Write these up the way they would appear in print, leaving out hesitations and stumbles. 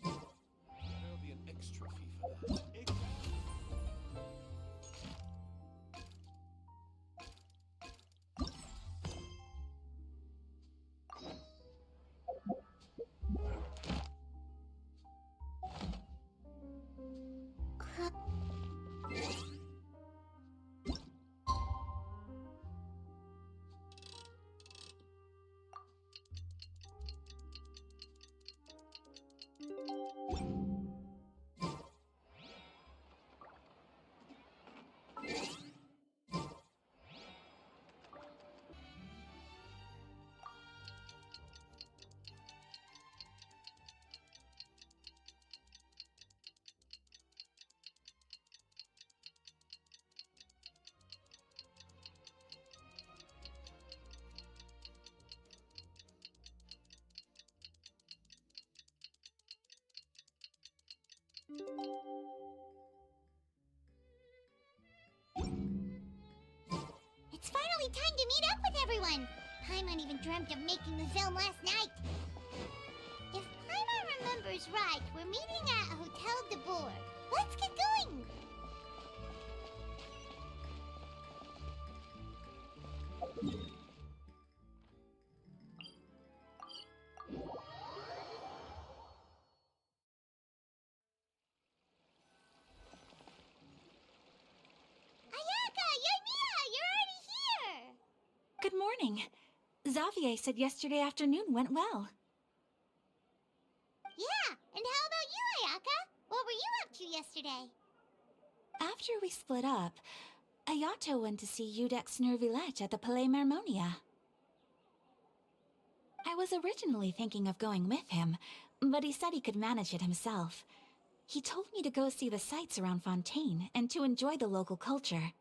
There'll be an extra fee for that. It's finally time to meet up with everyone! Paimon even dreamt of making the film last night. If Paimon remembers right, we're meeting at Hotel de Boer. Let's get going! Good morning. Xavier said yesterday afternoon went well. Yeah, and how about you, Ayaka? What were you up to yesterday? After we split up, Ayato went to see Udex Nervillette at the Palais Mermonia. I was originally thinking of going with him, but he said he could manage it himself. He told me to go see the sights around Fontaine and to enjoy the local culture.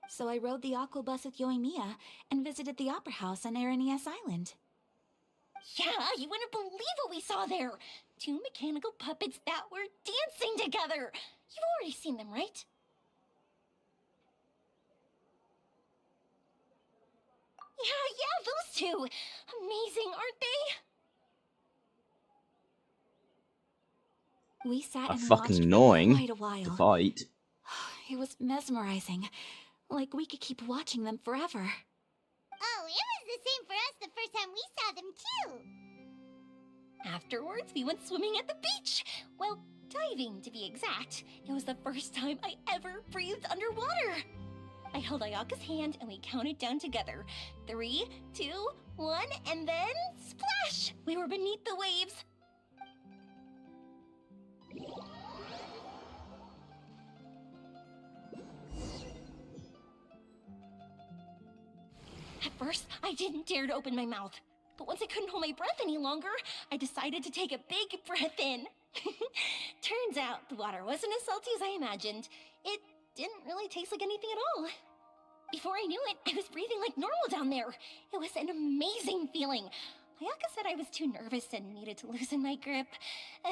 So I rode the aqua bus with Yoimiya and visited the opera house on Aranias Island. Yeah, you wouldn't believe what we saw there! 2 mechanical puppets that were dancing together! You've already seen them, right? Yeah, those two! Amazing, aren't they? We sat Are and fucking watched annoying for quite a while. to fight. It was mesmerizing. Like we could keep watching them forever. Oh, it was the same for us the first time we saw them, too! Afterwards, we went swimming at the beach! Well, diving, to be exact. It was the first time I ever breathed underwater! I held Ayaka's hand and we counted down together. 3, 2, 1, and then splash! We were beneath the waves. At first, I didn't dare to open my mouth. But once I couldn't hold my breath any longer, I decided to take a big breath in. Turns out the water wasn't as salty as I imagined. It didn't really taste like anything at all. Before I knew it, I was breathing like normal down there. It was an amazing feeling. Ayaka said I was too nervous and needed to loosen my grip.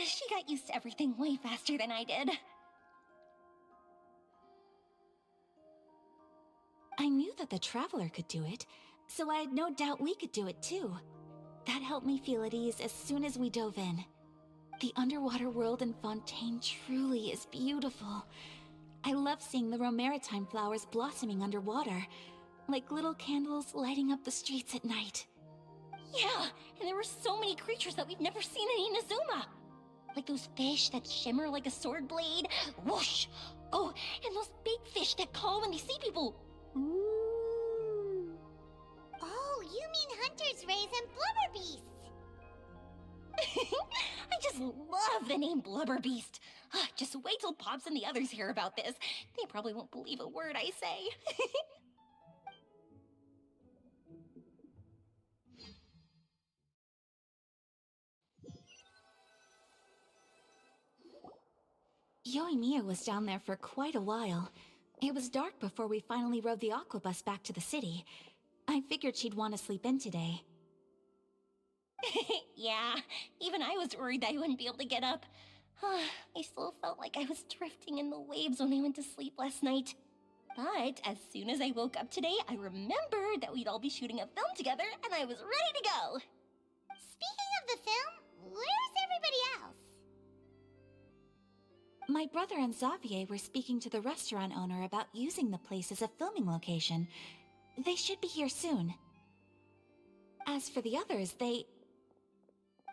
She got used to everything way faster than I did. I knew that the Traveler could do it, so I had no doubt we could do it too. That helped me feel at ease as soon as we dove in. The underwater world in Fontaine truly is beautiful. I love seeing the romaritime flowers blossoming underwater, like little candles lighting up the streets at night. Yeah, and there were so many creatures that we've never seen in Inazuma. Like those fish that shimmer like a sword blade. Whoosh! Oh, and those big fish that call when they see people. Ooh. Oh, you mean Hunter's Rays and Blubber Beasts. I just love the name Blubber Beast. Just wait till Pops and the others hear about this. They probably won't believe a word I say. Yoimiya was down there for quite a while. It was dark before we finally rode the aquabus back to the city. I figured she'd want to sleep in today. Yeah, even I was worried I wouldn't be able to get up. I still felt like I was drifting in the waves when I went to sleep last night. But as soon as I woke up today, I remembered that we'd all be shooting a film together, and I was ready to go. Speaking of the film, where's everybody else? My brother and Xavier were speaking to the restaurant owner about using the place as a filming location. They should be here soon. As for the others,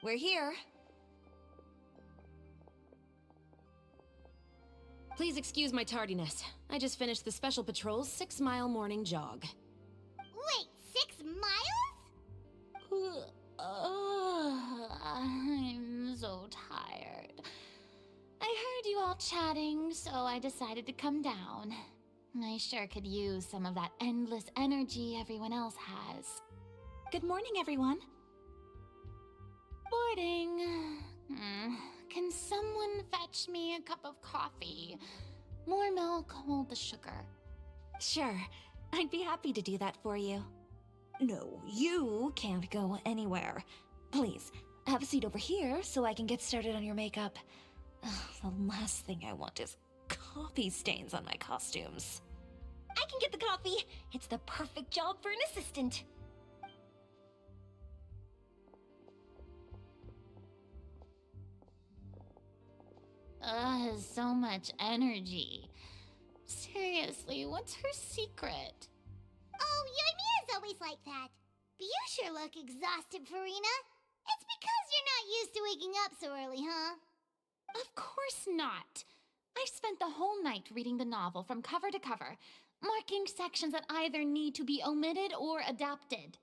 We're here. Please excuse my tardiness. I just finished the Special Patrol's 6-mile morning jog. Wait, 6 miles? I'm so tired. I heard you all chatting, so I decided to come down. I sure could use some of that endless energy everyone else has. Good morning, everyone. Boarding. Can someone fetch me a cup of coffee? More milk, hold the sugar. Sure, I'd be happy to do that for you. No, you can't go anywhere. Please, have a seat over here so I can get started on your makeup. The last thing I want is coffee stains on my costumes. I can get the coffee. It's the perfect job for an assistant. So much energy. Seriously, what's her secret? Oh, Yoimiya's always like that. But you sure look exhausted, Farina. It's because you're not used to waking up so early, huh? Of course not. I spent the whole night reading the novel from cover to cover, marking sections that either need to be omitted or adapted.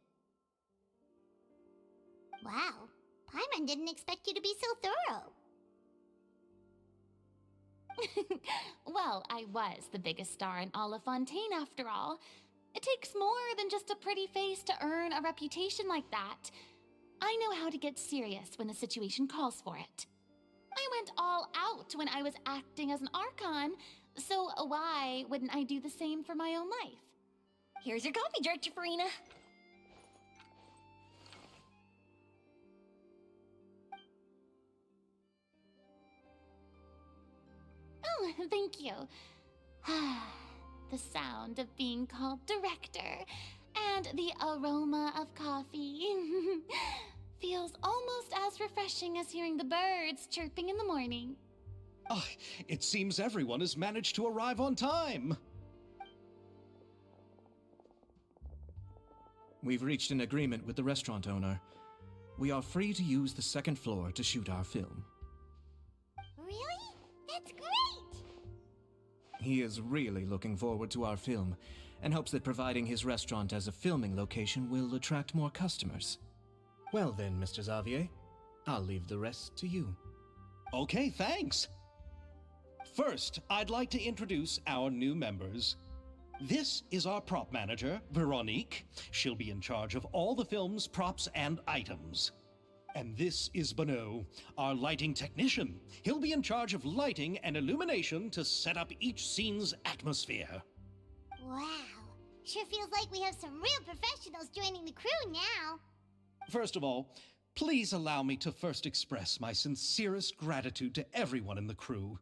Wow, Paimon didn't expect you to be so thorough. Well, I was the biggest star in all of Fontaine after all. It takes more than just a pretty face to earn a reputation like that. I know how to get serious when the situation calls for it. I went all out when I was acting as an Archon, so why wouldn't I do the same for my own life? Here's your coffee, Director Farina. Oh, thank you. The sound of being called director and the aroma of coffee feels almost as refreshing as hearing the birds chirping in the morning. Oh, it seems everyone has managed to arrive on time. We've reached an agreement with the restaurant owner. We are free to use the second floor to shoot our film. Really? That's great! He is really looking forward to our film, and hopes that providing his restaurant as a filming location will attract more customers. Well then, Mr. Xavier, I'll leave the rest to you. Okay, thanks. First, I'd like to introduce our new members. This is our prop manager, Veronique. She'll be in charge of all the film's props and items. And this is Bonneau, our lighting technician. He'll be in charge of lighting and illumination to set up each scene's atmosphere. Wow, sure feels like we have some real professionals joining the crew now. First of all, please allow me to first express my sincerest gratitude to everyone in the crew.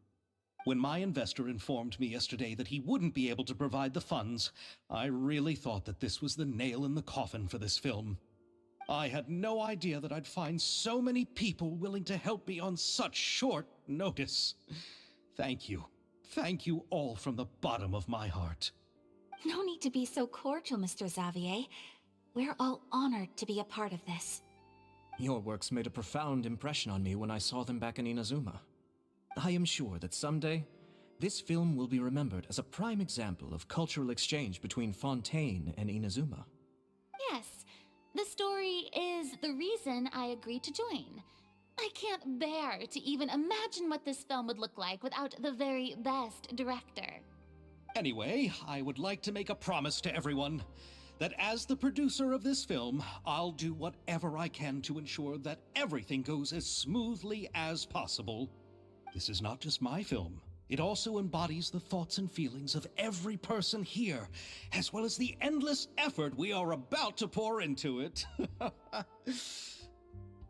When my investor informed me yesterday that he wouldn't be able to provide the funds, I really thought that this was the nail in the coffin for this film. I had no idea that I'd find so many people willing to help me on such short notice. Thank you. Thank you all from the bottom of my heart. No need to be so cordial, Mr. Xavier. We're all honored to be a part of this. Your works made a profound impression on me when I saw them back in Inazuma. I am sure that someday, this film will be remembered as a prime example of cultural exchange between Fontaine and Inazuma. Yes, the story is the reason I agreed to join. I can't bear to even imagine what this film would look like without the very best director. Anyway, I would like to make a promise to everyone that as the producer of this film, I'll do whatever I can to ensure that everything goes as smoothly as possible. This is not just my film. It also embodies the thoughts and feelings of every person here, as well as the endless effort we are about to pour into it.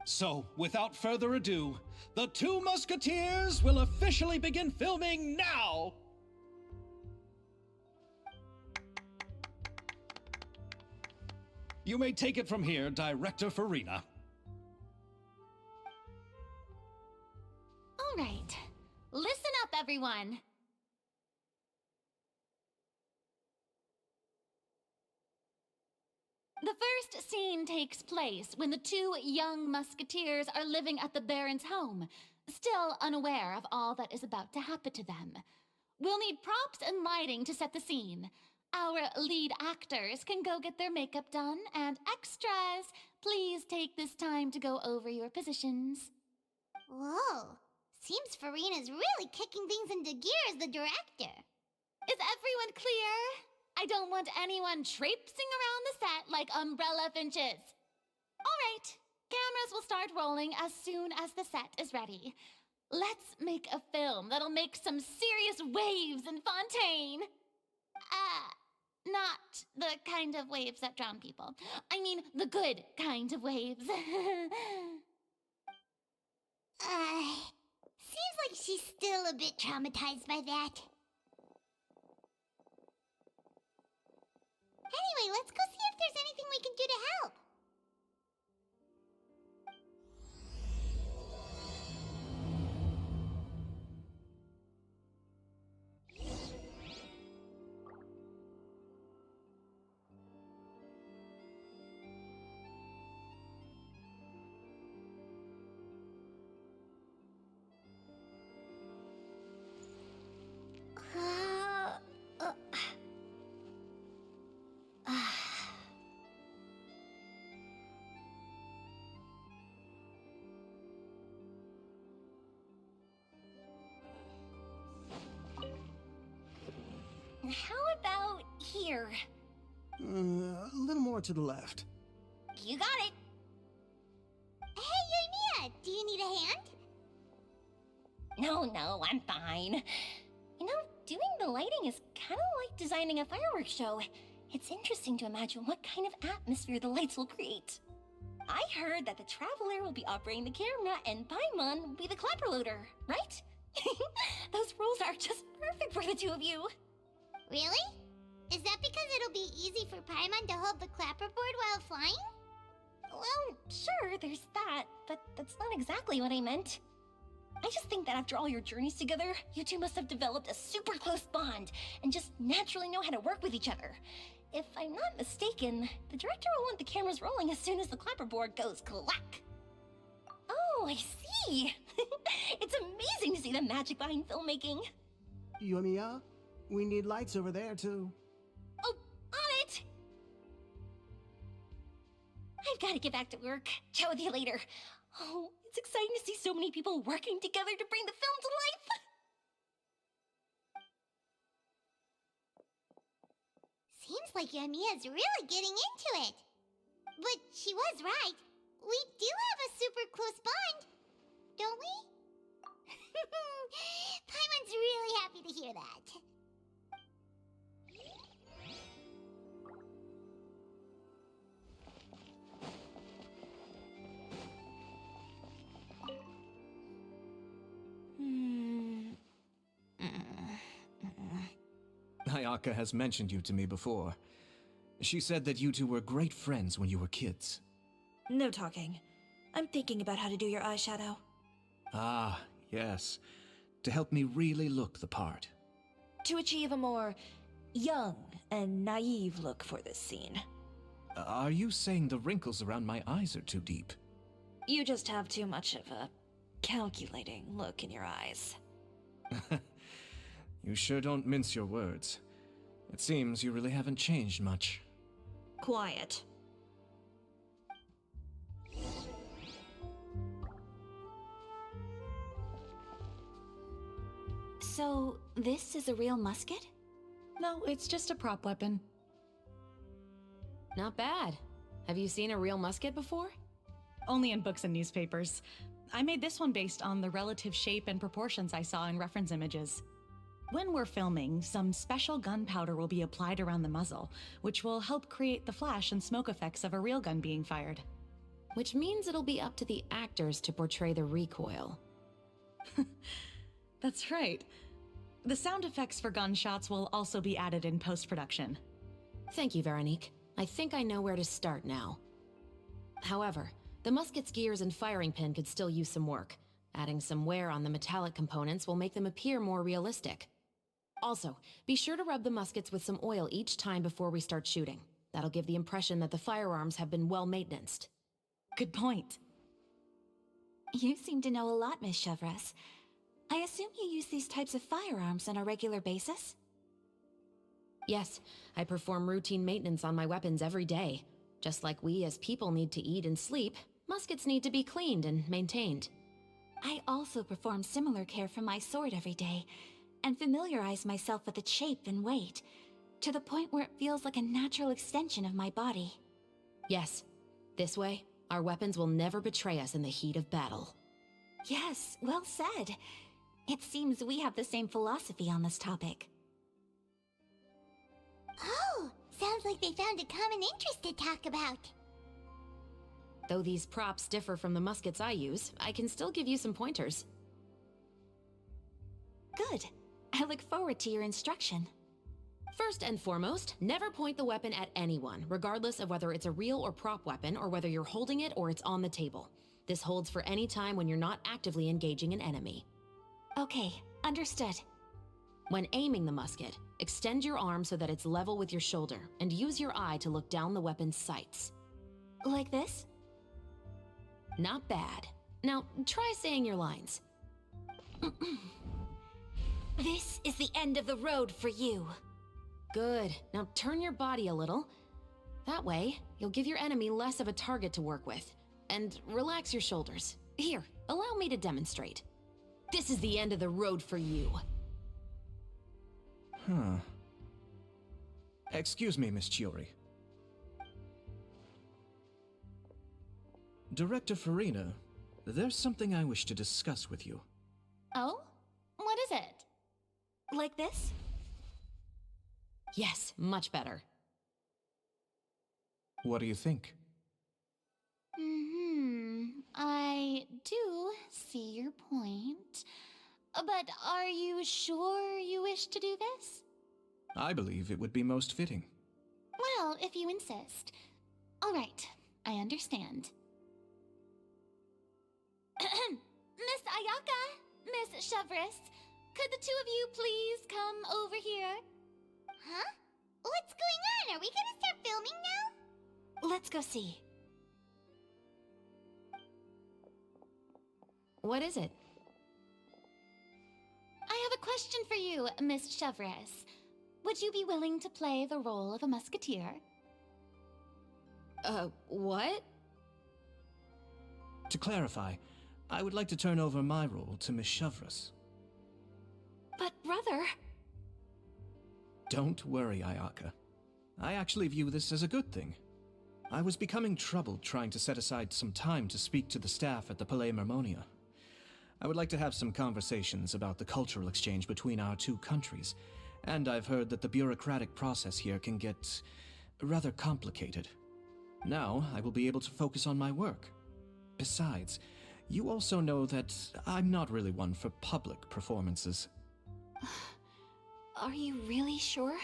So, without further ado, The Two Musketeers will officially begin filming now! You may take it from here, Director Farina. All right, listen up, everyone. The first scene takes place when the two young musketeers are living at the Baron's home, still unaware of all that is about to happen to them. We'll need props and lighting to set the scene. Our lead actors can go get their makeup done, and extras, please take this time to go over your positions. Whoa. Seems Farina's really kicking things into gear as the director. Is everyone clear? I don't want anyone traipsing around the set like umbrella finches. All right, cameras will start rolling as soon as the set is ready. Let's make a film that'll make some serious waves in Fontaine. Not the kind of waves that drown people. I mean, the good kind of waves. Seems like she's still a bit traumatized by that. Anyway, let's go see if there's anything we can do to help. How about here? A little more to the left. You got it. Hey, Yoimiya, do you need a hand? No, I'm fine. You know, doing the lighting is kind of like designing a fireworks show. It's interesting to imagine what kind of atmosphere the lights will create. I heard that the Traveler will be operating the camera and Paimon will be the clapper loader, right? Those roles are just perfect for the two of you. Really? Is that because it'll be easy for Paimon to hold the clapperboard while flying? Well, sure, there's that, but that's not exactly what I meant. I just think that after all your journeys together, you two must have developed a super close bond and just naturally know how to work with each other. If I'm not mistaken, the director will want the cameras rolling as soon as the clapperboard goes clack. Oh, I see. It's amazing to see the magic behind filmmaking. Yoimiya, we need lights over there too. Oh, on it! I've got to get back to work. Chat with you later. Oh, it's exciting to see so many people working together to bring the film to life. Seems like Yoimiya's really getting into it. But she was right. We do have a super close bond, don't we? Paimon's really happy to hear that. Ayaka has mentioned you to me before. She said that you two were great friends when you were kids. No talking. I'm thinking about how to do your eyeshadow. Ah, yes. To help me really look the part. To achieve a more young and naive look for this scene. Are you saying the wrinkles around my eyes are too deep? You just have too much of a calculating look in your eyes. You sure don't mince your words. It seems you really haven't changed much. Quiet. So, this is a real musket? No, it's just a prop weapon. Not bad. Have you seen a real musket before? Only in books and newspapers. I made this one based on the relative shape and proportions I saw in reference images. When we're filming, some special gunpowder will be applied around the muzzle, which will help create the flash and smoke effects of a real gun being fired. Which means it'll be up to the actors to portray the recoil. That's right. The sound effects for gunshots will also be added in post-production. Thank you, Veronique. I think I know where to start now. However, the musket's gears and firing pin could still use some work. Adding some wear on the metallic components will make them appear more realistic. Also, be sure to rub the muskets with some oil each time before we start shooting. That'll give the impression that the firearms have been well maintained. Good point. You seem to know a lot, Miss Chevres. I assume you use these types of firearms on a regular basis? Yes, I perform routine maintenance on my weapons every day. Just like we as people need to eat and sleep, muskets need to be cleaned and maintained. I also perform similar care for my sword every day, and familiarize myself with its shape and weight, to the point where it feels like a natural extension of my body. Yes, this way, our weapons will never betray us in the heat of battle. Yes, well said. It seems we have the same philosophy on this topic. Oh, sounds like they found a common interest to talk about. Though these props differ from the muskets I use, I can still give you some pointers. Good. I look forward to your instruction. First and foremost, never point the weapon at anyone, regardless of whether it's a real or prop weapon or whether you're holding it or it's on the table. This holds for any time when you're not actively engaging an enemy. Okay, understood. When aiming the musket, extend your arm so that it's level with your shoulder and use your eye to look down the weapon's sights. Like this? Not bad. Now, try saying your lines. This is the end of the road for you. Good. Now turn your body a little. That way, you'll give your enemy less of a target to work with. And relax your shoulders. Here, allow me to demonstrate. This is the end of the road for you. Huh. Excuse me, Miss Chiori. Director Farina, there's something I wish to discuss with you. Oh? What is it? Like this? Yes, much better. What do you think? I do see your point. But are you sure you wish to do this? I believe it would be most fitting. Well, if you insist. All right, I understand. Miss Ayaka, Miss Chevres, could the two of you please come over here? Huh? What's going on? Are we gonna start filming now? Let's go see. What is it? I have a question for you, Miss Chevres. Would you be willing to play the role of a musketeer? What? To clarify, I would like to turn over my role to Miss Chevres. But brother... Don't worry, Ayaka. I actually view this as a good thing. I was becoming troubled trying to set aside some time to speak to the staff at the Palais Mermonia. I would like to have some conversations about the cultural exchange between our two countries, and I've heard that the bureaucratic process here can get rather complicated. Now, I will be able to focus on my work. Besides, you also know that I'm not really one for public performances. Are you really sure?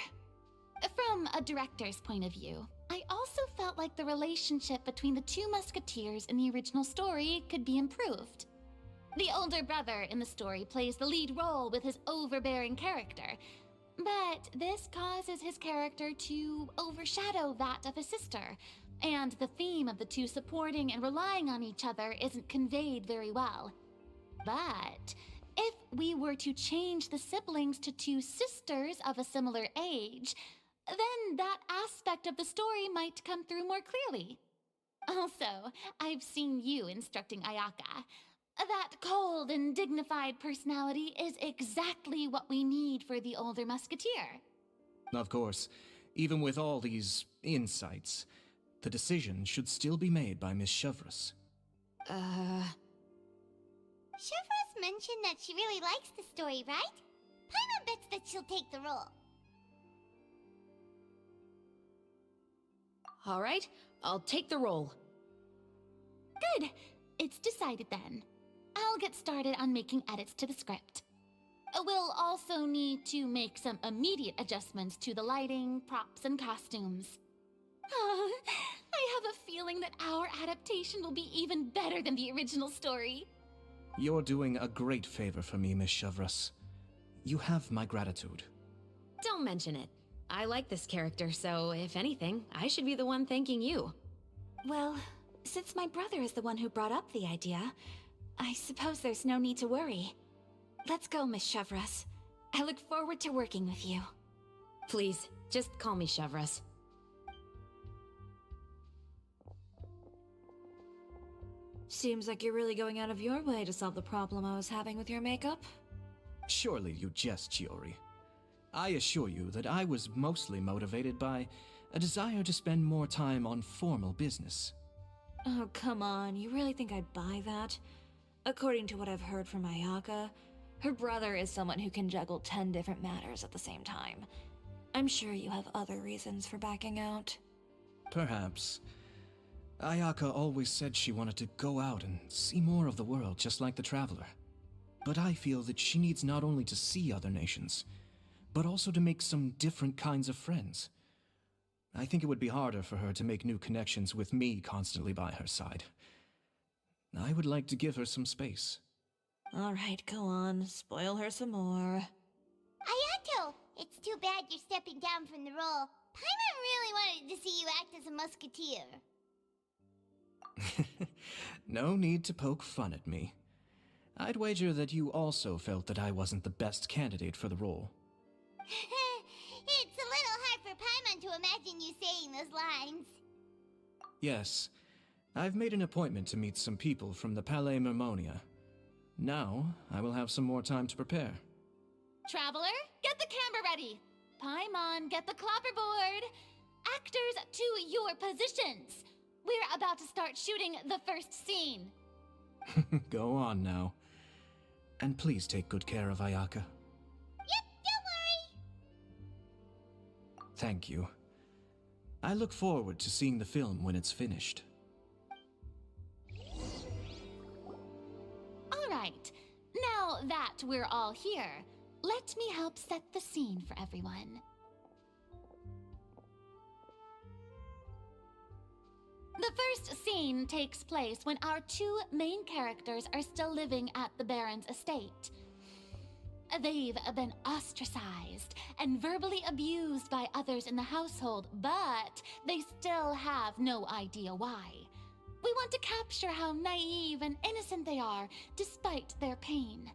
From a director's point of view, I also felt like the relationship between the two musketeers in the original story could be improved. The older brother in the story plays the lead role with his overbearing character, but this causes his character to overshadow that of his sister, and the theme of the two supporting and relying on each other isn't conveyed very well. But if we were to change the siblings to two sisters of a similar age, then that aspect of the story might come through more clearly. Also, I've seen you instructing Ayaka. That cold and dignified personality is exactly what we need for the older musketeer. Of course, even with all these insights, the decision should still be made by Miss Chevreuse. Chevreuse mentioned that she really likes the story, right? Paimon bets that she'll take the role. All right, I'll take the role. Good. It's decided then. I'll get started on making edits to the script. We'll also need to make some immediate adjustments to the lighting, props, and costumes. Oh, I have a feeling that our adaptation will be even better than the original story. You're doing a great favor for me, Miss Chevreuse. You have my gratitude. Don't mention it. I like this character, so if anything, I should be the one thanking you. Well, since my brother is the one who brought up the idea, I suppose there's no need to worry. Let's go, Miss Chevreuse. I look forward to working with you. Please, just call me Chevreuse. Seems like you're really going out of your way to solve the problem I was having with your makeup. Surely you jest, Chiori. I assure you that I was mostly motivated by a desire to spend more time on formal business. Oh, come on. You really think I'd buy that? According to what I've heard from Ayaka, her brother is someone who can juggle 10 different matters at the same time. I'm sure you have other reasons for backing out. Perhaps. Ayaka always said she wanted to go out and see more of the world, just like the Traveler. But I feel that she needs not only to see other nations, but also to make some different kinds of friends. I think it would be harder for her to make new connections with me constantly by her side. I would like to give her some space. All right, go on. Spoil her some more. Ayato, it's too bad you're stepping down from the role. Paimon really wanted to see you act as a musketeer. No need to poke fun at me. I'd wager that you also felt that I wasn't the best candidate for the role. It's a little hard for Paimon to imagine you saying those lines. Yes, I've made an appointment to meet some people from the Palais Mermonia. Now, I will have some more time to prepare. Traveler, get the camera ready. Paimon, get the clapperboard. Actors, to your positions. We're about to start shooting the first scene. Go on now. And please take good care of Ayaka. Yep, don't worry. Thank you. I look forward to seeing the film when it's finished. All right. Now that we're all here, let me help set the scene for everyone. The first scene takes place when our two main characters are still living at the Baron's estate. They've been ostracized and verbally abused by others in the household, but they still have no idea why. We want to capture how naive and innocent they are, despite their pain.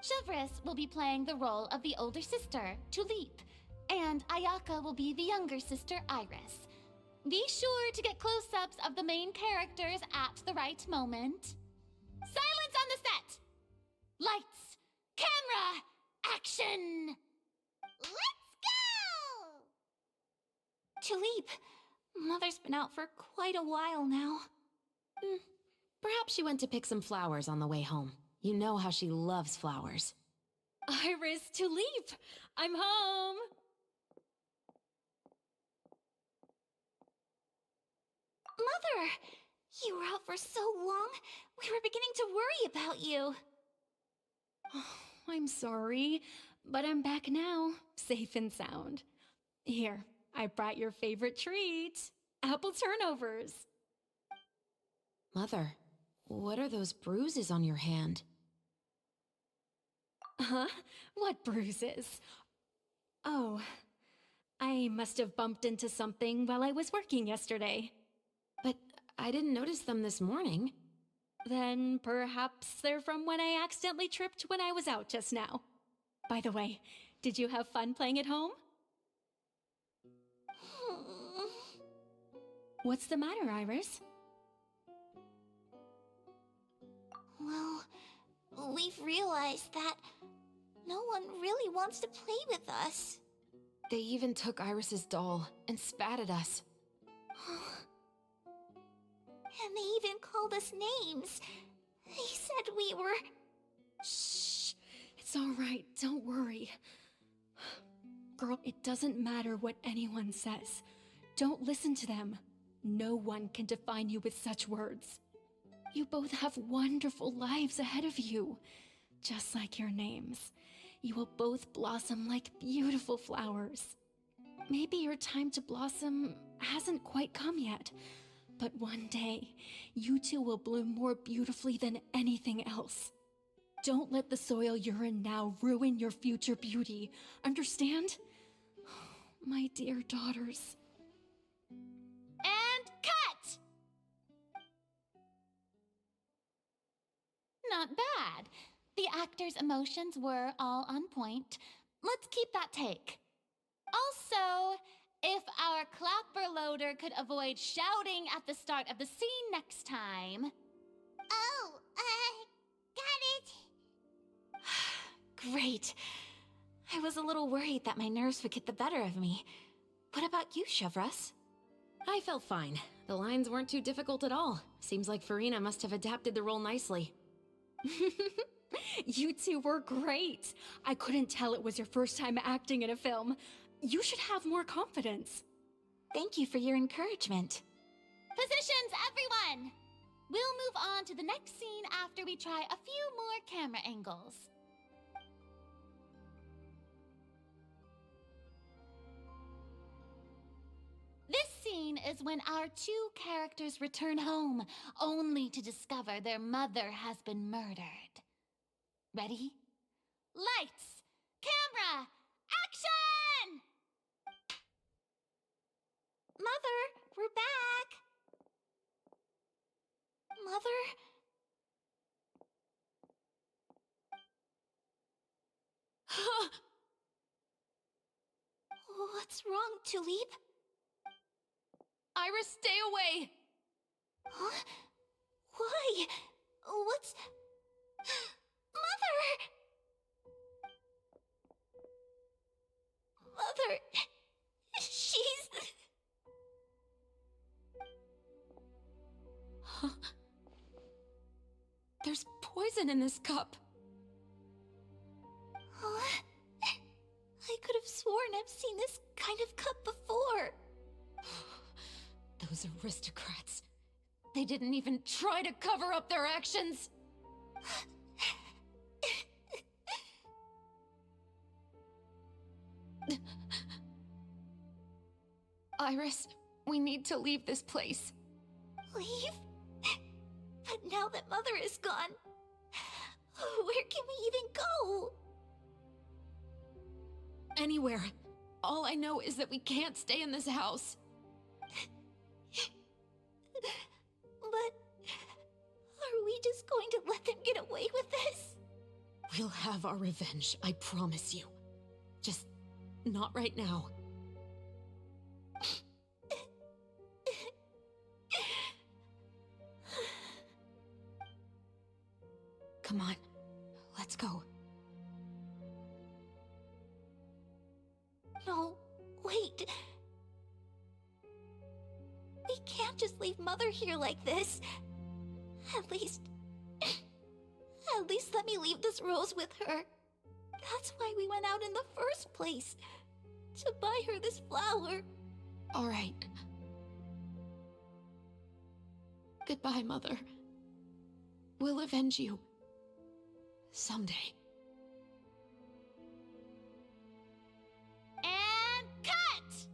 Chevreuse will be playing the role of the older sister, Tulip, and Ayaka will be the younger sister, Iris. Be sure to get close-ups of the main characters at the right moment. Silence on the set! Lights, camera, action! Let's go! Tulip, Mother's been out for quite a while now. Perhaps she went to pick some flowers on the way home. You know how she loves flowers. Iris, Tulip, I'm home. Mother! You were out for so long, we were beginning to worry about you. Oh, I'm sorry, but I'm back now, safe and sound. Here, I brought your favorite treat. Apple turnovers. Mother, what are those bruises on your hand? Huh? What bruises? Oh, I must have bumped into something while I was working yesterday. But I didn't notice them this morning. Then perhaps they're from when I accidentally tripped when I was out just now. By the way, did you have fun playing at home? What's the matter, Iris? Well, we've realized that no one really wants to play with us. They even took Iris's doll and spat at us. And they even called us names. They said we were... Shh. It's all right. Don't worry. Girl, it doesn't matter what anyone says. Don't listen to them. No one can define you with such words. You both have wonderful lives ahead of you. Just like your names. You will both blossom like beautiful flowers. Maybe your time to blossom hasn't quite come yet, but one day, you two will bloom more beautifully than anything else. Don't let the soil you're in now ruin your future beauty. Understand? My dear daughters. And cut! Not bad. The actors' emotions were all on point. Let's keep that take. Also, if our clapper loader could avoid shouting at the start of the scene next time. Oh, got it. Great. I was a little worried that my nerves would get the better of me. What about you, Chevros? I felt fine. The lines weren't too difficult at all. Seems like Farina must have adapted the role nicely. You two were great. I couldn't tell it was your first time acting in a film. You should have more confidence. Thank you for your encouragement. Positions, everyone! We'll move on to the next scene after we try a few more camera angles. This scene is when our two characters return home, only to discover their mother has been murdered. Ready? Lights! Camera! Action! Mother, we're back. Mother? What's wrong, Tulip? Iris, stay away! Huh? Why? What's... Mother! Mother... She's... There's poison in this cup. Huh? I could have sworn I've seen this kind of cup before. Those aristocrats. They didn't even try to cover up their actions. Iris, we need to leave this place. Leave? But now that Mother is gone, where can we even go? Anywhere. All I know is that we can't stay in this house. But are we just going to let them get away with this? We'll have our revenge, I promise you. Just not right now. Come on, let's go. No, wait. We can't just leave Mother here like this. At least let me leave this rose with her. That's why we went out in the first place. To buy her this flower. All right. Goodbye, Mother. We'll avenge you. Someday. And cut!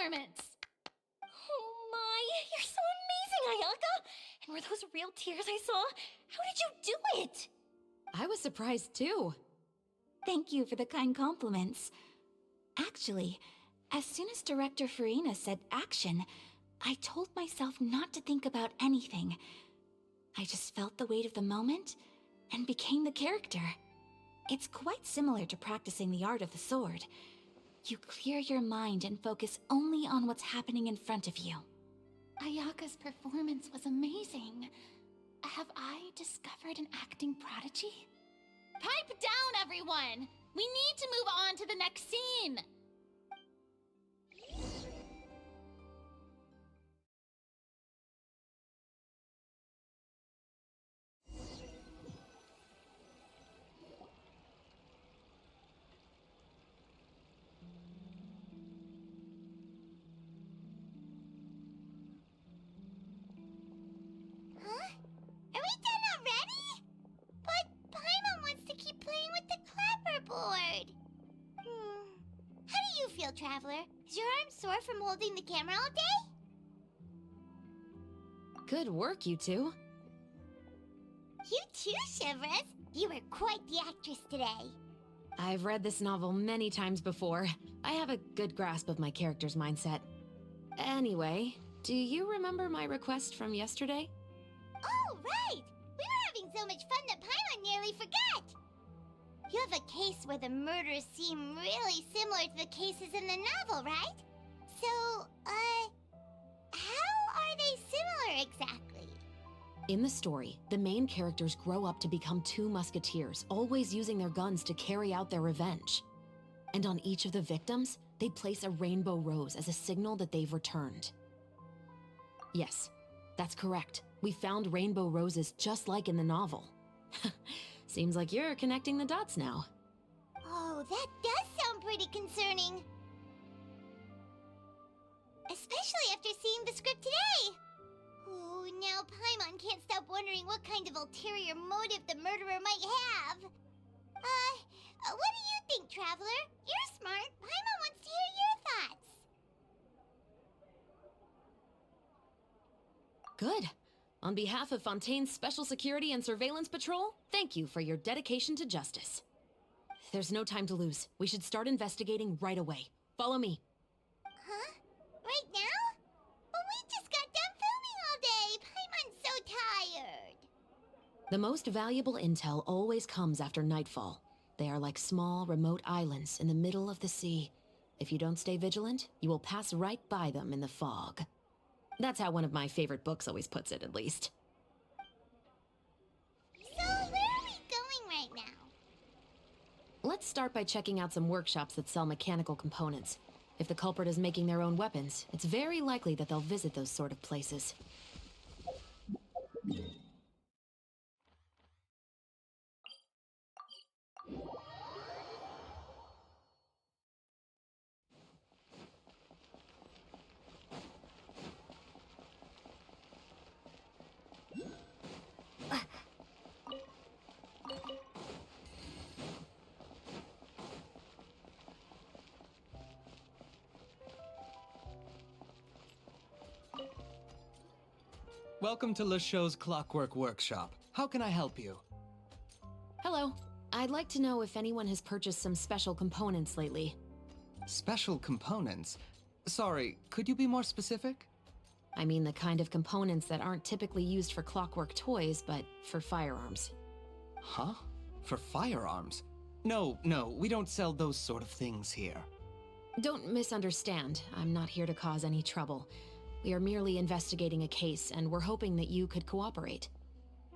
performance. Oh my, you're so amazing, Ayaka! And were those real tears I saw? How did you do it? I was surprised too. Thank you for the kind compliments. Actually, as soon as Director Farina said action, I told myself not to think about anything. I just felt the weight of the moment and became the character. It's quite similar to practicing the art of the sword. You clear your mind and focus only on what's happening in front of you. Ayaka's performance was amazing. Have I discovered an acting prodigy? Pipe down, everyone! We need to move on to the next scene! Huh? Are we done already? But Paimon wants to keep playing with the clapperboard. How do you feel, Traveler? Is your arm sore from holding the camera all day? Good work, you two. You too, Shivers. You were quite the actress today. I've read this novel many times before. I have a good grasp of my character's mindset. Anyway, do you remember my request from yesterday? Oh, right! We were having so much fun that Paimon nearly forgot! You have a case where the murders seem really similar to the cases in the novel, right? So, how are they similar exactly? In the story, the main characters grow up to become two musketeers, always using their guns to carry out their revenge. And on each of the victims, they place a rainbow rose as a signal that they've returned. Yes, that's correct. We found rainbow roses just like in the novel. Seems like you're connecting the dots now. Oh, that does sound pretty concerning. Especially after seeing the script today. Oh, now Paimon can't stop wondering what kind of ulterior motive the murderer might have. What do you think, Traveler? You're smart. Paimon wants to hear your thoughts. Good. On behalf of Fontaine's Special Security and Surveillance Patrol, thank you for your dedication to justice. There's no time to lose. We should start investigating right away. Follow me. Huh? Right now? But we just got done filming all day. Paimon's so tired. The most valuable intel always comes after nightfall. They are like small, remote islands in the middle of the sea. If you don't stay vigilant, you will pass right by them in the fog. That's how one of my favorite books always puts it, at least. So, where are we going right now? Let's start by checking out some workshops that sell mechanical components. If the culprit is making their own weapons, it's very likely that they'll visit those sort of places. Welcome to LeChaux's Clockwork Workshop. How can I help you? Hello. I'd like to know if anyone has purchased some special components lately. Special components? Sorry, could you be more specific? I mean the kind of components that aren't typically used for clockwork toys, but for firearms. Huh? For firearms? No, we don't sell those sort of things here. Don't misunderstand. I'm not here to cause any trouble. We are merely investigating a case, and we're hoping that you could cooperate.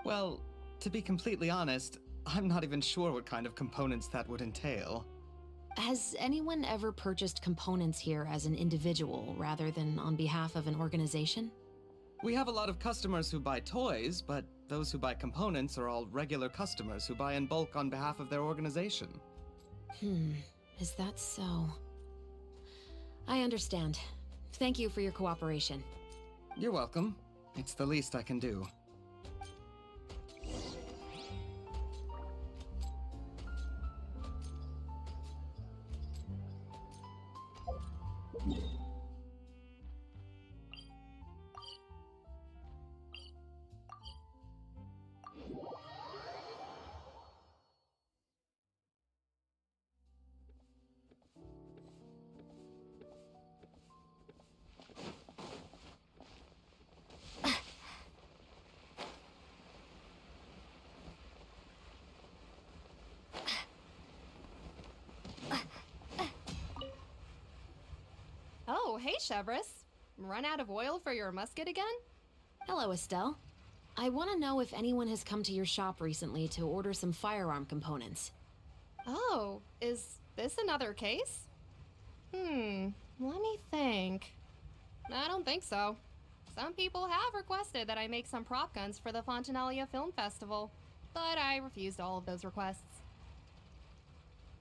Well, to be completely honest, I'm not even sure what kind of components that would entail. Has anyone ever purchased components here as an individual rather than on behalf of an organization? We have a lot of customers who buy toys, but those who buy components are all regular customers who buy in bulk on behalf of their organization. Is that so? I understand. Thank you for your cooperation. You're welcome. It's the least I can do. Oh, hey, Chevris. Run out of oil for your musket again? Hello, Estelle. I want to know if anyone has come to your shop recently to order some firearm components. Oh, is this another case? Let me think. I don't think so. Some people have requested that I make some prop guns for the Fontanalia Film Festival, but I refused all of those requests.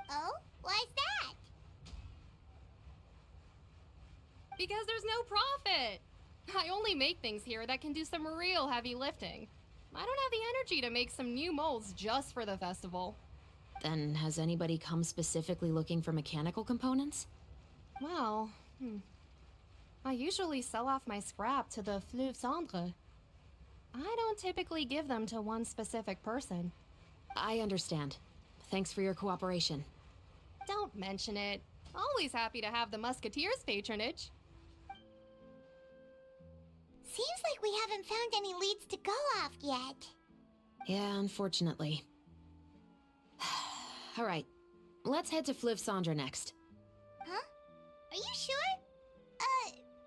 Oh? Why's that? Because there's no profit! I only make things here that can do some real heavy lifting. I don't have the energy to make some new molds just for the festival. Then has anybody come specifically looking for mechanical components? Well, I usually sell off my scrap to the Fleuve Cendre. I don't typically give them to one specific person. I understand. Thanks for your cooperation. Don't mention it. Always happy to have the Musketeers' patronage. Seems like we haven't found any leads to go off yet. Yeah, unfortunately. All right, let's head to Fleuve Cendre next. Huh? Are you sure?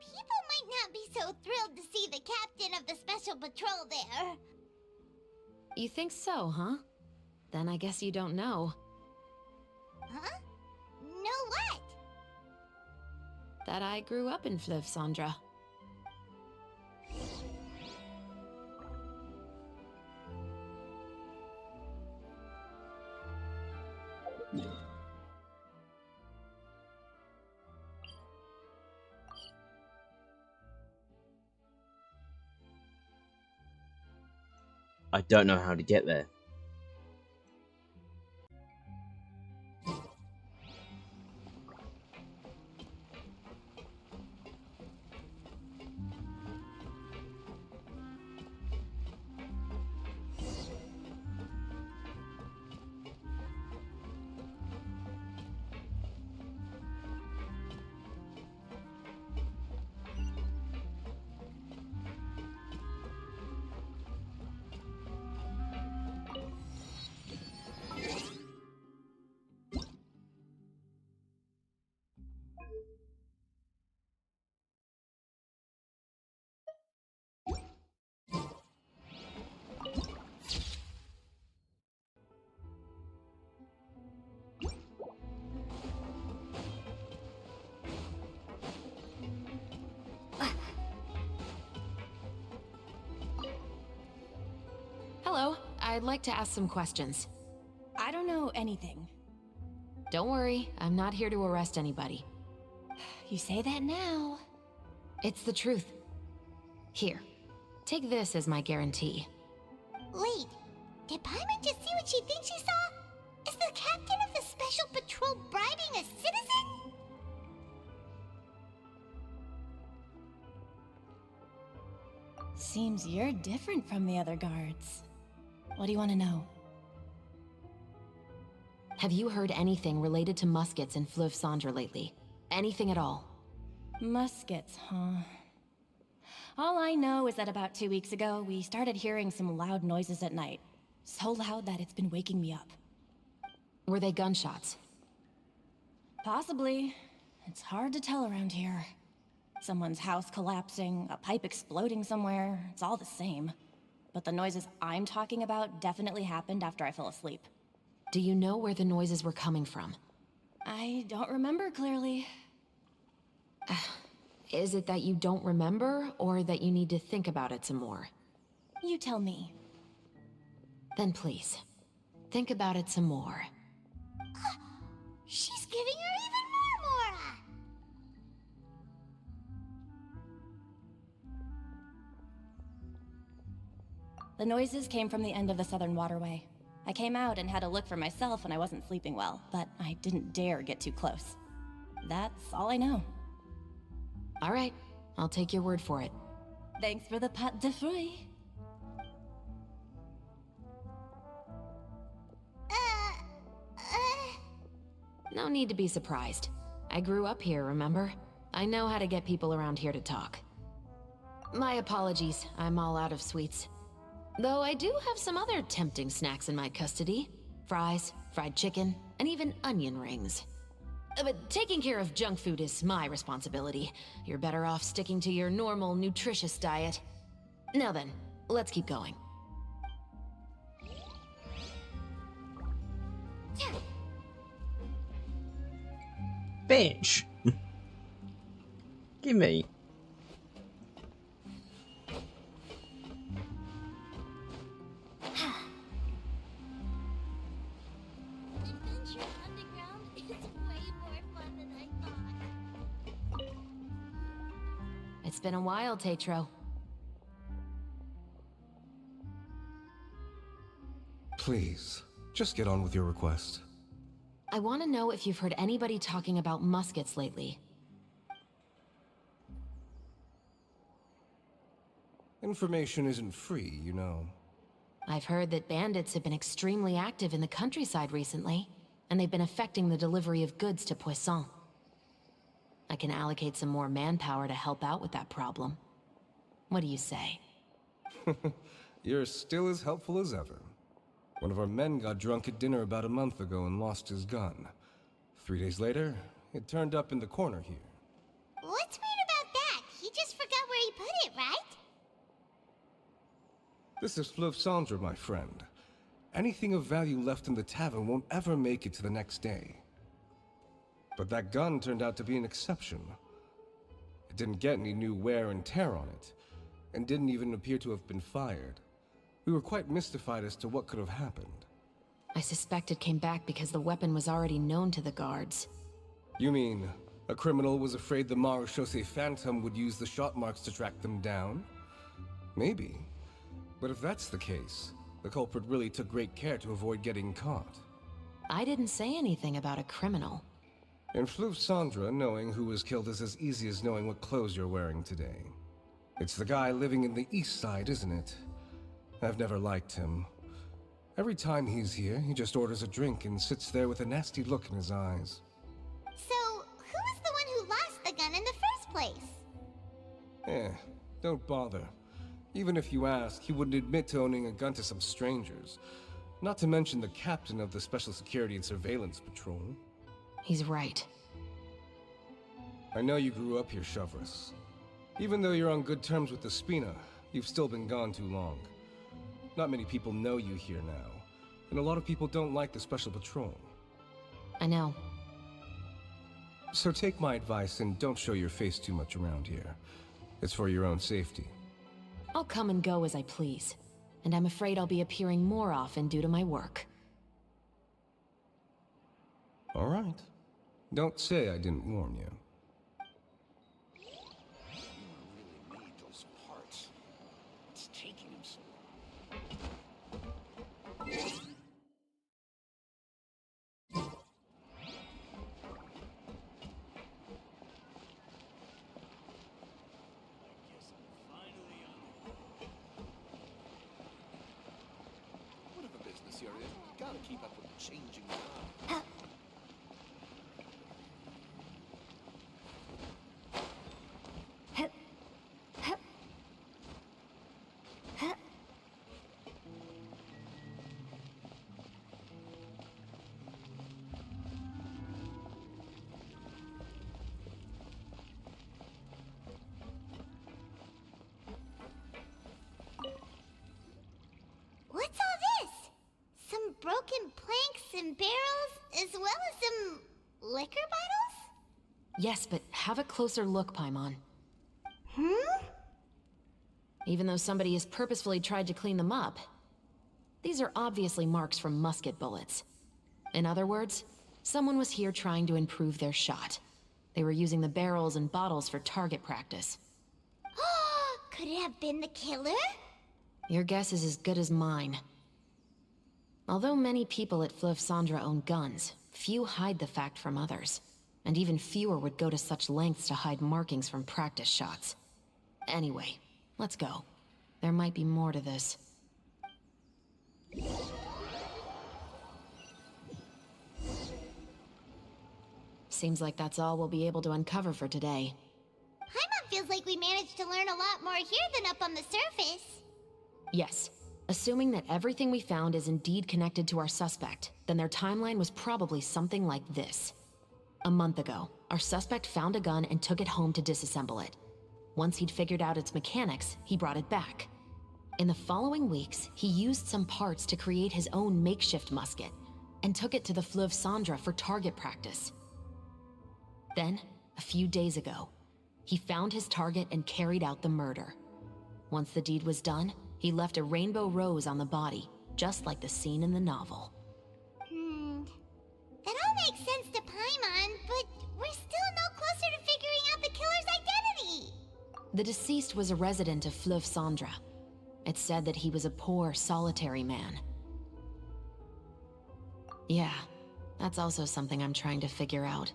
People might not be so thrilled to see the captain of the special patrol there. You think so, huh? Then I guess you don't know. Huh? Know what? That I grew up in Fleuve Cendre. I don't know how to get there. Hello, I'd like to ask some questions. I don't know anything. Don't worry, I'm not here to arrest anybody. You say that now. It's the truth. Here, take this as my guarantee. Wait, did Paimon just see what she thinks she saw? Is the captain of the special patrol bribing a citizen? Seems you're different from the other guards. What do you want to know? Have you heard anything related to muskets in Fleuve Cendre lately? Anything at all? Muskets, huh? All I know is that about 2 weeks ago, we started hearing some loud noises at night. So loud that it's been waking me up. Were they gunshots? Possibly. It's hard to tell around here. Someone's house collapsing, a pipe exploding somewhere, it's all the same. But the noises I'm talking about definitely happened after I fell asleep. Do you know where the noises were coming from? I don't remember clearly. Is it that you don't remember, or that you need to think about it some more? You tell me. Then please, think about it some more. She's giving her even more Mora! The noises came from the end of the Southern Waterway. I came out and had a look for myself when I wasn't sleeping well, but I didn't dare get too close. That's all I know. All right, I'll take your word for it. Thanks for the pâte de fruits. No need to be surprised. I grew up here, remember? I know how to get people around here to talk. My apologies, I'm all out of sweets. Though I do have some other tempting snacks in my custody. Fries, fried chicken, and even onion rings. But taking care of junk food is my responsibility. You're better off sticking to your normal, nutritious diet. Now then, let's keep going. Bitch! Gimme. Adventure Underground is way more fun than I thought. It's been a while, Tetro. Please, just get on with your request. I want to know if you've heard anybody talking about muskets lately. Information isn't free, you know. I've heard that bandits have been extremely active in the countryside recently, and they've been affecting the delivery of goods to Poisson. I can allocate some more manpower to help out with that problem. What do you say? You're still as helpful as ever. One of our men got drunk at dinner about a month ago and lost his gun. 3 days later, it turned up in the corner here. What's weird about that? He just forgot where he put it, right? This is Fleuve Cendre, my friend. Anything of value left in the tavern won't ever make it to the next day. But that gun turned out to be an exception. It didn't get any new wear and tear on it, and didn't even appear to have been fired. We were quite mystified as to what could have happened. I suspect it came back because the weapon was already known to the guards. You mean, a criminal was afraid the Marechaussee Phantom would use the shot marks to track them down? Maybe. But if that's the case, the culprit really took great care to avoid getting caught. I didn't say anything about a criminal. In Fleuve Cendre, knowing who was killed is as easy as knowing what clothes you're wearing today. It's the guy living in the east side, isn't it? I've never liked him. Every time he's here, he just orders a drink and sits there with a nasty look in his eyes. So, who was the one who lost the gun in the first place? Don't bother. Even if you ask, he wouldn't admit to owning a gun to some strangers. Not to mention the captain of the Special Security and Surveillance Patrol. He's right. I know you grew up here, Chevres. Even though you're on good terms with the Spina, you've still been gone too long. Not many people know you here now, and a lot of people don't like the Special Patrol. I know. So take my advice and don't show your face too much around here. It's for your own safety. I'll come and go as I please, and I'm afraid I'll be appearing more often due to my work. All right. Don't say I didn't warn you. What's all this? Some broken planks and barrels, as well as some liquor bottles? Yes, but have a closer look, Paimon. Even though somebody has purposefully tried to clean them up, these are obviously marks from musket bullets. In other words, someone was here trying to improve their shot. They were using the barrels and bottles for target practice. Could it have been the killer? Your guess is as good as mine. Although many people at Fleuve Cendre own guns, few hide the fact from others. And even fewer would go to such lengths to hide markings from practice shots. Anyway, let's go. There might be more to this. Seems like that's all we'll be able to uncover for today. Paimon feels like we managed to learn a lot more here than up on the surface. Yes. Assuming that everything we found is indeed connected to our suspect, then their timeline was probably something like this. A month ago, our suspect found a gun and took it home to disassemble it. Once he'd figured out its mechanics, he brought it back. In the following weeks, he used some parts to create his own makeshift musket and took it to the Fleuve Cendra for target practice. Then, a few days ago, he found his target and carried out the murder. Once the deed was done, he left a rainbow rose on the body, just like the scene in the novel. That all makes sense to Paimon, but we're still no closer to figuring out the killer's identity. The deceased was a resident of Fleuve Cendra. It's said that he was a poor, solitary man. Yeah, that's also something I'm trying to figure out.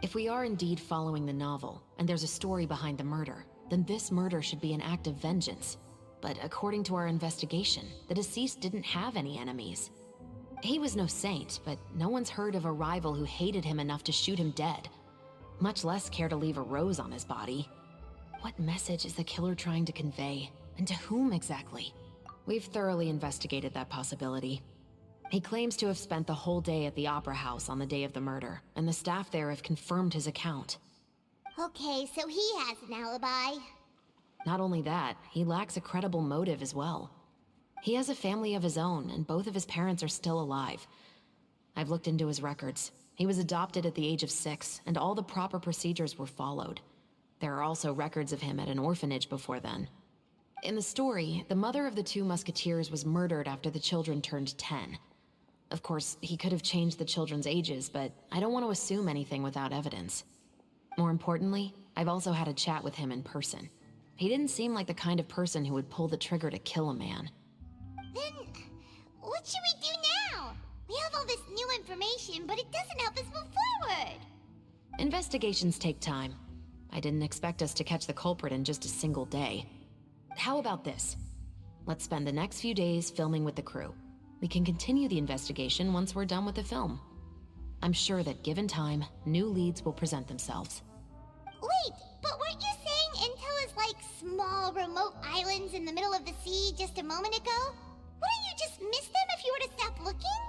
If we are indeed following the novel, and there's a story behind the murder, then this murder should be an act of vengeance. But according to our investigation, the deceased didn't have any enemies. He was no saint, but no one's heard of a rival who hated him enough to shoot him dead, much less care to leave a rose on his body. What message is the killer trying to convey, and to whom exactly? We've thoroughly investigated that possibility. He claims to have spent the whole day at the Opera House on the day of the murder, and the staff there have confirmed his account. Okay, so he has an alibi. Not only that, he lacks a credible motive as well. He has a family of his own, and both of his parents are still alive. I've looked into his records. He was adopted at the age of 6, and all the proper procedures were followed. There are also records of him at an orphanage before then. In the story, the mother of the 2 musketeers was murdered after the children turned 10. Of course, he could have changed the children's ages, but I don't want to assume anything without evidence. More importantly, I've also had a chat with him in person. He didn't seem like the kind of person who would pull the trigger to kill a man. Then, what should we do now? We have all this new information, but it doesn't help us move forward. Investigations take time. I didn't expect us to catch the culprit in just a single day. How about this? Let's spend the next few days filming with the crew. We can continue the investigation once we're done with the film. I'm sure that given time, new leads will present themselves. Wait, but weren't you saying Intel is like small, remote islands in the middle of the sea just a moment ago? Wouldn't you just miss them if you were to stop looking?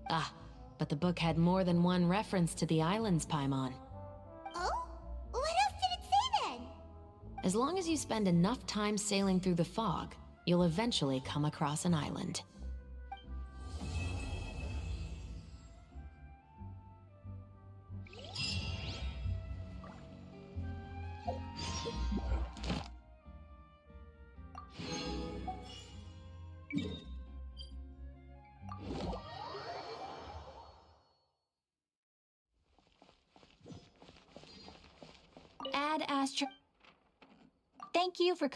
Ah, but the book had more than one reference to the islands, Paimon. Oh? What else did it say then? As long as you spend enough time sailing through the fog, you'll eventually come across an island. Ad Astra. Thank you for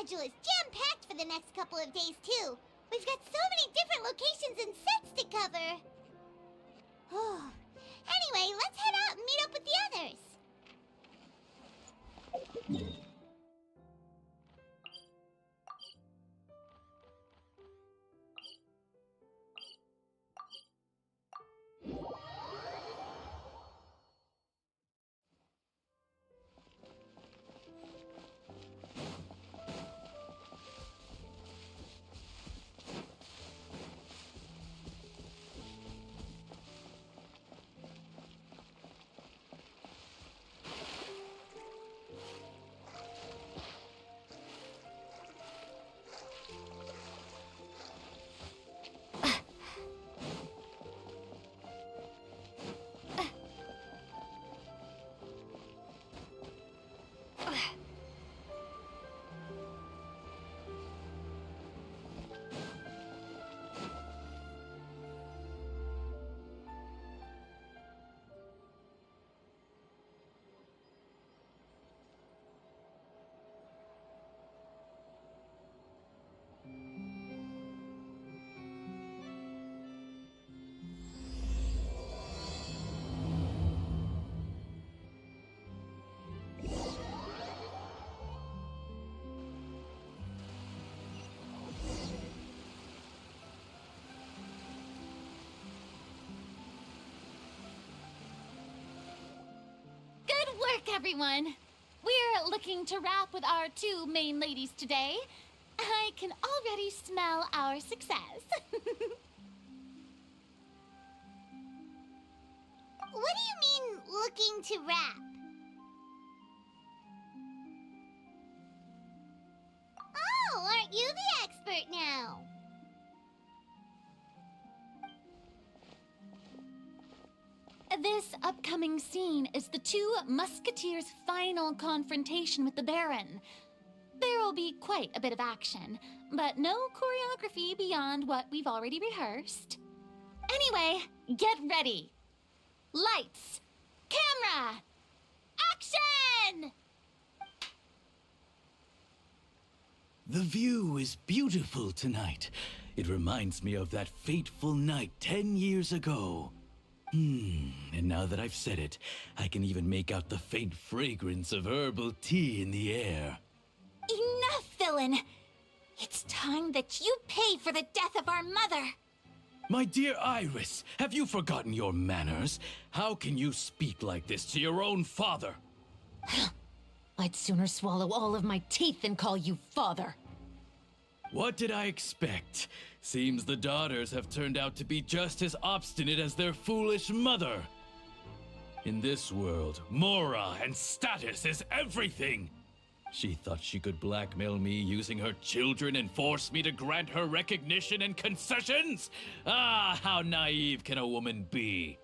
schedule is jam-packed for the next couple of days, too. We've got so many different locations and sets to cover. Anyway, let's head out and meet up with the others. Good work, everyone. We're looking to wrap with our two main ladies today. I can already smell our success. What do you mean, looking to wrap? Oh, aren't you the expert now? This upcoming scene is the two musketeers' final confrontation with the Baron. There will be quite a bit of action, but no choreography beyond what we've already rehearsed. Anyway, get ready. Lights, camera, action! The view is beautiful tonight. It reminds me of that fateful night 10 years ago. And now that I've said it, I can even make out the faint fragrance of herbal tea in the air. Enough, villain! It's time that you pay for the death of our mother! My dear Iris, have you forgotten your manners? How can you speak like this to your own father? I'd sooner swallow all of my teeth than call you father. What did I expect? Seems the daughters have turned out to be just as obstinate as their foolish mother. In this world, Mora and status is everything. She thought she could blackmail me using her children and force me to grant her recognition and concessions? Ah, how naive can a woman be?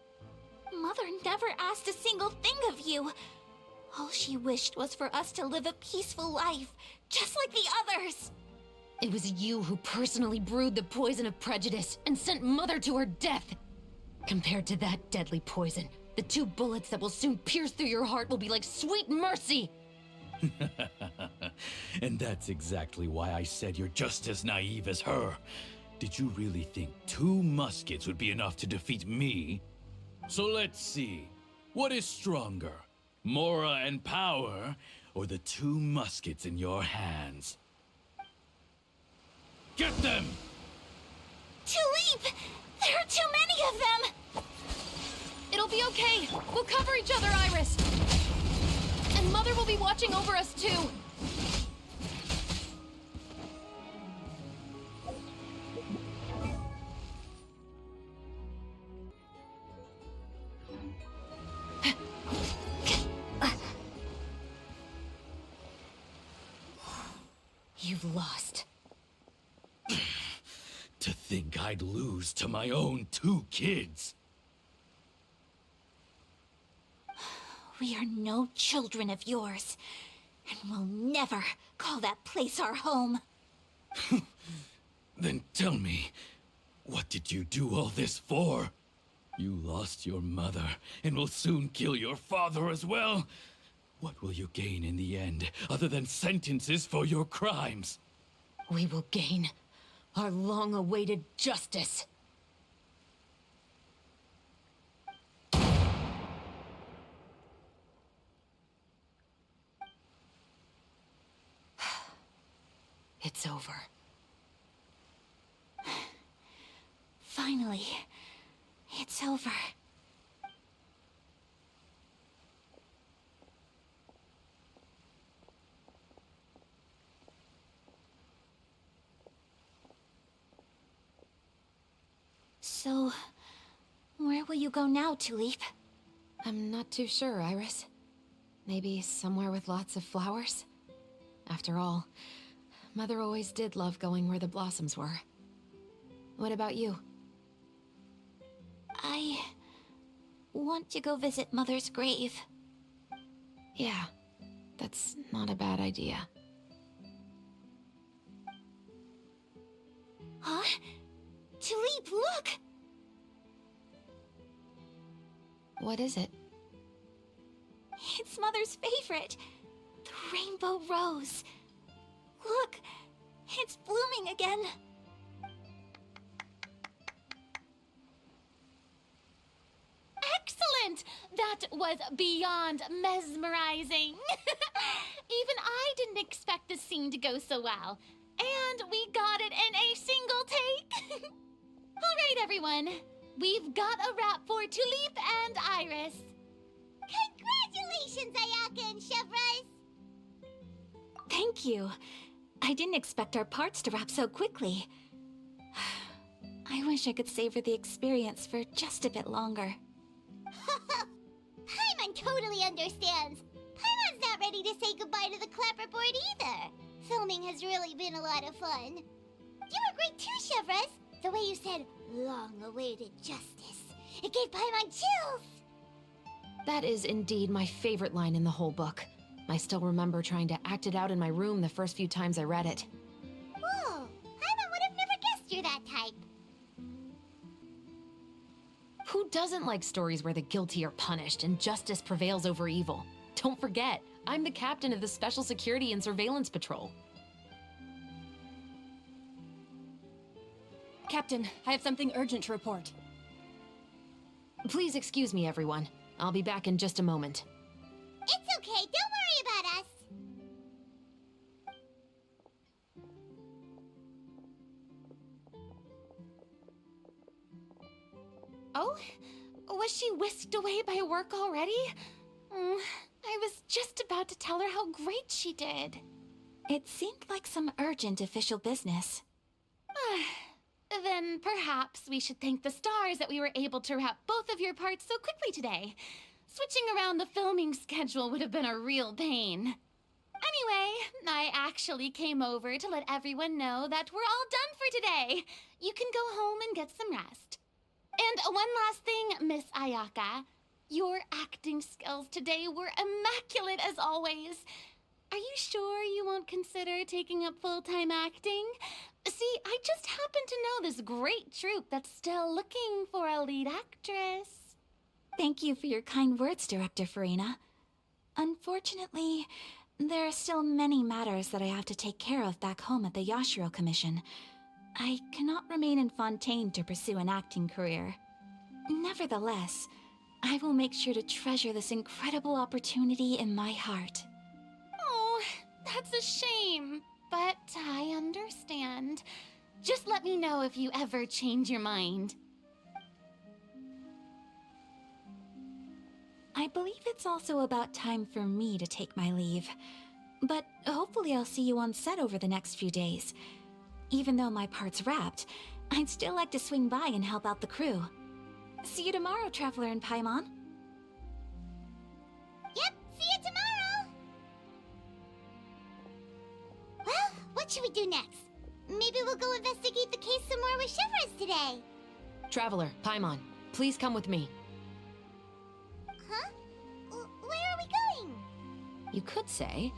Mother never asked a single thing of you. All she wished was for us to live a peaceful life, just like the others. It was you who personally brewed the poison of prejudice and sent Mother to her death. Compared to that deadly poison, the 2 bullets that will soon pierce through your heart will be like sweet mercy. And that's exactly why I said you're just as naive as her. Did you really think 2 muskets would be enough to defeat me? So let's see. What is stronger? Mora and power, or the 2 muskets in your hands? Get them! Tulip! There are too many of them! It'll be okay. We'll cover each other, Iris. And Mother will be watching over us, too. You've lost. To think I'd lose to my own 2 kids. We are no children of yours, and we'll never call that place our home. Then tell me, what did you do all this for? You lost your mother, and will soon kill your father as well. What will you gain in the end, other than sentences for your crimes? We will gain our long-awaited justice. It's over. Finally, it's over. So, where will you go now, Tulip? I'm not too sure, Iris. Maybe somewhere with lots of flowers? After all, Mother always did love going where the blossoms were. What about you? I want to go visit Mother's grave. Yeah, that's not a bad idea. Huh? Tulip, look! What is it? It's Mother's favorite. The rainbow rose. Look, it's blooming again. Excellent! That was beyond mesmerizing. Even I didn't expect this scene to go so well. And we got it in a single take. All right, everyone. We've got a wrap for Tulip and Iris. Congratulations, Ayaka and Chevres! Thank you. I didn't expect our parts to wrap so quickly. I wish I could savor the experience for just a bit longer. Paimon totally understands. Paimon's not ready to say goodbye to the clapperboard either. Filming has really been a lot of fun. You were great too, Chevres. The way you said, long-awaited justice. It gave Paimon chills. That is indeed my favorite line in the whole book. I still remember trying to act it out in my room the first few times I read it. Whoa, Paimon would have never guessed you're that type. Who doesn't like stories where the guilty are punished and justice prevails over evil? Don't forget, I'm the captain of the Special Security and Surveillance Patrol. Captain, I have something urgent to report. Please excuse me, everyone. I'll be back in just a moment. It's okay, don't worry about us. Oh? Was she whisked away by work already? I was just about to tell her how great she did. It seemed like some urgent official business. Then perhaps we should thank the stars that we were able to wrap both of your parts so quickly today. Switching around the filming schedule would have been a real pain. Anyway, I actually came over to let everyone know that we're all done for today. You can go home and get some rest. And one last thing, Miss Ayaka. Your acting skills today were immaculate as always. Are you sure you won't consider taking up full-time acting? See, I just happen to know this great troupe that's still looking for a lead actress. Thank you for your kind words, Director Farina. Unfortunately, there are still many matters that I have to take care of back home at the Yashiro Commission. I cannot remain in Fontaine to pursue an acting career. Nevertheless, I will make sure to treasure this incredible opportunity in my heart. Oh, that's a shame, but I understand. Just let me know if you ever change your mind. I believe it's also about time for me to take my leave. But hopefully I'll see you on set over the next few days. Even though my part's wrapped, I'd still like to swing by and help out the crew. See you tomorrow, Traveler and Paimon. Yep, see you tomorrow! Well, what should we do next? Maybe we'll go investigate the case some more with Chevres today. Traveler, Paimon, please come with me. Huh? Where are we going? You could say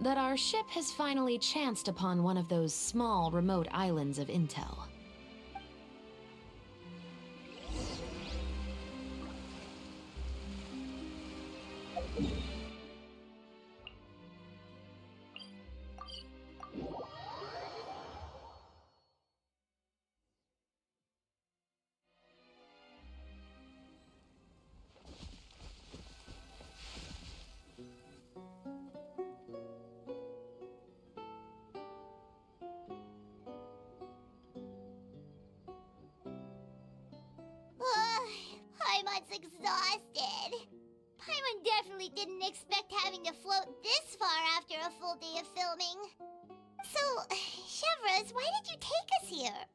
that our ship has finally chanced upon one of those small, remote islands of intel. exhausted. Paimon definitely didn't expect having to float this far after a full day of filming. So, Chevrolet, why did you take us here?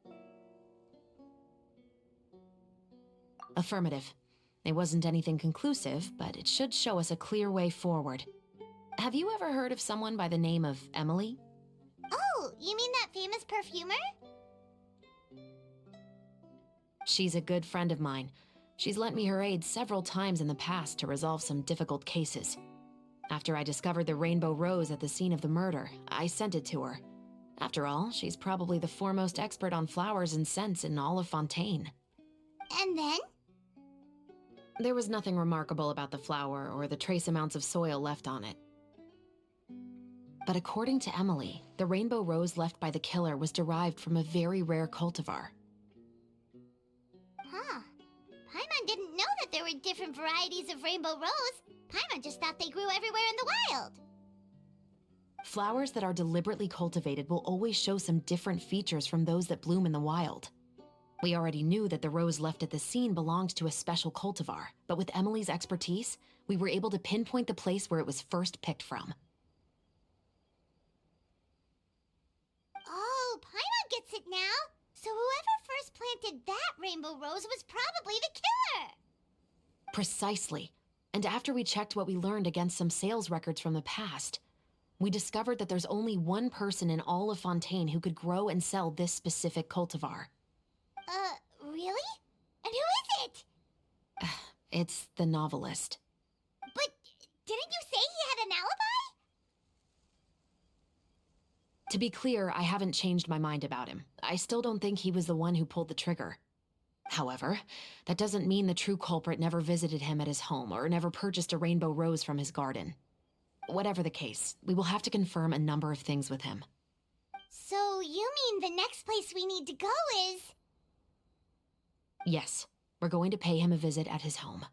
Affirmative. It wasn't anything conclusive, but it should show us a clear way forward. Have you ever heard of someone by the name of Emily? Oh, you mean that famous perfumer? She's a good friend of mine. She's lent me her aid several times in the past to resolve some difficult cases. After I discovered the rainbow rose at the scene of the murder, I sent it to her. After all, she's probably the foremost expert on flowers and scents in all of Fontaine. And then? There was nothing remarkable about the flower or the trace amounts of soil left on it. But according to Emily, the rainbow rose left by the killer was derived from a very rare cultivar. Huh. Paimon didn't know that there were different varieties of rainbow rose. Paimon just thought they grew everywhere in the wild. Flowers that are deliberately cultivated will always show some different features from those that bloom in the wild. We already knew that the rose left at the scene belonged to a special cultivar, but with Emily's expertise, we were able to pinpoint the place where it was first picked from. Oh, Paimon gets it now. So whoever first planted that rainbow rose was probably the killer. Precisely. And after we checked what we learned against some sales records from the past, we discovered that there's only one person in all of Fontaine who could grow and sell this specific cultivar. Really? And who is it? It's the novelist. But didn't you say he had an alibi? To be clear, I haven't changed my mind about him. I still don't think he was the one who pulled the trigger. However, that doesn't mean the true culprit never visited him at his home or never purchased a rainbow rose from his garden. Whatever the case, we will have to confirm a number of things with him. So you mean the next place we need to go is... Yes, we're going to pay him a visit at his home.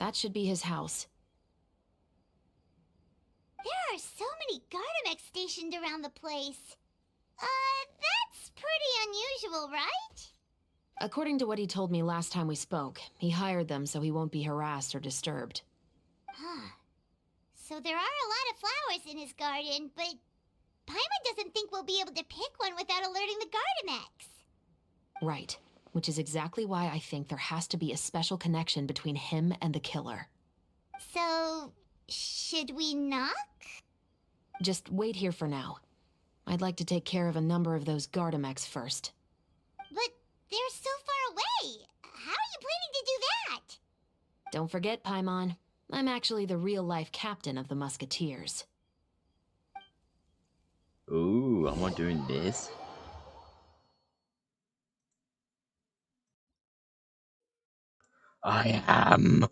That should be his house. There are so many Gardamex stationed around the place. That's pretty unusual, right? According to what he told me last time we spoke, he hired them so he won't be harassed or disturbed. Huh. So there are a lot of flowers in his garden, but Paimon doesn't think we'll be able to pick one without alerting the Gardamex. Right. Which is exactly why I think there has to be a special connection between him and the killer. So, should we knock? Just wait here for now. I'd like to take care of a number of those Gardamex first. But they're so far away. How are you planning to do that? Don't forget, Paimon. I'm actually the real-life captain of the Musketeers. Ooh, I'm not doing this. I am.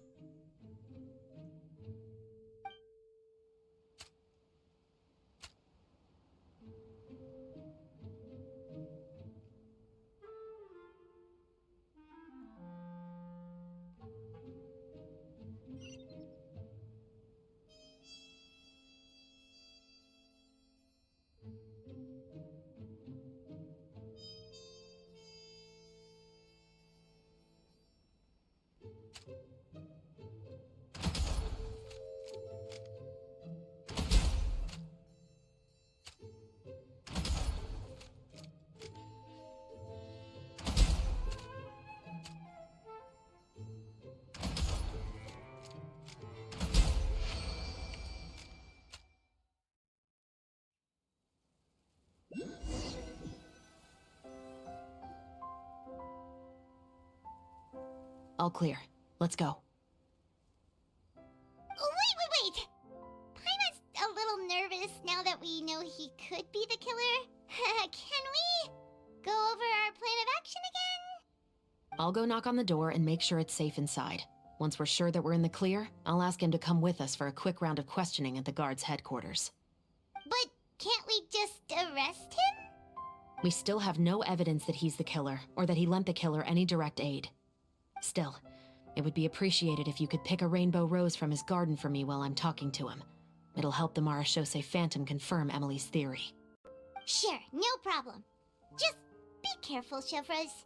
All clear. Let's go. Wait! Paimon's a little nervous now that we know he could be the killer. Can we go over our plan of action again? I'll go knock on the door and make sure it's safe inside. Once we're sure that we're in the clear, I'll ask him to come with us for a quick round of questioning at the guard's headquarters. But can't we just arrest him? We still have no evidence that he's the killer, or that he lent the killer any direct aid. Still, it would be appreciated if you could pick a rainbow rose from his garden for me while I'm talking to him. It'll help the Marachose Phantom confirm Emily's theory. Sure, no problem. Just be careful, Chevros.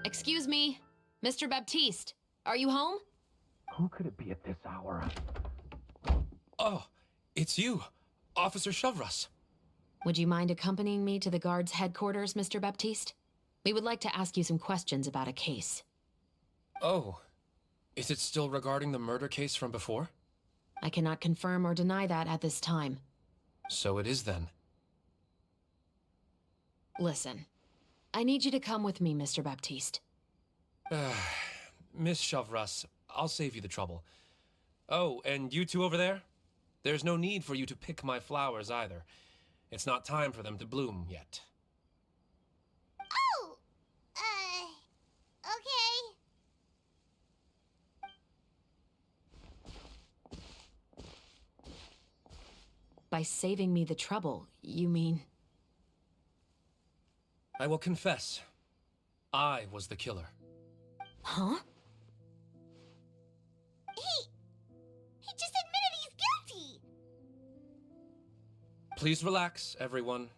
Excuse me, Mr. Baptiste, are you home? Who could it be at this hour? Oh, it's you, Officer Chevros. Would you mind accompanying me to the guard's headquarters, Mr. Baptiste? We would like to ask you some questions about a case. Oh, is it still regarding the murder case from before? I cannot confirm or deny that at this time. So it is then. Listen, I need you to come with me, Mr. Baptiste. Miss Chevros, I'll save you the trouble. Oh, and you two over there? There's no need for you to pick my flowers either. It's not time for them to bloom yet. Oh! Okay. By saving me the trouble, you mean... I will confess. I was the killer. Huh? He just admitted he's guilty! Please relax, everyone.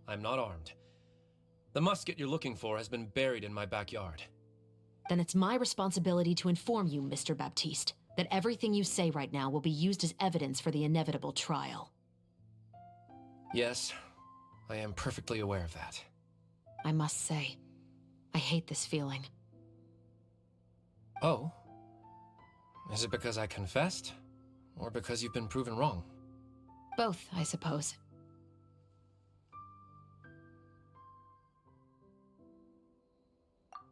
I'm not armed. The musket you're looking for has been buried in my backyard. Then it's my responsibility to inform you, Mr. Baptiste, that everything you say right now will be used as evidence for the inevitable trial. Yes, I am perfectly aware of that. I must say, I hate this feeling. Oh? Is it because I confessed? Or because you've been proven wrong? Both, I suppose.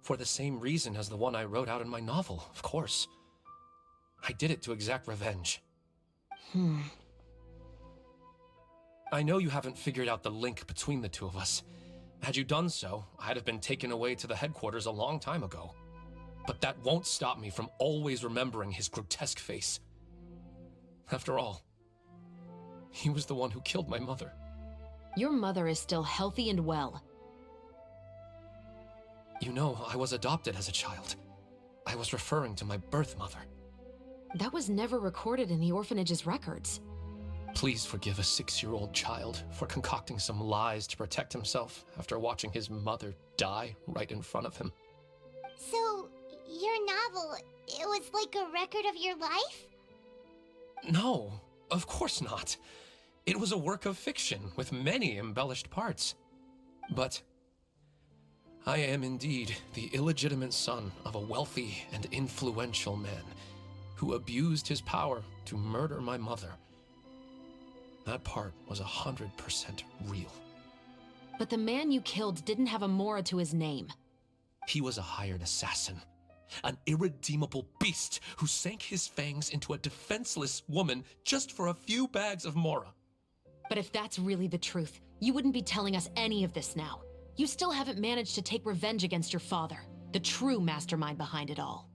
For the same reason as the one I wrote out in my novel, of course. I did it to exact revenge. I know you haven't figured out the link between the two of us. Had you done so, I'd have been taken away to the headquarters a long time ago. But that won't stop me from always remembering his grotesque face. After all, he was the one who killed my mother. Your mother is still healthy and well. You know, I was adopted as a child. I was referring to my birth mother. That was never recorded in the orphanage's records. Please forgive a 6-year-old child for concocting some lies to protect himself after watching his mother die right in front of him. So, your novel, it was like a record of your life? No, of course not. It was a work of fiction with many embellished parts. But I am indeed the illegitimate son of a wealthy and influential man who abused his power to murder my mother. That part was 100% real. But the man you killed didn't have a Mora to his name. He was a hired assassin. An irredeemable beast who sank his fangs into a defenseless woman just for a few bags of Mora. But if that's really the truth, you wouldn't be telling us any of this now. You still haven't managed to take revenge against your father, the true mastermind behind it all.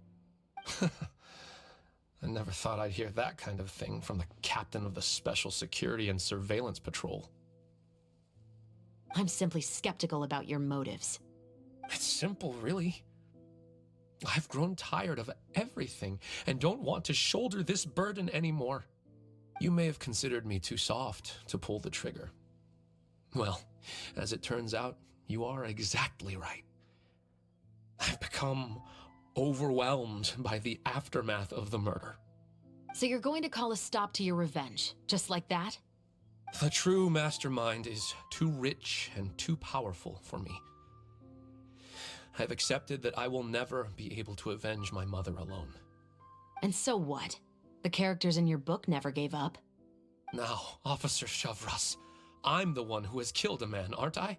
I never thought I'd hear that kind of thing from the captain of the Special Security and Surveillance Patrol. I'm simply skeptical about your motives. It's simple, really. I've grown tired of everything and don't want to shoulder this burden anymore. You may have considered me too soft to pull the trigger. Well, as it turns out, you are exactly right. I've become overwhelmed by the aftermath of the murder. So you're going to call a stop to your revenge, just like that? The true mastermind is too rich and too powerful for me. I've accepted that I will never be able to avenge my mother alone. And so what? The characters in your book never gave up. Now, Officer Shavras, I'm the one who has killed a man, aren't I?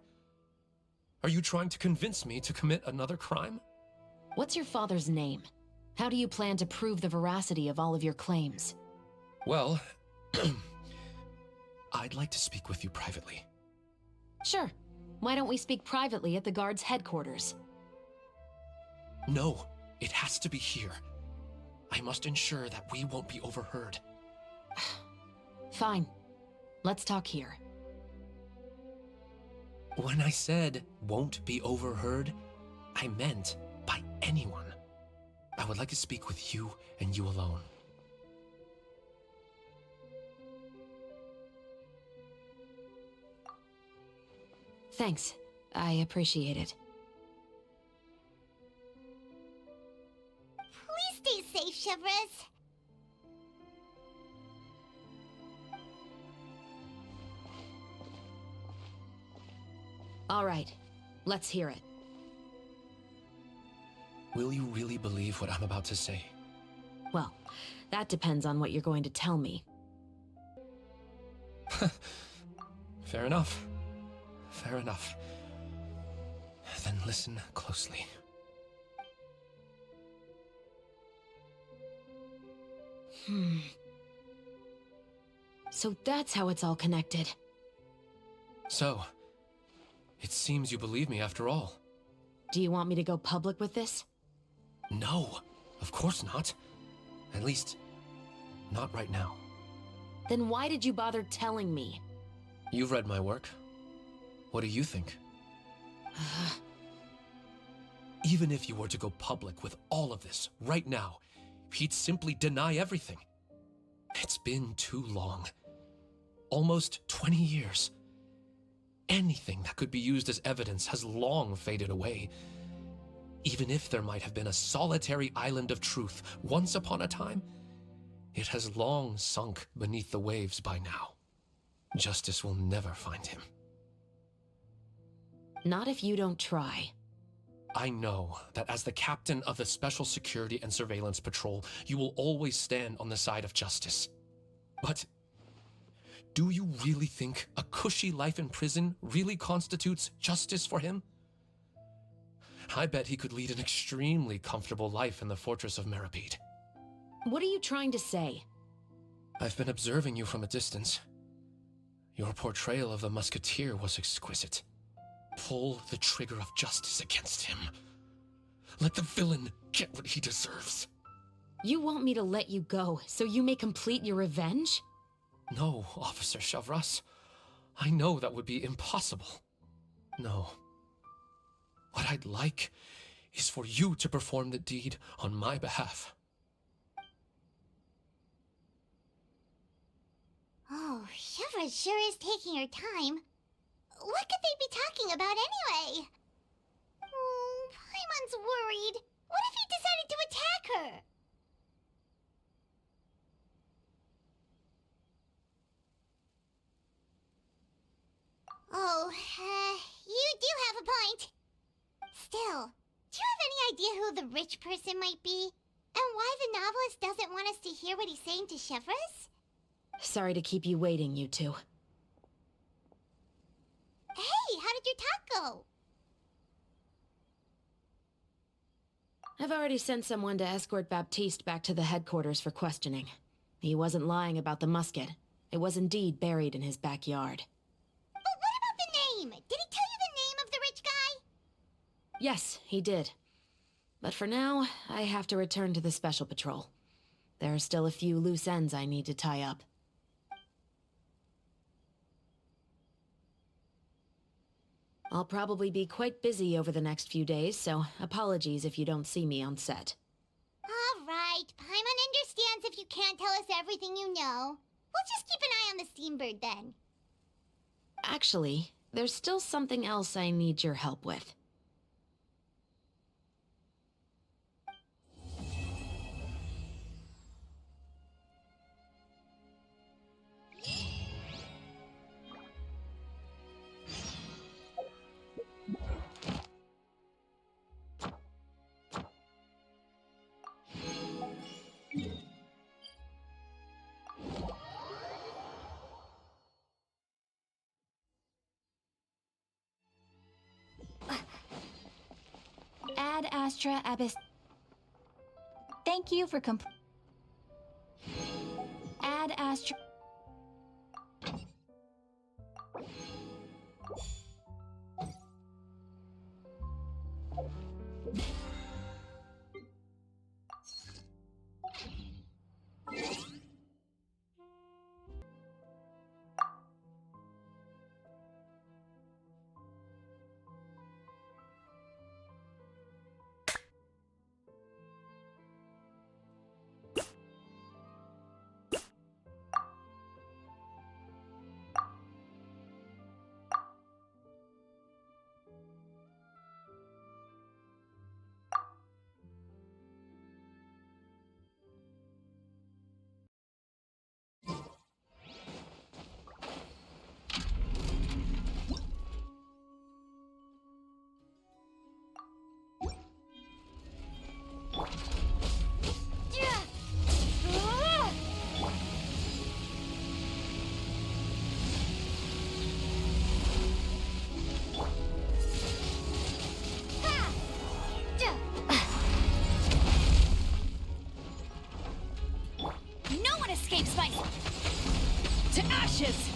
Are you trying to convince me to commit another crime? What's your father's name? How do you plan to prove the veracity of all of your claims? Well, I'd like to speak with you privately. Sure. Why don't we speak privately at the guard's headquarters? No, it has to be here. I must ensure that we won't be overheard. Fine. Let's talk here. When I said won't be overheard, I meant by anyone. I would like to speak with you and you alone. Thanks. I appreciate it. Please stay safe, Shavras. All right. Let's hear it. Will you really believe what I'm about to say? Well, that depends on what you're going to tell me. Fair enough. Fair enough. Then listen closely. So that's how it's all connected. So, it seems you believe me after all. Do you want me to go public with this? No, of course not. At least, not right now. Then why did you bother telling me? You've read my work. What do you think? Even if you were to go public with all of this right now, he'd simply deny everything. It's been too long. Almost 20 years. Anything that could be used as evidence has long faded away. Even if there might have been a solitary island of truth once upon a time, it has long sunk beneath the waves by now. Justice will never find him. Not if you don't try. I know that as the captain of the Special Security and Surveillance Patrol, you will always stand on the side of justice. But do you really think a cushy life in prison really constitutes justice for him? I bet he could lead an extremely comfortable life in the fortress of Meripede. What are you trying to say? I've been observing you from a distance. Your portrayal of the musketeer was exquisite. Pull the trigger of justice against him. Let the villain get what he deserves. You want me to let you go so you may complete your revenge? No, Officer Shavras. I know that would be impossible. No. What I'd like is for you to perform the deed on my behalf. Oh, Shavras sure is taking her time. What could they be talking about anyway? Oh, Paimon's worried. What if he decided to attack her? Oh, you do have a point. Still, do you have any idea who the rich person might be? And why the novelist doesn't want us to hear what he's saying to Shavras? Sorry to keep you waiting, you two. Hey, how did your talk go? I've already sent someone to escort Baptiste back to the headquarters for questioning. He wasn't lying about the musket. It was indeed buried in his backyard. But what about the name? Did he tell you the name of the rich guy? Yes, he did. But for now, I have to return to the Special Patrol. There are still a few loose ends I need to tie up. I'll probably be quite busy over the next few days, so apologies if you don't see me on set. All right, Paimon understands if you can't tell us everything you know. We'll just keep an eye on the Steambird then. Actually, there's still something else I need your help with. Ad Astra Abyss. Thank you for Ad Astra. No one escapes my... to ashes!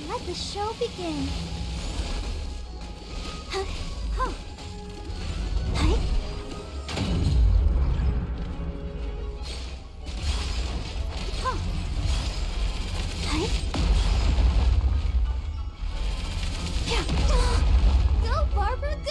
Let the show begin. Go, Barbara, go!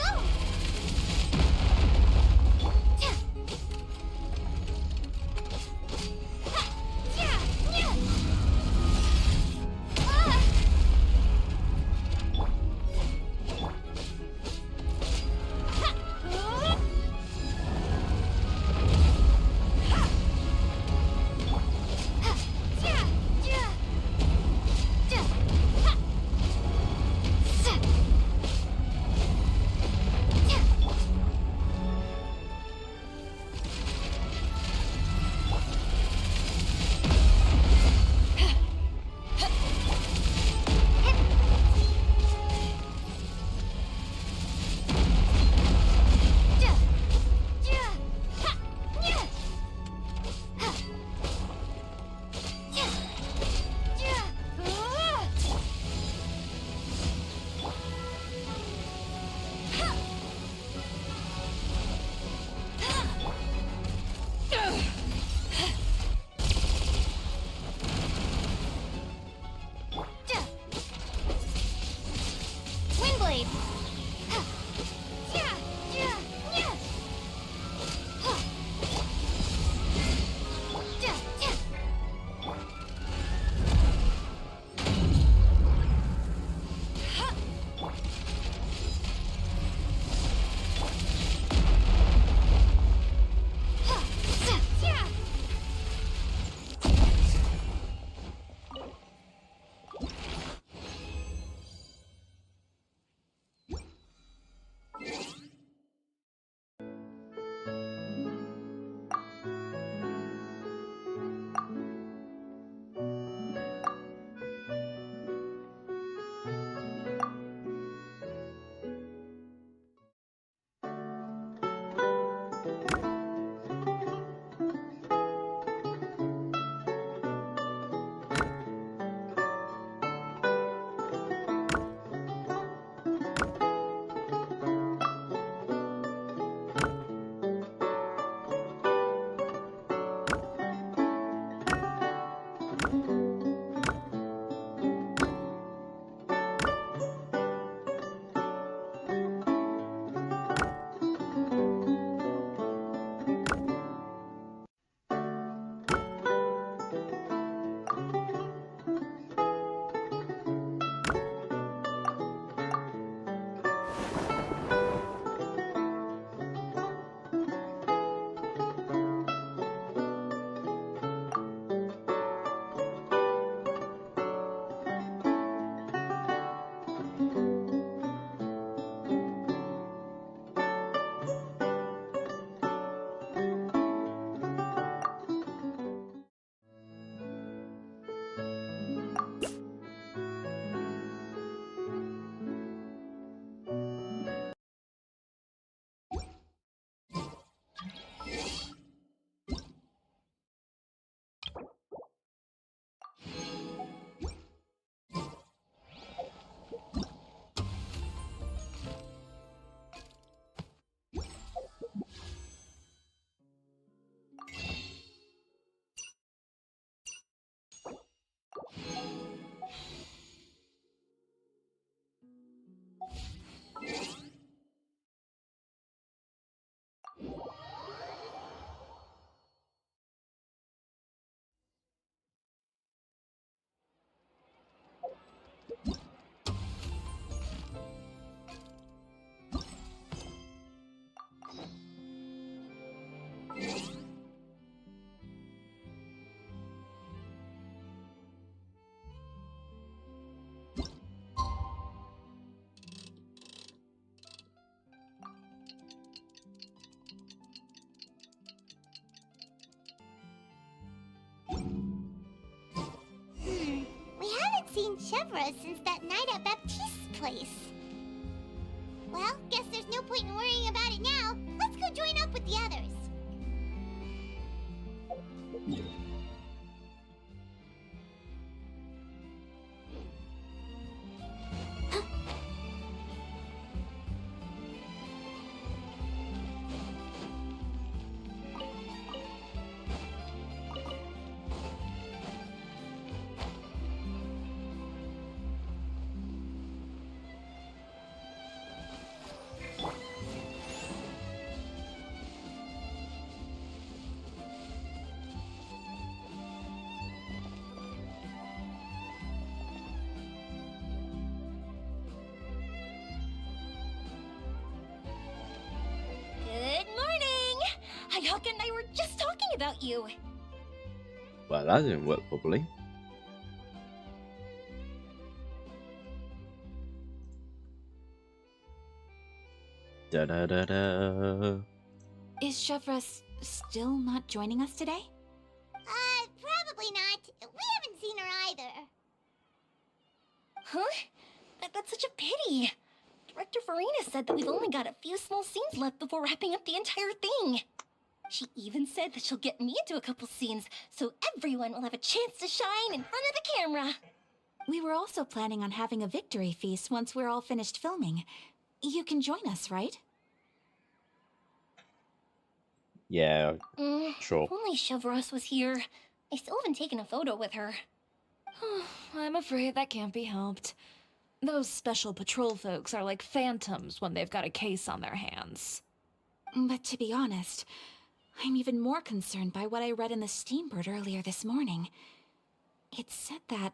Windblade! chevres since that night at Baptiste's place. Well, guess there's no point in worrying about it now. Let's go join up with the others. Good morning! Hayaka and I were just talking about you. Well, that didn't work properly. Da da da da. Is Chevres still not joining us today? Probably not. We haven't seen her either. Huh? That's such a pity. Director Farina said that we've only got a few small scenes left before wrapping up the entire thing. She even said that she'll get me into a couple scenes, so everyone will have a chance to shine in front of the camera. We were also planning on having a victory feast once we're all finished filming. You can join us, right? Yeah, sure. If only Chevros was here. I still haven't taken a photo with her. I'm afraid that can't be helped. Those special patrol folks are like phantoms when they've got a case on their hands. But to be honest, I'm even more concerned by what I read in the Steambird earlier this morning. It said that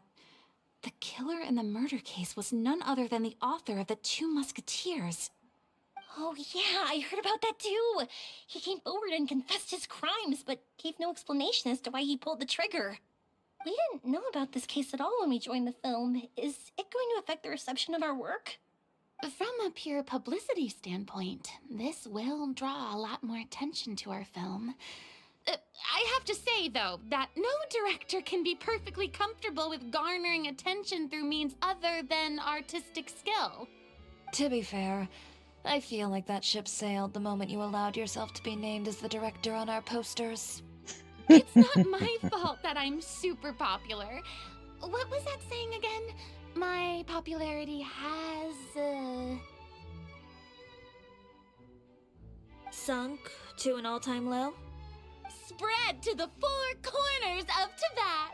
the killer in the murder case was none other than the author of the Two Musketeers. Oh yeah, I heard about that too. He came forward and confessed his crimes, but gave no explanation as to why he pulled the trigger. We didn't know about this case at all when we joined the film. Is it going to affect the reception of our work? From a pure publicity standpoint, this will draw a lot more attention to our film. I have to say, though, that no director can be perfectly comfortable with garnering attention through means other than artistic skill. To be fair, I feel like that ship sailed the moment you allowed yourself to be named as the director on our posters. It's not my fault that I'm super popular. What was that saying again? My popularity has, Sunk to an all-time low? spread to the four corners of Tibet.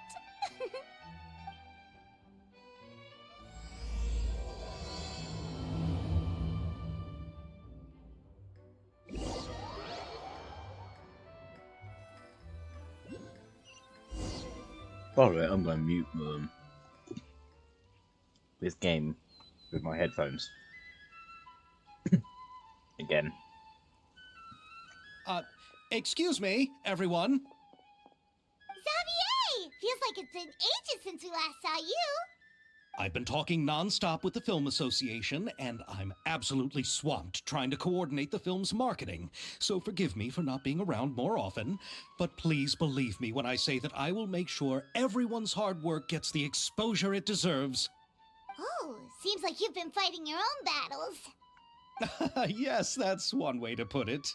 By the way, I'm going to mute this game with my headphones. Again. Excuse me, everyone. Xavier! Feels like it's been ages since we last saw you. I've been talking non-stop with the Film Association, and I'm absolutely swamped trying to coordinate the film's marketing. So forgive me for not being around more often, but please believe me when I say that I will make sure everyone's hard work gets the exposure it deserves. Oh, seems like you've been fighting your own battles. Yes, that's one way to put it.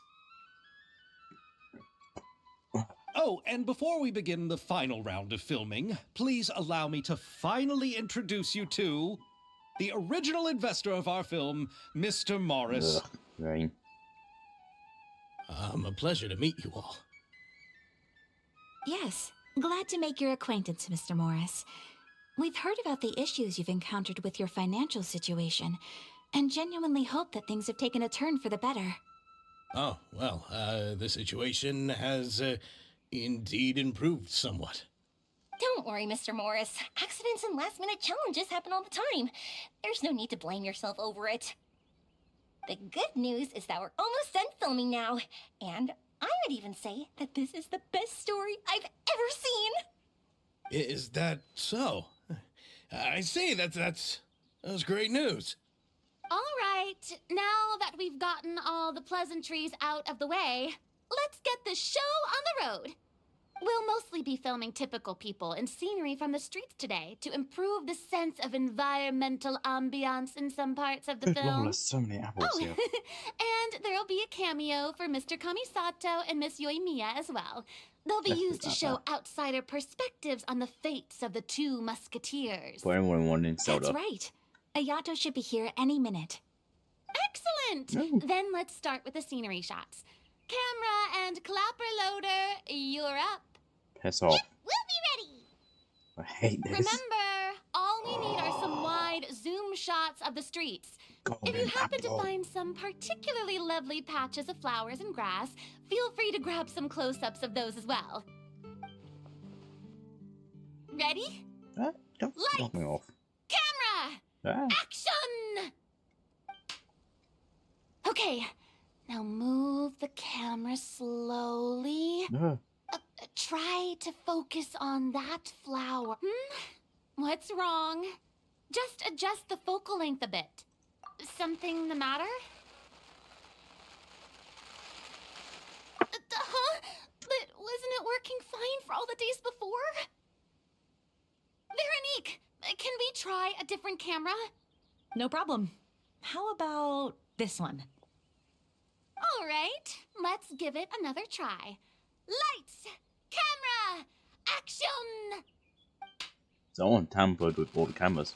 Oh, and before we begin the final round of filming, please allow me to finally introduce you to the original investor of our film, Mr. Morris. Ugh, right. A pleasure to meet you all. Yes, glad to make your acquaintance, Mr. Morris. We've heard about the issues you've encountered with your financial situation, and genuinely hope that things have taken a turn for the better. Oh, well, the situation has indeed improved somewhat. Don't worry, Mr. Morris. Accidents and last-minute challenges happen all the time. There's no need to blame yourself over it. The good news is that we're almost done filming now, and I would even say that this is the best story I've ever seen. Is that so? I see, that's great news. All right, now that we've gotten all the pleasantries out of the way, let's get the show on the road. We'll mostly be filming typical people and scenery from the streets today to improve the sense of environmental ambiance in some parts of the Good film. lord, there's so many apples Oh, here. and there'll be a cameo for Mr. Kamisato and Miss Yoimiya as well. They'll be used to show outsider perspectives on the fates of the two musketeers. For anyone wanting Zelda. That's right. Ayato should be here any minute. Excellent! Then let's start with the scenery shots. Camera and clapper loader, you're up. Piss off. We'll be ready. I hate this. Remember, all we need are some wide zoom shots of the streets. If you happen to find some particularly lovely patches of flowers and grass, feel free to grab some close-ups of those as well. Ready? Don't knock me off. Camera! Action! Okay, now move the camera slowly. Try to focus on that flower. What's wrong? Just adjust the focal length a bit. Something the matter? Huh? But wasn't it working fine for all the days before? Veronique, can we try a different camera? No problem. How about this one? All right, let's give it another try. Lights, camera, action! Someone tampered with all the cameras.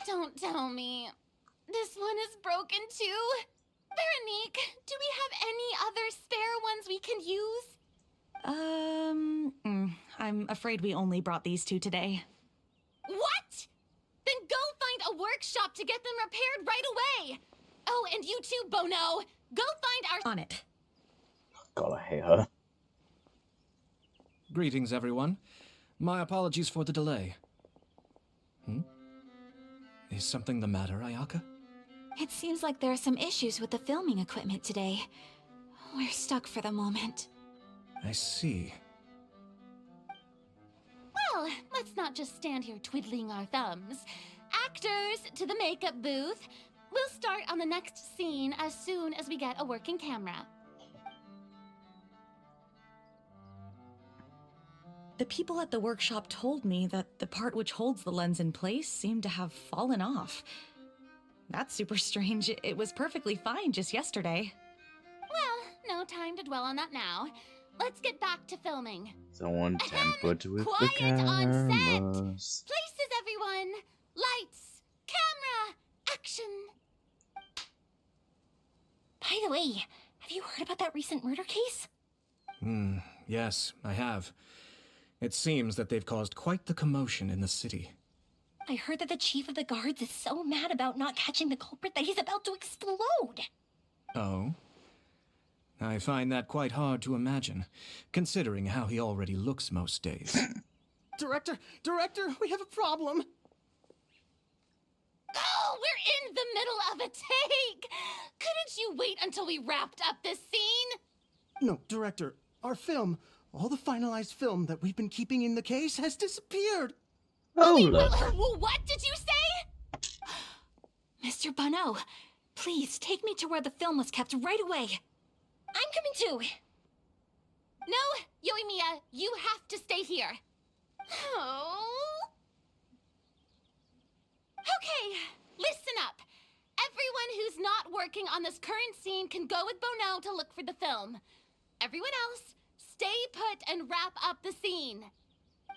Don't tell me. This one is broken too? Veronique, do we have any other spare ones we can use? I'm afraid we only brought these two today. What? Then go find a workshop to get them repaired right away. Oh, and you too, Bono. Go find our... On it. God, I hate her. Greetings, everyone. My apologies for the delay. Is something the matter, Ayaka? It seems like there are some issues with the filming equipment today. We're stuck for the moment. I see. Well, let's not just stand here twiddling our thumbs. Actors, to the makeup booth. We'll start on the next scene as soon as we get a working camera. The people at the workshop told me that the part which holds the lens in place seemed to have fallen off. That's super strange. It was perfectly fine just yesterday. Well, no time to dwell on that now. Let's get back to filming. Someone tampered with the Quiet on set! cameras. Places, everyone! Lights! Camera! Action! By the way, have you heard about that recent murder case? Yes, I have. It seems that they've caused quite the commotion in the city. I heard that the chief of the guards is so mad about not catching the culprit that he's about to explode. Oh? I find that quite hard to imagine, considering how he already looks most days. Director, we have a problem. Oh, we're in the middle of a take! Couldn't you wait until we wrapped up this scene? No, Director, our film, all the finalized film that we've been keeping in the case has disappeared. What did you say? Mr. Bono, please take me to where the film was kept right away. I'm coming too. No, Yoimiya, you have to stay here. Oh. Okay, listen up. Everyone who's not working on this current scene can go with Bono to look for the film. Everyone else, stay put and wrap up the scene.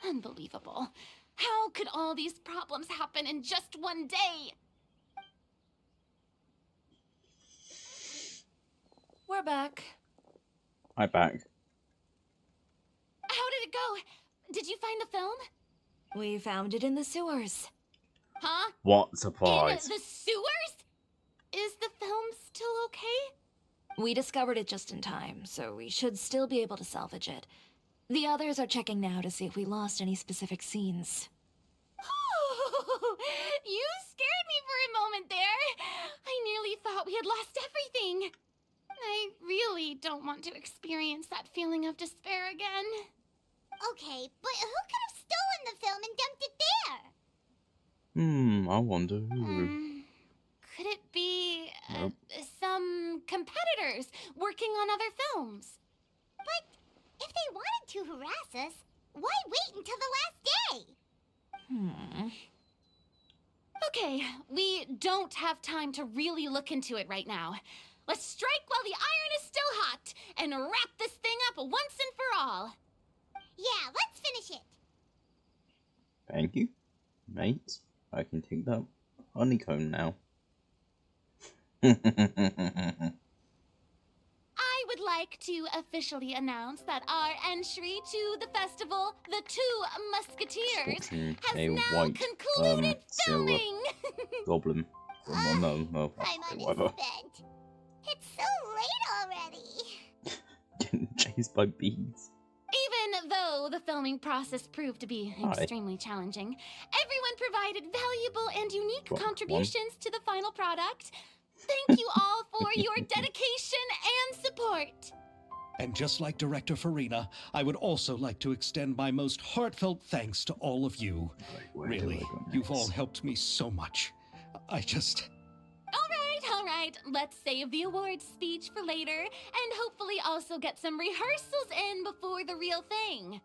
Unbelievable. How could all these problems happen in just one day? We're back. I'm back. How did it go? Did you find the film? We found it in the sewers. Huh? What surprise. In the sewers? Is the film still okay? We discovered it just in time, so we should still be able to salvage it. The others are checking now to see if we lost any specific scenes. Oh, you scared me for a moment there. I nearly thought we had lost everything. I really don't want to experience that feeling of despair again. Okay, but who could have stolen the film and dumped it there? I wonder who. Could it be Nope. some competitors working on other films? But they wanted to harass us, why wait until the last day? Okay, we don't have time to really look into it right now. Let's strike while the iron is still hot and wrap this thing up once and for all. Yeah, let's finish it. Thank you, mate. I can take that honeycomb now. I would like to officially announce that our entry to the festival, The Two Musketeers, has a now white, concluded silver filming. goblin. No, Paimon is whatever. spent. It's so late already. Getting chased by bees. Even though the filming process proved to be extremely challenging, everyone provided valuable and unique contributions to the final product. Thank you all for your dedication and support. And just like Director Farina, I would also like to extend my most heartfelt thanks to all of you. Really, you've all helped me so much. I just... All right, let's save the awards speech for later, and hopefully also get some rehearsals in before the real thing.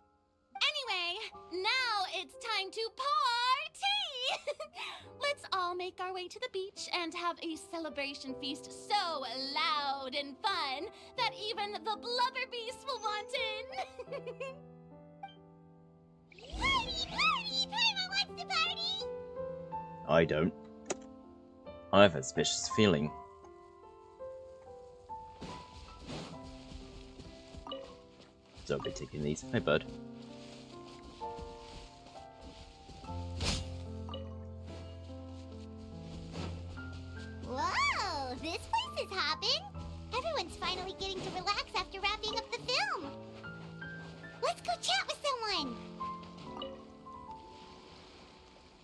Anyway, now it's time to party! Let's all make our way to the beach and have a celebration feast so loud and fun that even the blubber beast will want in. Party! Paimon wants to party! I don't. I have a suspicious feeling. So I'll be taking these. Hi, bud. Whoa, this place is hopping. Everyone's finally getting to relax after wrapping up the film. Let's go chat with someone.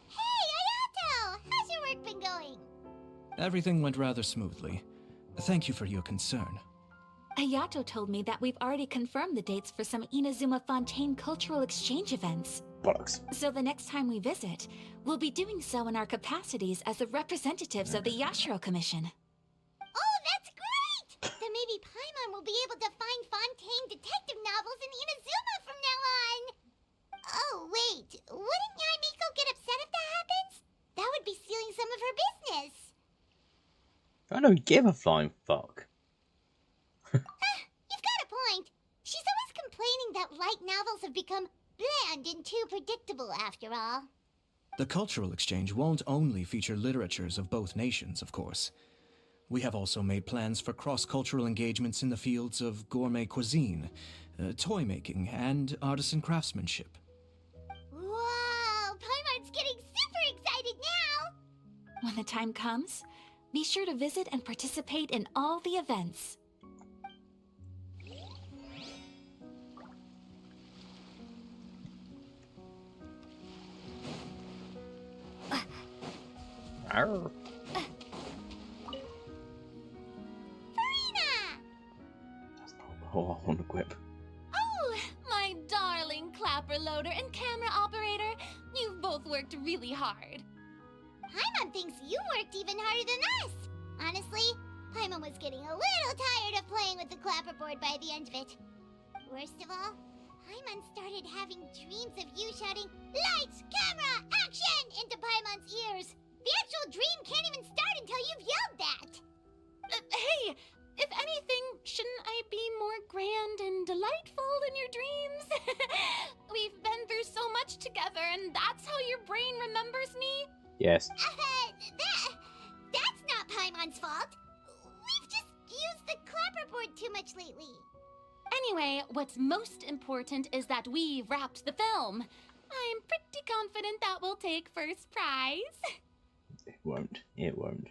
Hey, Ayato! How's your work been going? Everything went rather smoothly. Thank you for your concern. Ayato told me that we've already confirmed the dates for some Inazuma Fontaine cultural exchange events. Bollocks. So the next time we visit, we'll be doing so in our capacities as the representatives of the Yashiro Commission. Oh, that's great! Then maybe Paimon will be able to find Fontaine detective novels in Inazuma from now on. Oh, wait. Wouldn't Yaimiko get upset if that happens? That would be stealing some of her business. I don't give a flying fuck. You've got a point. She's always complaining that light novels have become bland and too predictable after all. The cultural exchange won't only feature literatures of both nations, of course. We have also made plans for cross-cultural engagements in the fields of gourmet cuisine, toy making, and artisan craftsmanship. Whoa! Paimon's getting super excited now! When the time comes, be sure to visit and participate in all the events. Arr. Oh, I want to quip. Oh, my darling clapper loader and camera operator. You've both worked really hard. Paimon thinks you worked even harder than us. Honestly, Paimon was getting a little tired of playing with the clapperboard by the end of it. Worst of all, Paimon started having dreams of you shouting, "Lights, camera, action!" into Paimon's ears. The actual dream can't even start until you've yelled that. Hey, if anything, shouldn't I be more grand and delightful than your dreams? We've been through so much together, and that's how your brain remembers me? Yes. That's not Paimon's fault. We've just used the clapperboard too much lately. Anyway, what's most important is that we've wrapped the film. I'm pretty confident that we'll take first prize. It won't. It won't.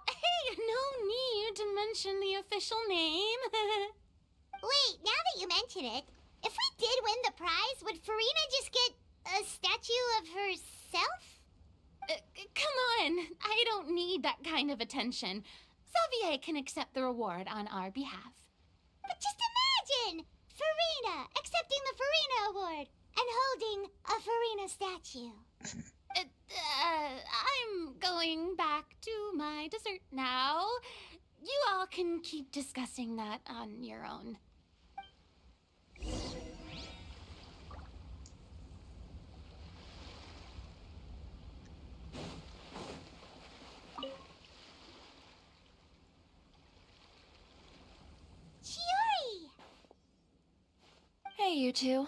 Hey, no need to mention the official name. Wait, now that you mention it, if we did win the prize, would Farina just get a statue of herself? Come on, I don't need that kind of attention. Xavier can accept the reward on our behalf. But just imagine! Farina accepting the Farina Award and holding a Farina statue. I'm going back to my dessert now. You all can keep discussing that on your own. Hey, you two.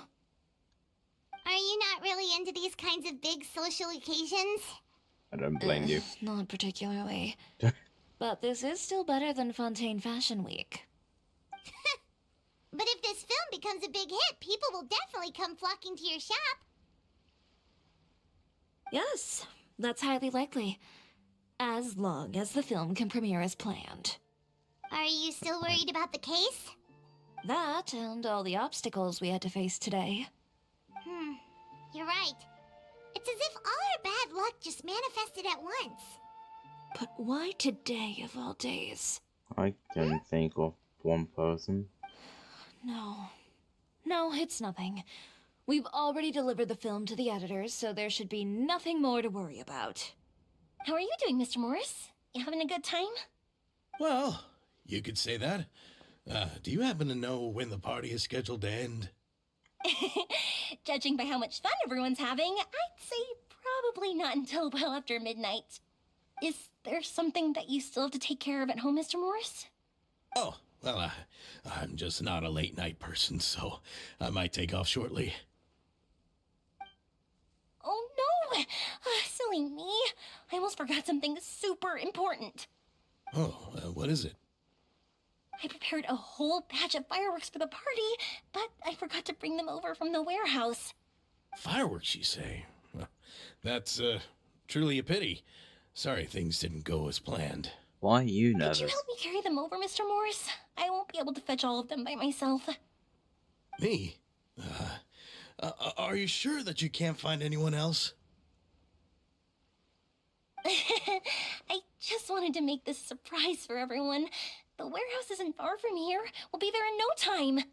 Are you not really into these kinds of big social occasions? I don't blame you. Not particularly. But this is still better than Fontaine Fashion Week. But if this film becomes a big hit, people will definitely come flocking to your shop. Yes, that's highly likely. As long as the film can premiere as planned. Are you still worried about the case? That and all the obstacles we had to face today. You're right. It's as if all our bad luck just manifested at once. But why today of all days? I can think of one person. No, it's nothing. We've already delivered the film to the editors, so there should be nothing more to worry about. How are you doing, Mr. Morris? You having a good time? Well, you could say that. Do you happen to know when the party is scheduled to end? Judging by how much fun everyone's having, I'd say probably not until well after midnight. Is there something that you still have to take care of at home, Mr. Morris? Oh, well, I'm just not a late night person, so I might take off shortly. Oh no! Silly me. I almost forgot something super important. Oh, what is it? I prepared a whole batch of fireworks for the party, but I forgot to bring them over from the warehouse. Fireworks, you say? Well, that's truly a pity. Sorry things didn't go as planned. Why are you nervous? Could you help me carry them over, Mr. Morris? I won't be able to fetch all of them by myself. Me? Are you sure that you can't find anyone else? I just wanted to make this a surprise for everyone. The warehouse isn't far from here. We'll be there in no time.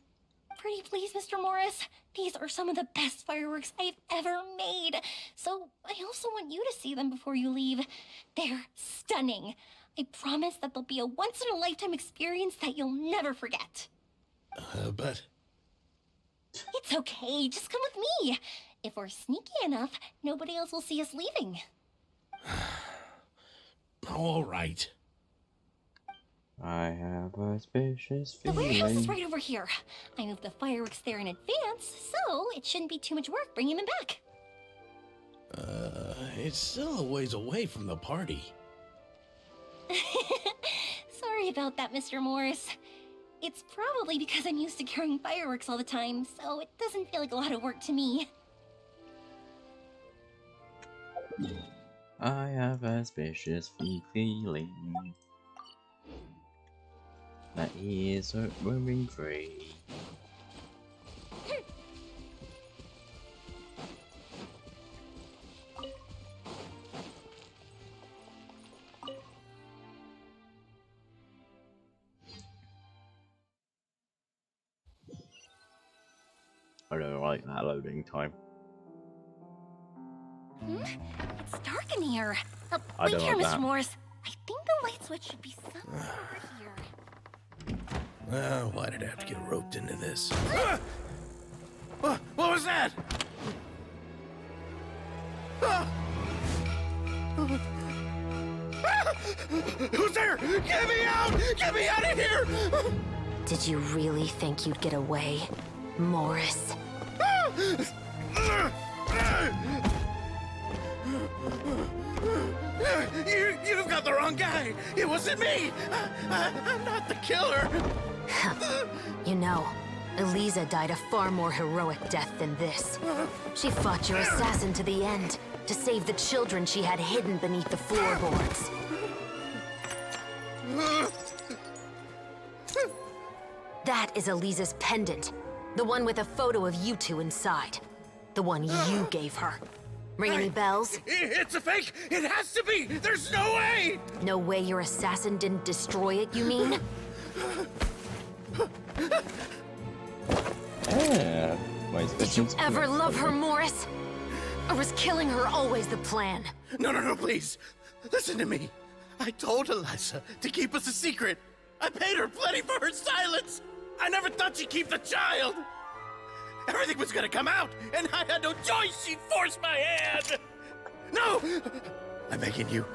Pretty please, Mr. Morris. These are some of the best fireworks I've ever made. So I also want you to see them before you leave. They're stunning. I promise that they'll be a once-in-a-lifetime experience that you'll never forget. But... It's okay. Just come with me. If we're sneaky enough, nobody else will see us leaving. All right. I have a suspicious The feeling. warehouse is right over here. I moved the fireworks there in advance, so it shouldn't be too much work bringing them back. It's still a ways away from the party. Sorry about that, Mr. Morris. It's probably because I'm used to carrying fireworks all the time, so it doesn't feel like a lot of work to me. I have a suspicious feeling that he is roaming free. I don't like that loading time. It's dark in here. I Wait don't here, like Mr. that. Morris. I think the light switch should be somewhere over here. Why did I have to get roped into this? What was that? Who's there? Get me out! Get me out of here! Did you really think you'd get away, Morris? You've got the wrong guy. It wasn't me. I'm not the killer. You know, Eliza died a far more heroic death than this. She fought your assassin to the end, to save the children she had hidden beneath the floorboards. That is Eliza's pendant. The one with a photo of you two inside. The one you gave her. Ring any bells? It's a fake! It has to be! There's no way! No way your assassin didn't destroy it, you mean? Did you ever love her, Morris? Or was killing her always the plan? No, please. Listen to me. I told Eliza to keep us a secret. I paid her plenty for her silence. I never thought she'd keep the child. Everything was gonna come out, and I had no choice. She forced my hand. No! I'm begging you.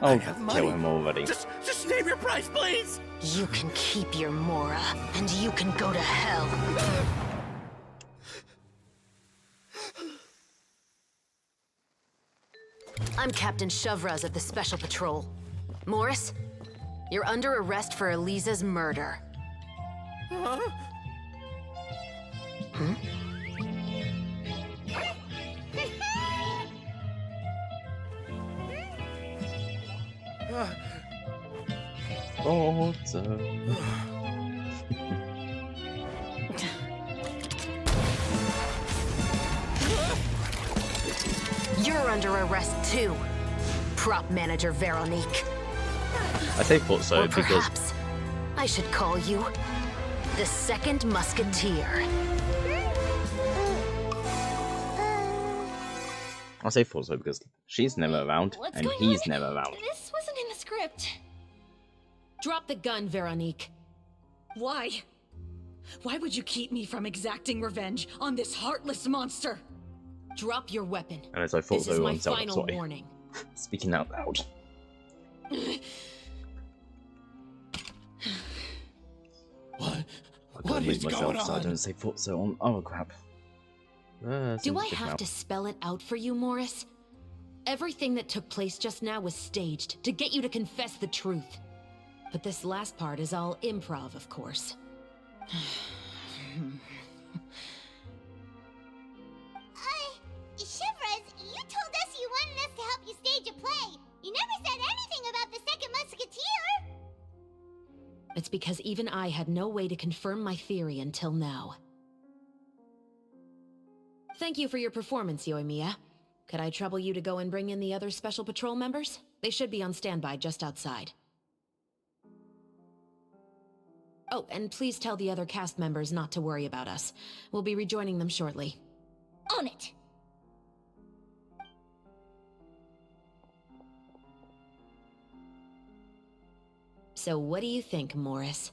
I have money. Kill him already. Just name your price, please. You can keep your Mora, and you can go to hell. I'm Captain Shovraz of the Special Patrol. Morris, you're under arrest for Eliza's murder. Huh? Hmm? Forza. You're under arrest too, prop manager Veronique. I say Forza Or because perhaps I should call you the Second Musketeer. I say Forza because she's never around What's and going he's on? never around. This wasn't in the script. Drop the gun, Veronique. Why? Why would you keep me from exacting revenge on this heartless monster? Drop your weapon. And as I thought This is so my on Zelda, final sorry. warning. Speaking out loud. What is going So I on? don't say Forza on. Oh crap. Do I have to spell it out for you, Morris? Everything that took place just now was staged to get you to confess the truth. But this last part is all improv, of course. Shivers, you told us you wanted us to help you stage a play. You never said anything about the Second Musketeer. It's because even I had no way to confirm my theory until now. Thank you for your performance, Yoimiya. Could I trouble you to go and bring in the other Special Patrol members? They should be on standby just outside. Oh, and please tell the other cast members not to worry about us. We'll be rejoining them shortly. On it. So what do you think, Morris?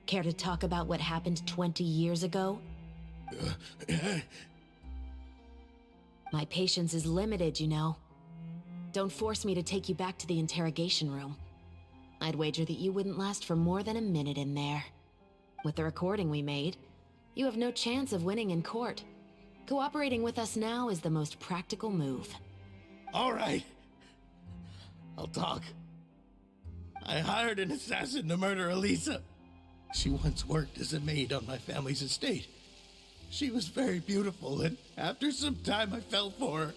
Care to talk about what happened 20 years ago? My patience is limited, you know. Don't force me to take you back to the interrogation room. I'd wager that you wouldn't last for more than a minute in there. With the recording we made, you have no chance of winning in court. Cooperating with us now is the most practical move. All right. I'll talk. I hired an assassin to murder Elisa. She once worked as a maid on my family's estate. She was very beautiful, and after some time I fell for her.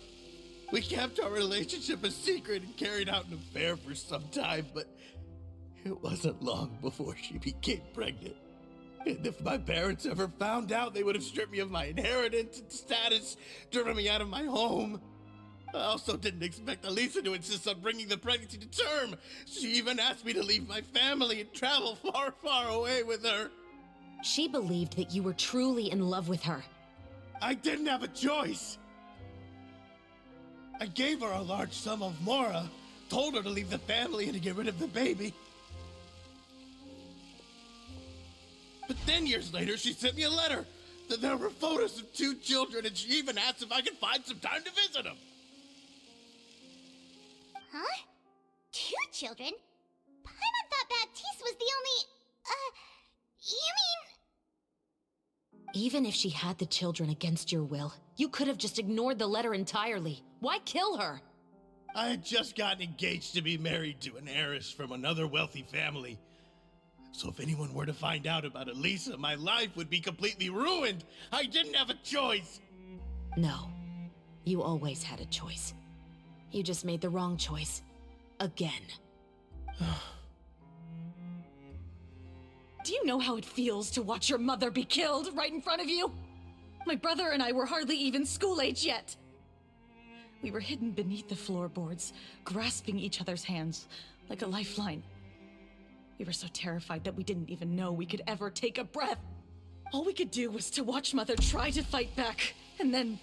We kept our relationship a secret and carried out an affair for some time, but it wasn't long before she became pregnant. And if my parents ever found out, they would have stripped me of my inheritance and status, driven me out of my home. I also didn't expect Elisa to insist on bringing the pregnancy to term. She even asked me to leave my family and travel far, far away with her. She believed that you were truly in love with her. I didn't have a choice. I gave her a large sum of mora, told her to leave the family and to get rid of the baby. But then years later, she sent me a letter. There were photos of 2 children, and she even asked if I could find some time to visit them. Huh? 2 children? Paimon thought Baptiste was the only... you mean... Even if she had the children against your will, you could have just ignored the letter entirely. Why kill her? I had just gotten engaged to be married to an heiress from another wealthy family. So if anyone were to find out about Elisa, my life would be completely ruined. I didn't have a choice. No. You always had a choice. You just made the wrong choice. Again. Do you know how it feels to watch your mother be killed right in front of you? My brother and I were hardly even school age yet. We were hidden beneath the floorboards, grasping each other's hands like a lifeline. We were so terrified that we didn't even know we could ever take a breath. All we could do was to watch Mother try to fight back, and then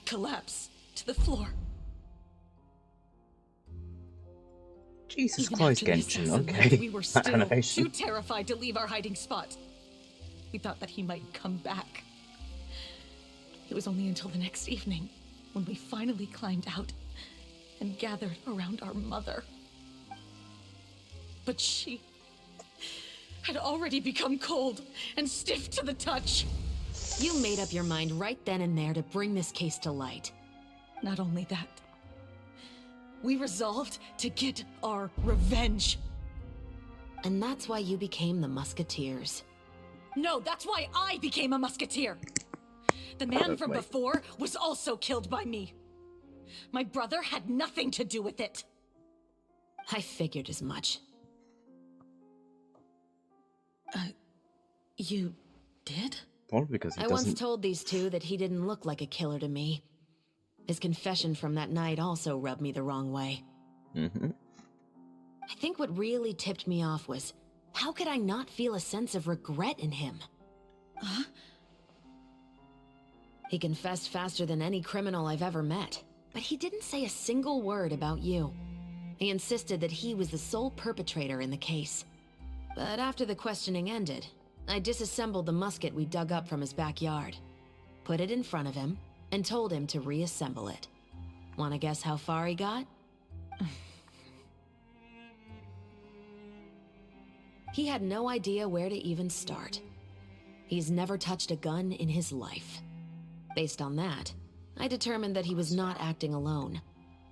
collapse to the floor. Jesus Even Christ, after the Genshin, assassin okay. left, we were That still animation. too terrified to leave our hiding spot. We thought that he might come back. It was only until the next evening when we finally climbed out and gathered around our mother. But she had already become cold and stiff to the touch. You made up your mind right then and there to bring this case to light. Not only that, We resolved to get our revenge. And that's why you became the Musketeers. No, that's why I became a musketeer. The man from before was also killed by me. My brother had nothing to do with it. I figured as much. You did? Probably because he I doesn't... once told these two that he didn't look like a killer to me. His confession from that night also rubbed me the wrong way. Mm-hmm. I think what really tipped me off was, how could I not feel a sense of regret in him? Huh? He confessed faster than any criminal I've ever met, but he didn't say a single word about you. He insisted that he was the sole perpetrator in the case. But after the questioning ended, I disassembled the musket we dug up from his backyard, put it in front of him, and told him to reassemble it. Wanna guess how far he got? He had no idea where to even start. He's never touched a gun in his life. Based on that, I determined that he was not acting alone.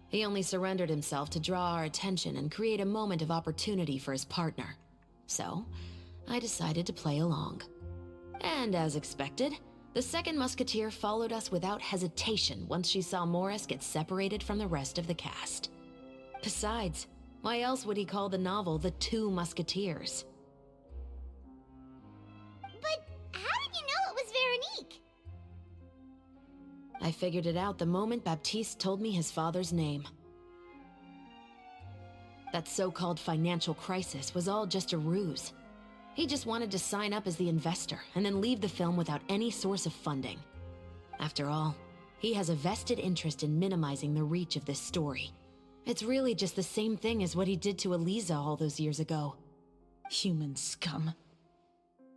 He only surrendered himself to draw our attention and create a moment of opportunity for his partner. So, I decided to play along. And as expected, the second musketeer followed us without hesitation once she saw Morris get separated from the rest of the cast. Besides, why else would he call the novel The Two Musketeers? But how did you know it was Veronique? I figured it out the moment Baptiste told me his father's name. That so-called financial crisis was all just a ruse. He just wanted to sign up as the investor and then leave the film without any source of funding. After all, he has a vested interest in minimizing the reach of this story. It's really just the same thing as what he did to Eliza all those years ago. Human scum.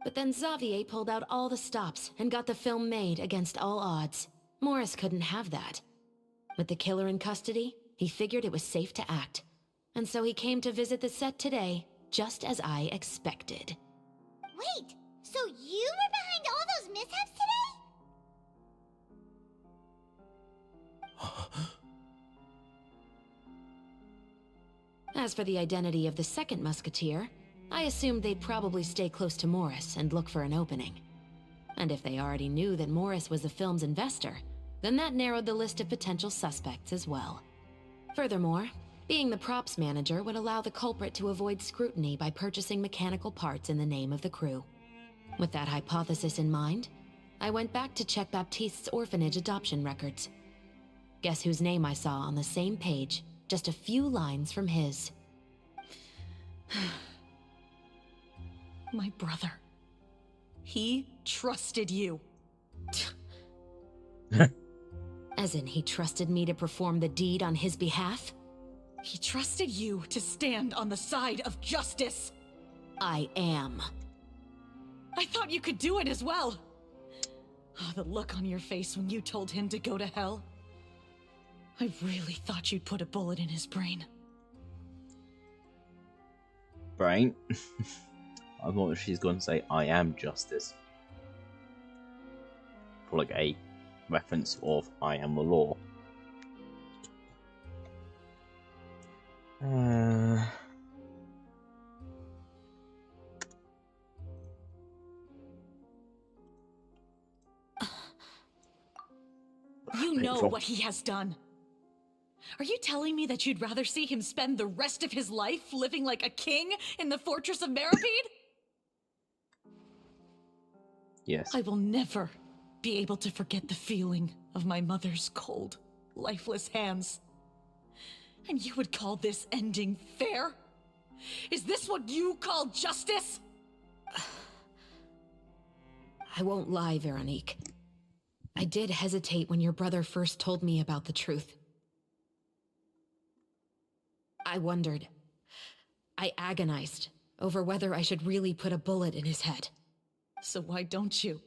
But then Xavier pulled out all the stops and got the film made against all odds. Morris couldn't have that. With the killer in custody, he figured it was safe to act. And so he came to visit the set today, just as I expected. Wait, so you were behind all those mishaps today? As for the identity of the second musketeer, I assumed they'd probably stay close to Morris and look for an opening. And if they already knew that Morris was the film's investor, then that narrowed the list of potential suspects as well. Furthermore, being the props manager would allow the culprit to avoid scrutiny by purchasing mechanical parts in the name of the crew. With that hypothesis in mind, I went back to check Baptiste's orphanage adoption records. Guess whose name I saw on the same page, just a few lines from his. My brother. He trusted you. As in, he trusted me to perform the deed on his behalf? He trusted you to stand on the side of justice. I am. I thought you could do it as well. Oh, the look on your face when you told him to go to hell. I really thought you'd put a bullet in his brain. Brain? I thought she's going to say, I am justice. For like a reference of I am the law. You know what he has done. Are you telling me that you'd rather see him spend the rest of his life living like a king in the fortress of Meripede? Yes. I will never be able to forget the feeling of my mother's cold, lifeless hands. And you would call this ending fair? Is this what you call justice? I won't lie, Veronique. I did hesitate when your brother first told me about the truth. I wondered. I agonized over whether I should really put a bullet in his head. So why don't you?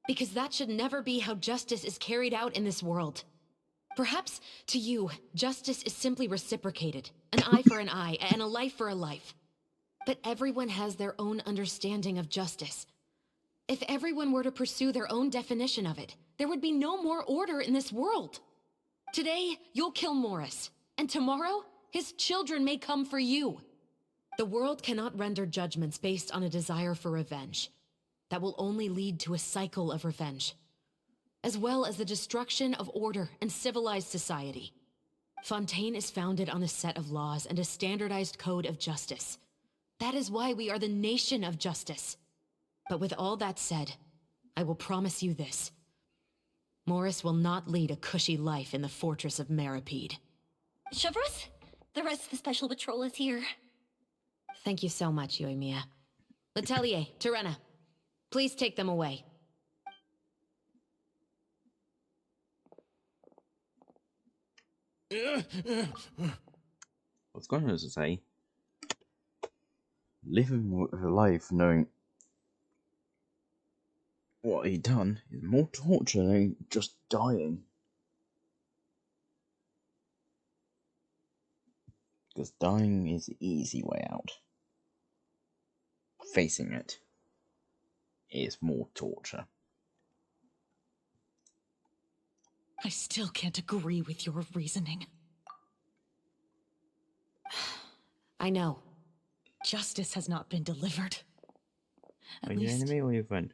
Because that should never be how justice is carried out in this world. Perhaps, to you, justice is simply reciprocated. An eye for an eye, and a life for a life. But everyone has their own understanding of justice. If everyone were to pursue their own definition of it, there would be no more order in this world. Today, you'll kill Morris, and tomorrow, his children may come for you. The world cannot render judgments based on a desire for revenge. That will only lead to a cycle of revenge, as well as the destruction of order and civilized society. Fontaine is founded on a set of laws and a standardized code of justice. That is why we are the nation of justice. But with all that said, I will promise you this. Morris will not lead a cushy life in the fortress of Maripede. Chevreuse, the rest of the special patrol is here. Thank you so much, Yoimiya. Letelier, Terena, please take them away. What's going on to say? Living a life knowing what he done is more torture than just dying. Because dying is the easy way out. Facing it is more torture. I still can't agree with your reasoning. I know. Justice has not been delivered. Are you your enemy or your friend?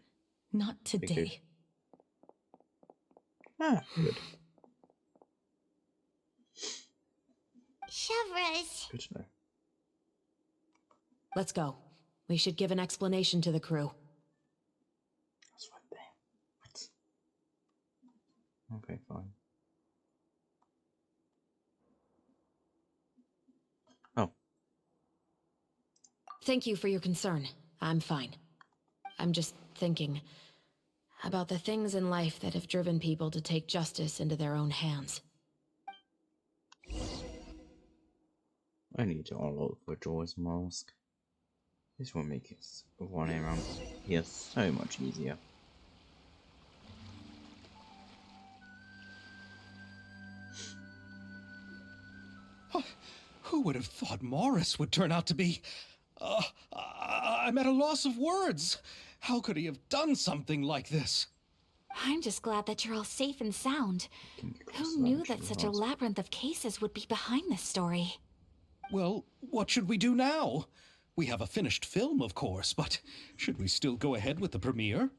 Not today. Ah, good. Chevreuse. Good to know. Let's go. We should give an explanation to the crew. That's right there. Okay, fine. Oh. Thank you for your concern. I'm fine. I'm just thinking about the things in life that have driven people to take justice into their own hands. I need to unlock the Jaws mask. This will make it running around here so much easier. Who would have thought Morris would turn out to be... I'm at a loss of words. How could he have done something like this? I'm just glad that you're all safe and sound. Who knew that such a labyrinth of cases would be behind this story? Well, what should we do now? We have a finished film, of course, but should we still go ahead with the premiere?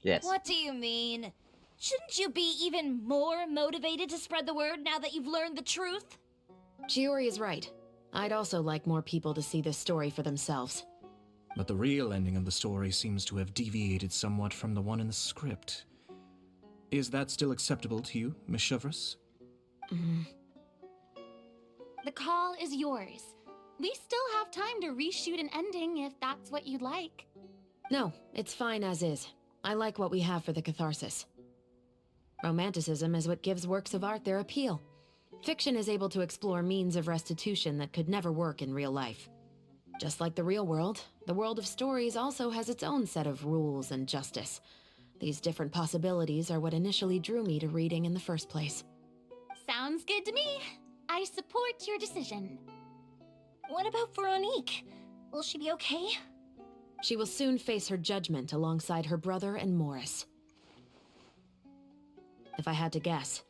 Yes. What do you mean? Shouldn't you be even more motivated to spread the word now that you've learned the truth? Chiori is right. I'd also like more people to see this story for themselves. But the real ending of the story seems to have deviated somewhat from the one in the script. Is that still acceptable to you, Miss Chevreuse? The call is yours. We still have time to reshoot an ending if that's what you'd like. No, it's fine as is. I like what we have for the catharsis. Romanticism is what gives works of art their appeal. Fiction is able to explore means of restitution that could never work in real life. Just like the real world, the world of stories also has its own set of rules and justice. These different possibilities are what initially drew me to reading in the first place. Sounds good to me. I support your decision. What about Veronique? Will she be okay? She will soon face her judgment alongside her brother and Morris. If I had to guess,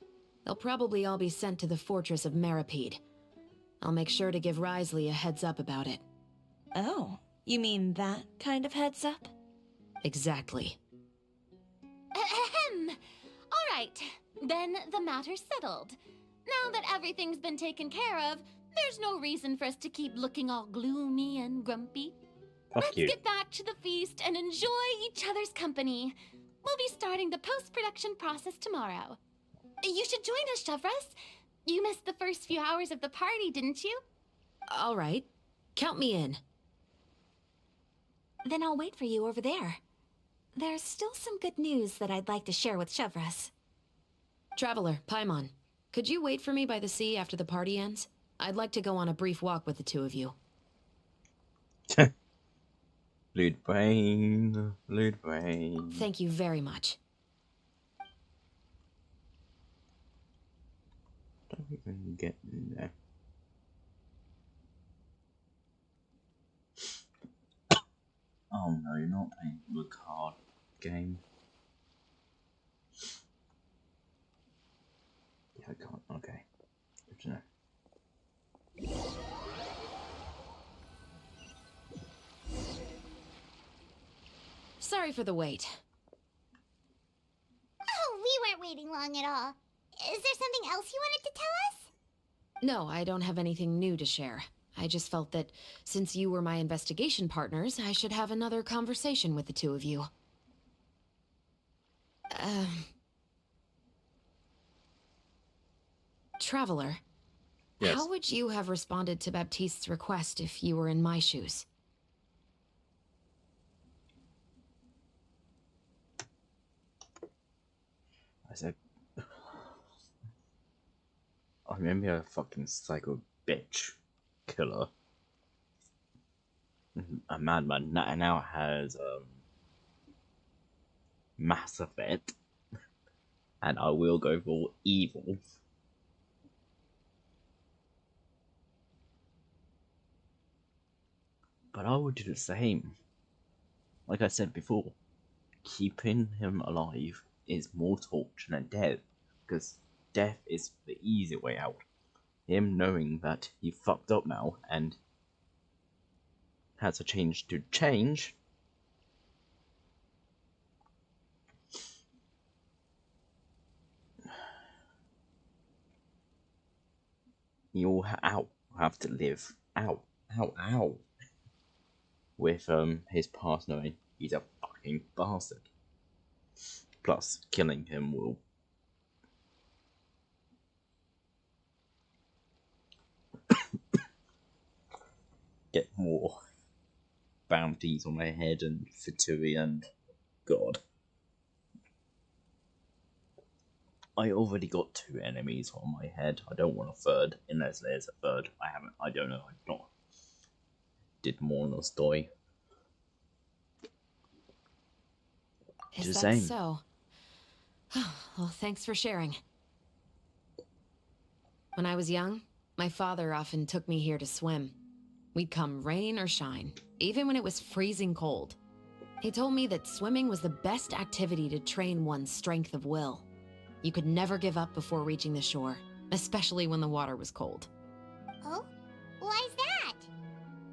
they'll probably all be sent to the fortress of Maripede. I'll make sure to give Risley a heads up about it. Oh, you mean that kind of heads up? Exactly. Ahem. All right, then the matter's settled. Now that everything's been taken care of, there's no reason for us to keep looking all gloomy and grumpy. Let's get back to the feast and enjoy each other's company. We'll be starting the post-production process tomorrow. You should join us, Chevreuse. You missed the first few hours of the party, didn't you? All right. Count me in. Then I'll wait for you over there. There's still some good news that I'd like to share with Chevreuse. Traveler, Paimon, could you wait for me by the sea after the party ends? I'd like to go on a brief walk with the two of you. Lewd brain. Thank you very much. Don't even get in there. Oh no, you're not playing the card game. Yeah, I can't. Okay. Good to know. Sorry for the wait. Oh, we weren't waiting long at all. Is there something else you wanted to tell us? No, I don't have anything new to share. I just felt that since you were my investigation partners, I should have another conversation with the two of you. Traveler, yes. How would you have responded to Baptiste's request if you were in my shoes? I said, I remember a fucking psycho bitch killer. A madman that now has Mass Effect, and I will go for evil. But I would do the same. Like I said before, keeping him alive is more torture than death, because death is the easy way out. Him knowing that he fucked up now and has a change to change. You'll have to live out with his past knowing he's a fucking bastard. Plus, killing him will get more bounties on my head and Fatui and God. I already got 2 enemies on my head. I don't want a third, unless there's a third. I don't know. I've not did more on the story. Is that so? Well, thanks for sharing. When I was young, my father often took me here to swim. We'd come rain or shine, even when it was freezing cold. He told me that swimming was the best activity to train one's strength of will. You could never give up before reaching the shore, especially when the water was cold. Oh? Why's that?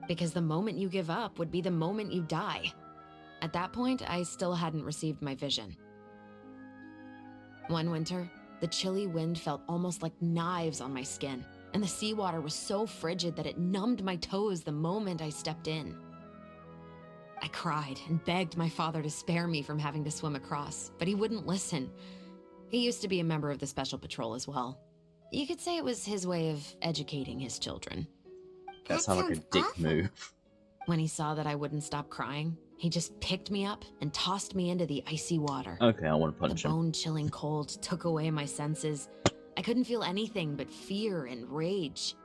Because the moment you give up would be the moment you die. At that point, I still hadn't received my vision. One winter, the chilly wind felt almost like knives on my skin, and the seawater was so frigid that it numbed my toes the moment I stepped in. I cried and begged my father to spare me from having to swim across, but he wouldn't listen. He used to be a member of the Special Patrol as well. You could say it was his way of educating his children. That sounds like a dick move. When he saw that I wouldn't stop crying, he just picked me up and tossed me into the icy water. Okay, I want to punch him. The bone-chilling cold took away my senses. I couldn't feel anything but fear and rage.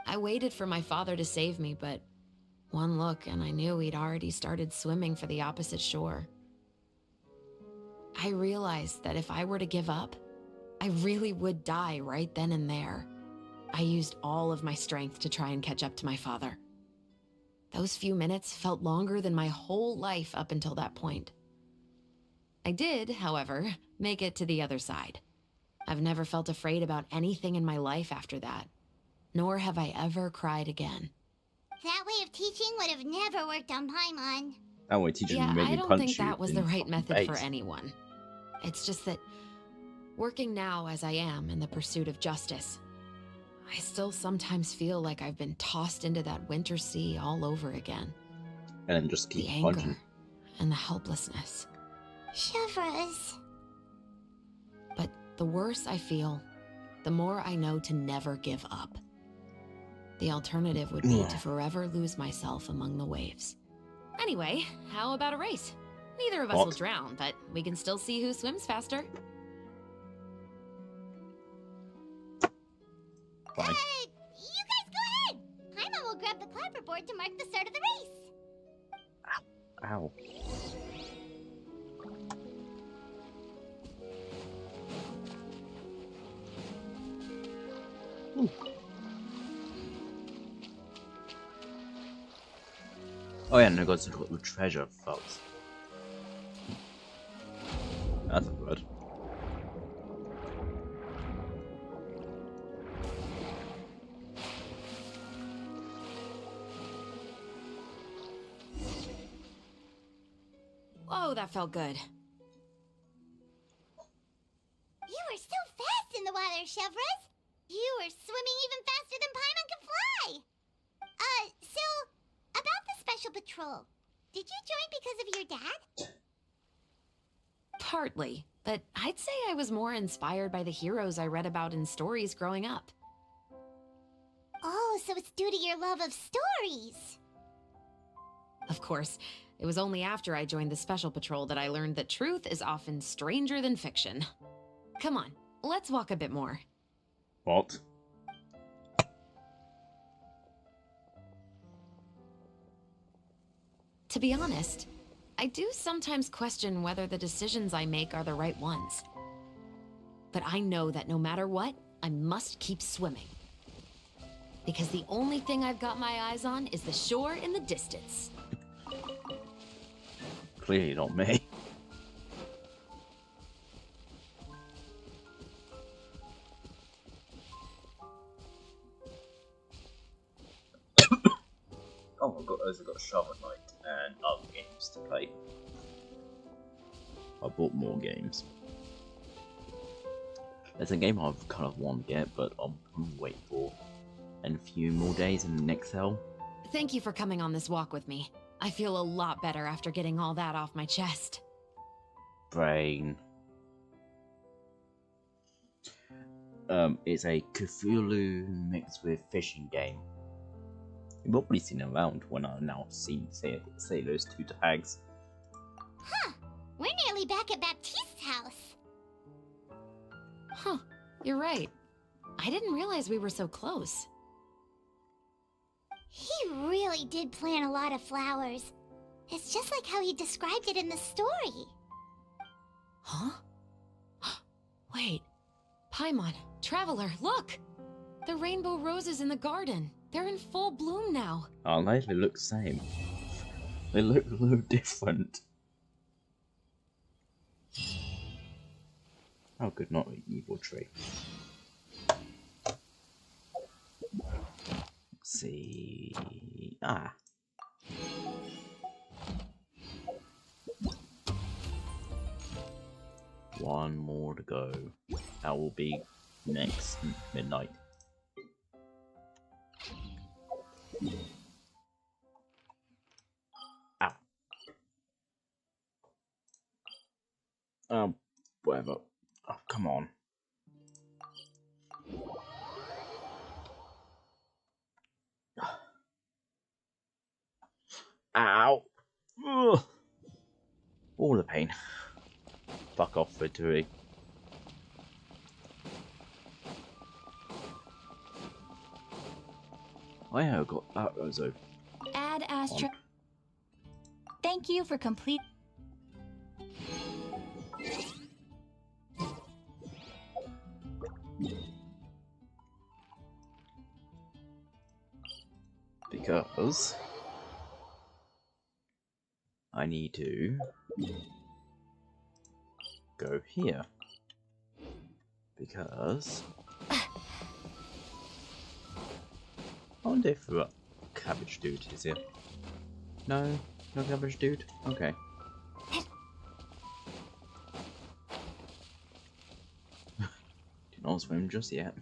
I waited for my father to save me, but one look and I knew he'd already started swimming for the opposite shore. I realized that if I were to give up, I really would die right then and there. I used all of my strength to try and catch up to my father. Those few minutes felt longer than my whole life up until that point. I did, however, make it to the other side. I've never felt afraid about anything in my life after that, nor have I ever cried again. That way of teaching would have never worked on Paimon. That way teaching Yeah, made me I don't punch think you that was in the right fucking method for face. anyone. It's just that, working now as I am in the pursuit of justice, I still sometimes feel like I've been tossed into that winter sea all over again. And then just keep the anger punching. and the helplessness. Shivers. But the worse I feel, the more I know to never give up. The alternative would be to forever lose myself among the waves. Anyway, how about a race? Neither of us will drown, but we can still see who swims faster. Fine. You guys go ahead! Paimon will grab the clapperboard to mark the start of the race. Ow. Ooh. Oh yeah, and I got to look at the treasure, folks. That's a bird. Oh, that felt good. You were so fast in the water, Chevres. You were swimming even faster than Paimon could fly. So, about the special patrol. Did you join because of your dad? Partly, but I'd say I was more inspired by the heroes I read about in stories growing up. Oh, so it's due to your love of stories. Of course, it was only after I joined the Special Patrol that I learned that truth is often stranger than fiction. Come on, let's walk a bit more. What? To be honest, I do sometimes question whether the decisions I make are the right ones. But I know that no matter what, I must keep swimming. Because the only thing I've got my eyes on is the shore in the distance. Clearly not me. Oh, I've got Shovel Knight and other games to play. I bought more games. There's a game I've kind of want to get, but I'm waiting for in a few more days in Excel. Thank you for coming on this walk with me. I feel a lot better after getting all that off my chest. Brain. It's a Cthulhu mixed with fishing game. You've probably seen it around when I now say those two tags. Huh. We're nearly back at Baptiste's house. Huh. You're right. I didn't realize we were so close. He really did plant a lot of flowers. It's just like how he described it in the story. Huh? Wait. Paimon, Traveler, look! The rainbow roses in the garden. They're in full bloom now. Oh, they look the same. They look a little different. How could not an evil tree? Let's see. Ah. One more to go. That will be next midnight. Ow. Whatever. Oh, come on. Ow. Ugh. All the pain. Fuck off, Vittori. I have got that Rozo. Add Astra. Thank you for complete. Because I need to go here. Because I wonder if a cabbage dude is here. No, no cabbage dude? Okay. Did not swim just yet.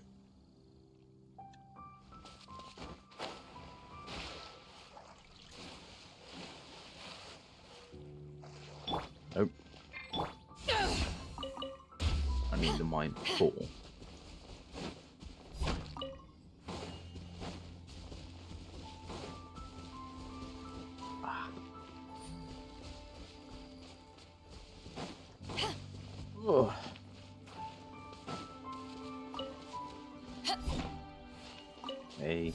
Nope. I need the mine 4. Ugh. Eight,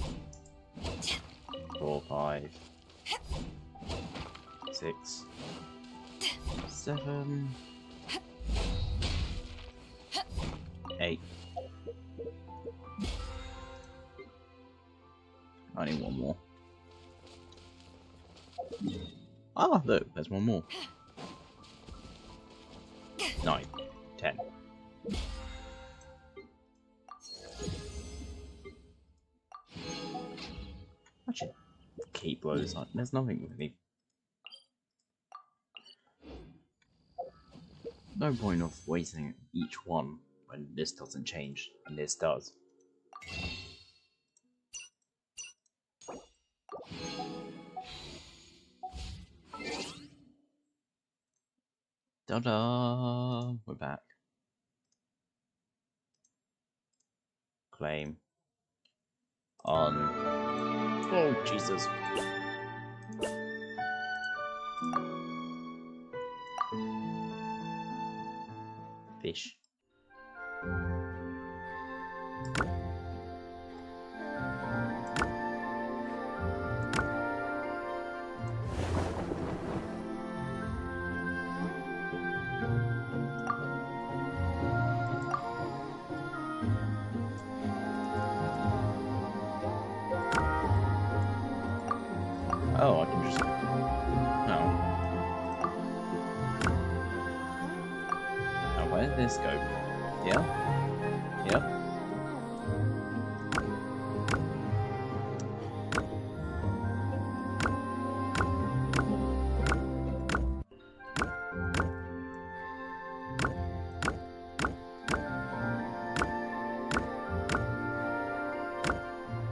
4, 5, 6, 7, 8. I need one more. Ah, look, there's one more. 9, 10. Actually, keep those. There's nothing really. No point of waiting each one when this doesn't change and this does. Ta-da! We're back. Claim. On. Oh, Jesus. Fish. Oh, I can just... Oh. Now, where did this go? Yeah? Yeah?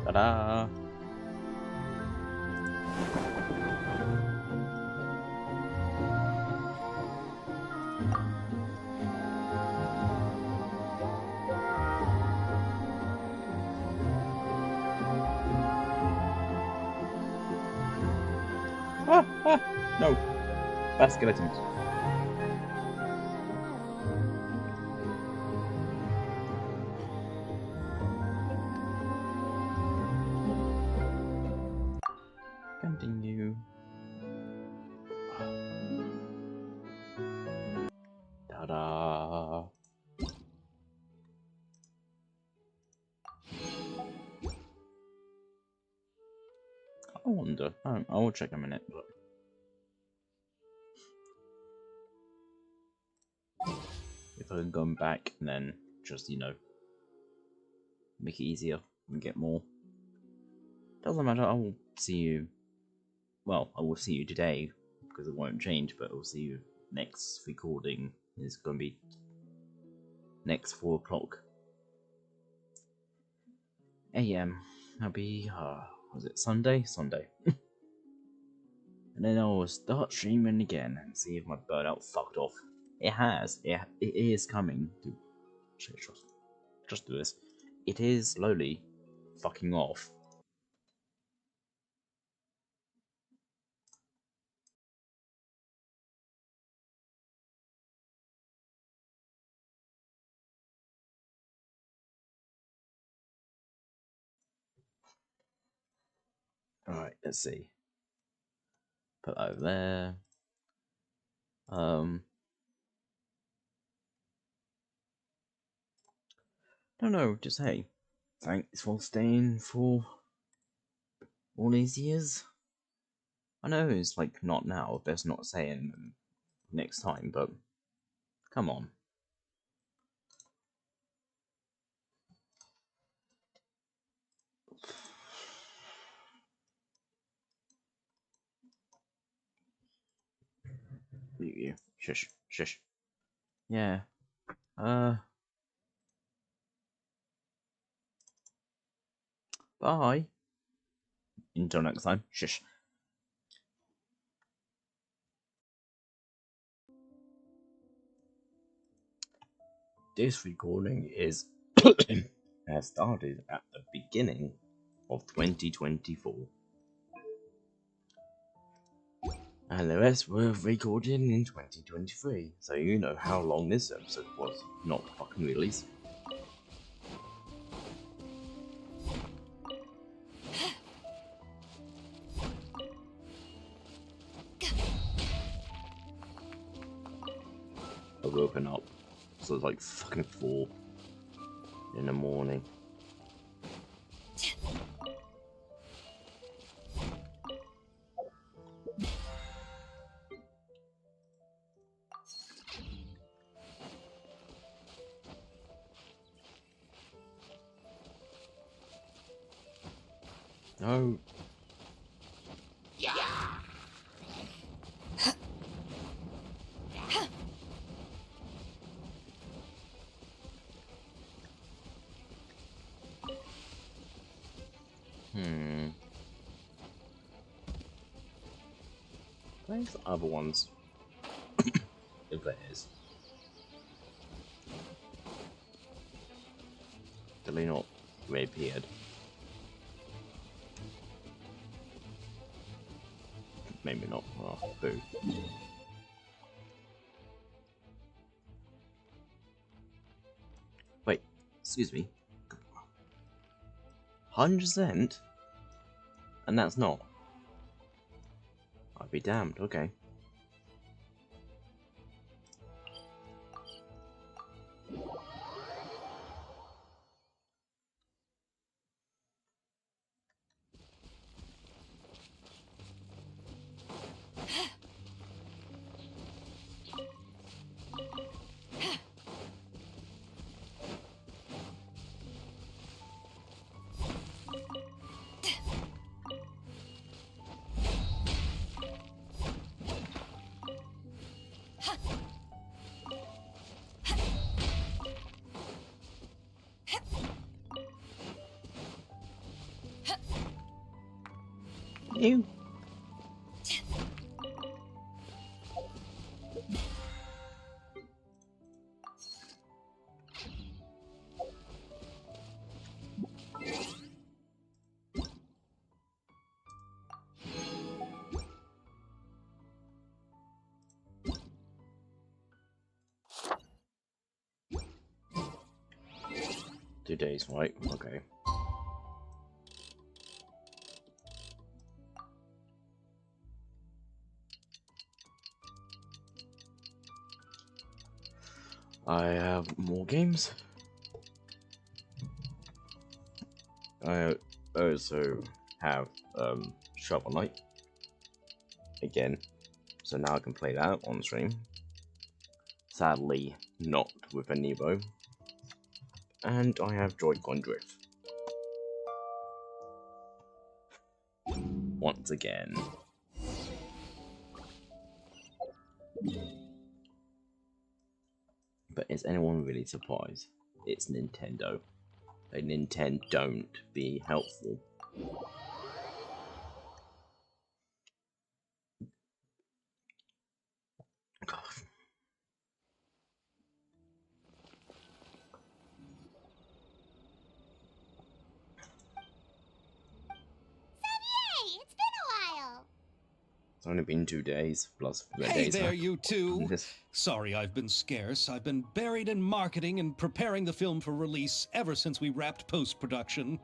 Ta-da! No! Bad skeletons. Continue. Ta-da! I wonder. I will check in a minute, but... if I had gone back and then just, you know, make it easier and get more. Doesn't matter, I will see you. Well, I will see you today because it won't change, but I'll see you next recording. It's going to be next 4 o'clock AM. That'll be, was it Sunday? Sunday. And then I will start streaming again and see if my burnout fucked off. It has. It is coming to... Just do this. It is slowly fucking off. Alright, let's see. Put that over there. Don't know, just hey, thanks for staying for all these years. I know it's like not now, best not saying next time, but come on. You, shush, shush. Yeah. Bye. Until next time. Shush. This recording is has started at the beginning of 2024. And the rest were recorded in 2023, so you know how long this episode was not fucking released. I've woken up, so it's like fucking 4 in the morning. No. Where's the other ones? If there is. Did they not reappeared? Maybe not. Oh, boo. Wait, excuse me. 100%? And that's not. I'd be damned, okay. 2 days, right? Okay. I have more games. I also have Shovel Knight again, so now I can play that on stream. Sadly, not with a Nebo. And I have Joy-Con Drift. Once again. But is anyone really surprised? It's Nintendo. They Nintendo don't be helpful. It's only been 2 days, plus 3 Hey days. there, you two! Sorry I've been scarce. I've been buried in marketing and preparing the film for release ever since we wrapped post-production.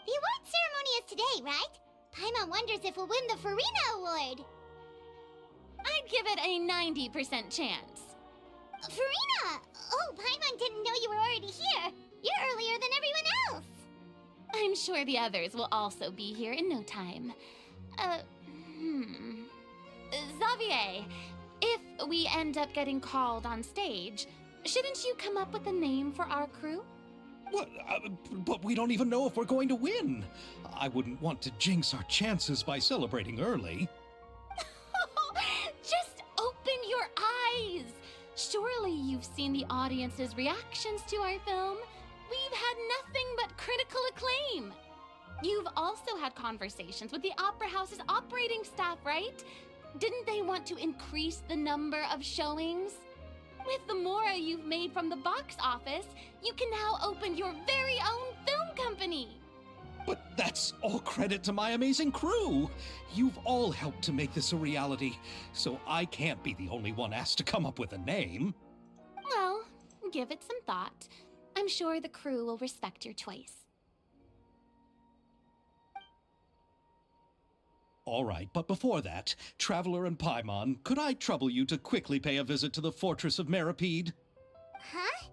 The award ceremony is today, right? Paimon wonders if we'll win the Farina Award. I'd give it a 90% chance. Farina! Oh, Paimon didn't know you were already here. You're earlier than everyone else. I'm sure the others will also be here in no time. Xavier, if we end up getting called on stage, shouldn't you come up with a name for our crew? What? But we don't even know if we're going to win. I wouldn't want to jinx our chances by celebrating early. Just open your eyes! Surely you've seen the audience's reactions to our film. We've had nothing but critical acclaim. You've also had conversations with the Opera House's operating staff, right? Didn't they want to increase the number of showings? With the mora you've made from the box office, you can now open your very own film company. But that's all credit to my amazing crew. You've all helped to make this a reality, so I can't be the only one asked to come up with a name. Well, give it some thought. I'm sure the crew will respect your choice. All right, but before that, Traveler and Paimon, could I trouble you to quickly pay a visit to the Fortress of Meripede? Huh?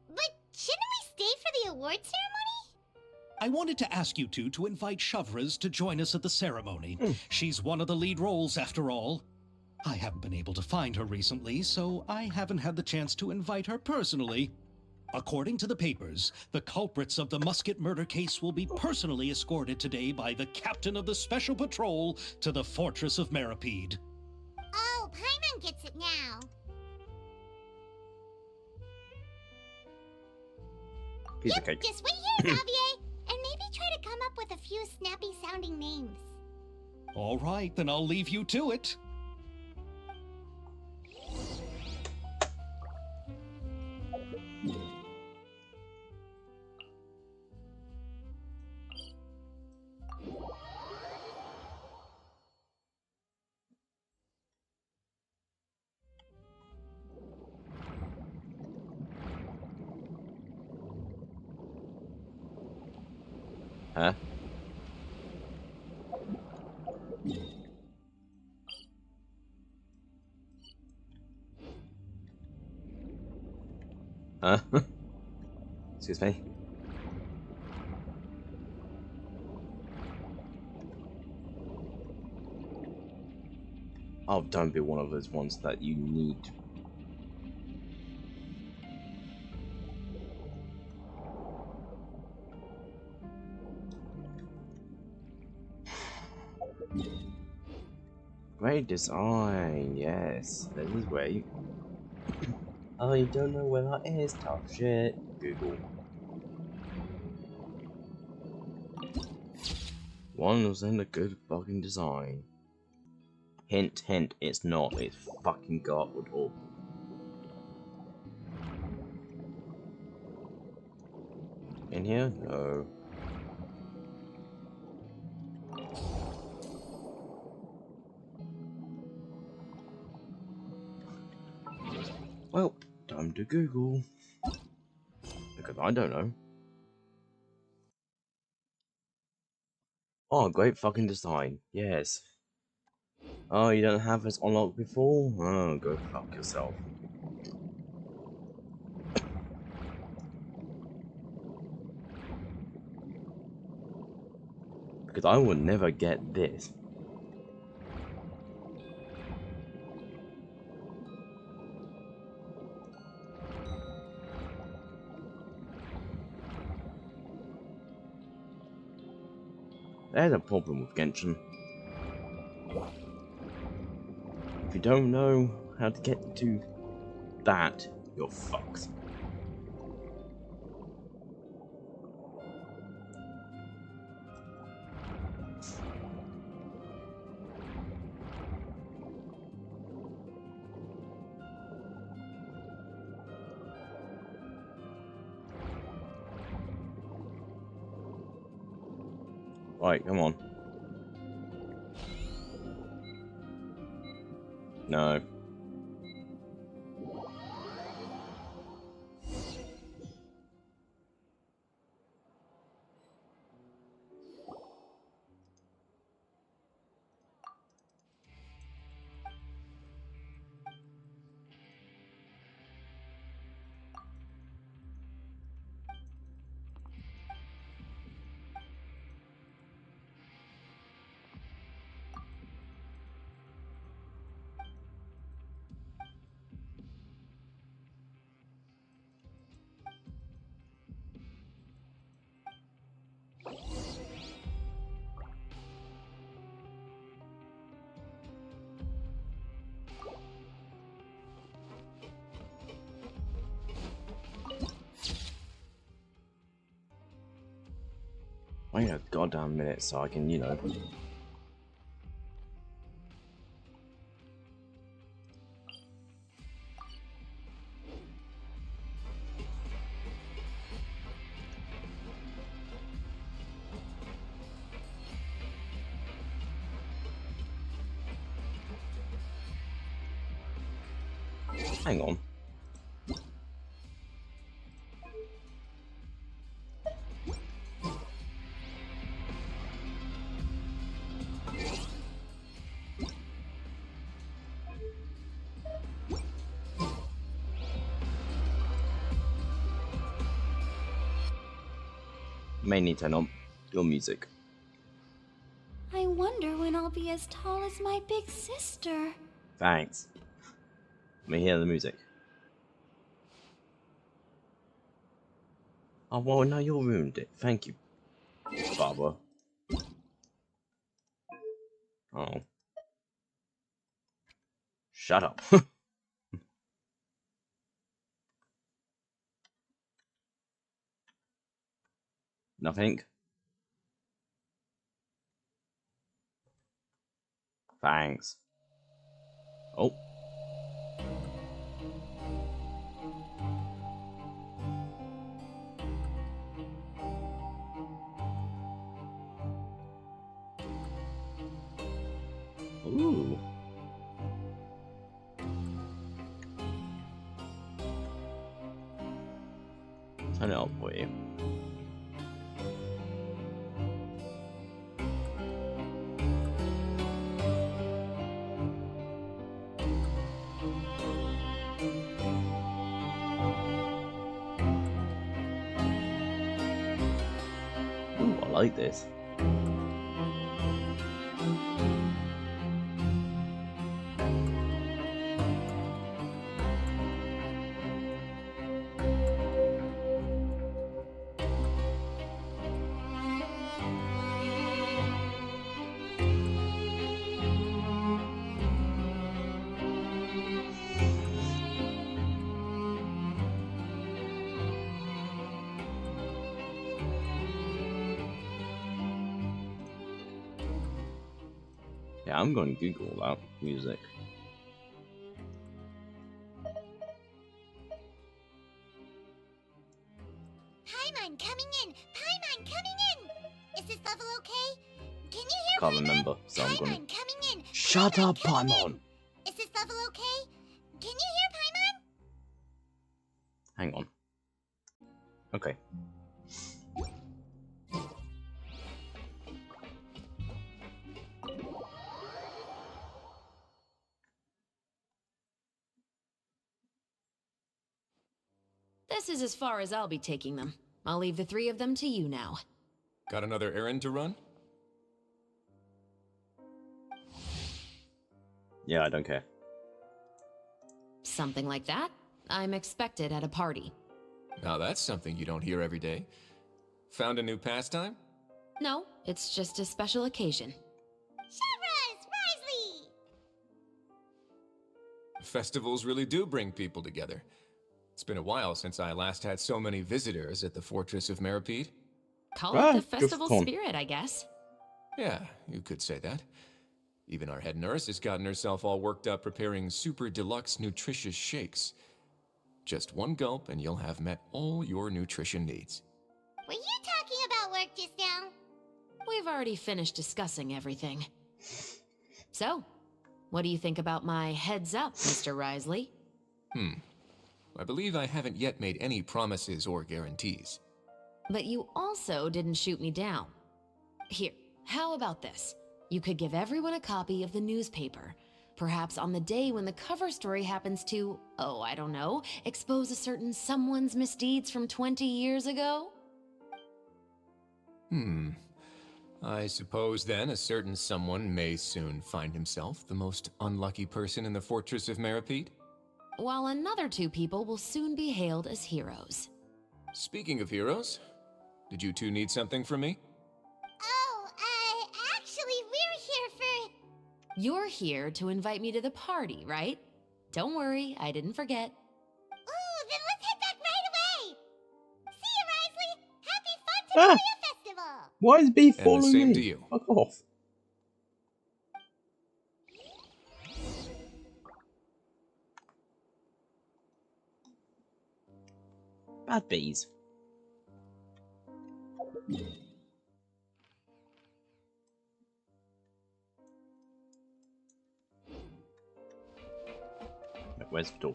But shouldn't we stay for the award ceremony? I wanted to ask you two to invite Shavraz to join us at the ceremony. She's one of the lead roles, after all. I haven't been able to find her recently, so I haven't had the chance to invite her personally. According to the papers, the culprits of the Musket murder case will be personally escorted today by the captain of the Special Patrol to the Fortress of Meripede. Oh, Paimon gets it now. Piece of cake. Just wait here, Xavier, and maybe try to come up with a few snappy-sounding names. All right, then I'll leave you to it. Huh? Huh? Excuse me. Oh, don't be one of those ones that you need. Great design, yes. This is great. Oh, you don't know where that is? Tough shit. Google. One was in a good fucking design. Hint, hint, it's not. It's fucking garbage awful. In here? No. Well, time to Google. Because I don't know. Oh, great fucking design. Yes. Oh, you don't have this unlocked before? Oh, go fuck yourself. Because I would never get this. There's a problem with Genshin. If you don't know how to get to that, you're fucked. Right, come on. No. Wait a goddamn minute so I can, you know. Hang on. May need to turn on your music. I wonder when I'll be as tall as my big sister. Thanks. Let me hear the music. Oh, well, now you ruined it. Thank you, Barbara. Oh. Shut up. Nothing. Thanks. Oh. Ooh. Turn it up for you. like this. Yeah, I'm going to Google that music. Paimon coming in! Paimon coming in! Is this level okay? Can you hear Can't Paimon? remember, so I'm going. Paimon coming in! Shut up, coming Paimon! in! Is this level okay? Can you hear Paimon? Hang on. Okay. This is as far as I'll be taking them. I'll leave the three of them to you now. Got another errand to run? Yeah, I don't care. Something like that. I'm expected at a party. Now that's something you don't hear every day. Found a new pastime? No, it's just a special occasion. Shavras! Risley! Festivals really do bring people together. It's been a while since I last had so many visitors at the Fortress of Meripede. Call it the festival spirit, I guess. Yeah, you could say that. Even our head nurse has gotten herself all worked up preparing super deluxe nutritious shakes. Just one gulp and you'll have met all your nutrition needs. Were you talking about work just now? We've already finished discussing everything. So, what do you think about my heads up, Mr. Risley? I believe I haven't yet made any promises or guarantees. But you also didn't shoot me down. Here, how about this? You could give everyone a copy of the newspaper. Perhaps on the day when the cover story happens to, oh, I don't know, expose a certain someone's misdeeds from 20 years ago? I suppose then a certain someone may soon find himself the most unlucky person in the Fortress of Meripede? While another two people will soon be hailed as heroes. Speaking of heroes, did you two need something from me? Oh, actually, we're here for... You're here to invite me to the party, right? Don't worry, I didn't forget. Ooh, then let's head back right away! See you, Risley! Happy Fun Festival! Why is B And the following same me? to you. Fuck off. Bad bees. Where's the door?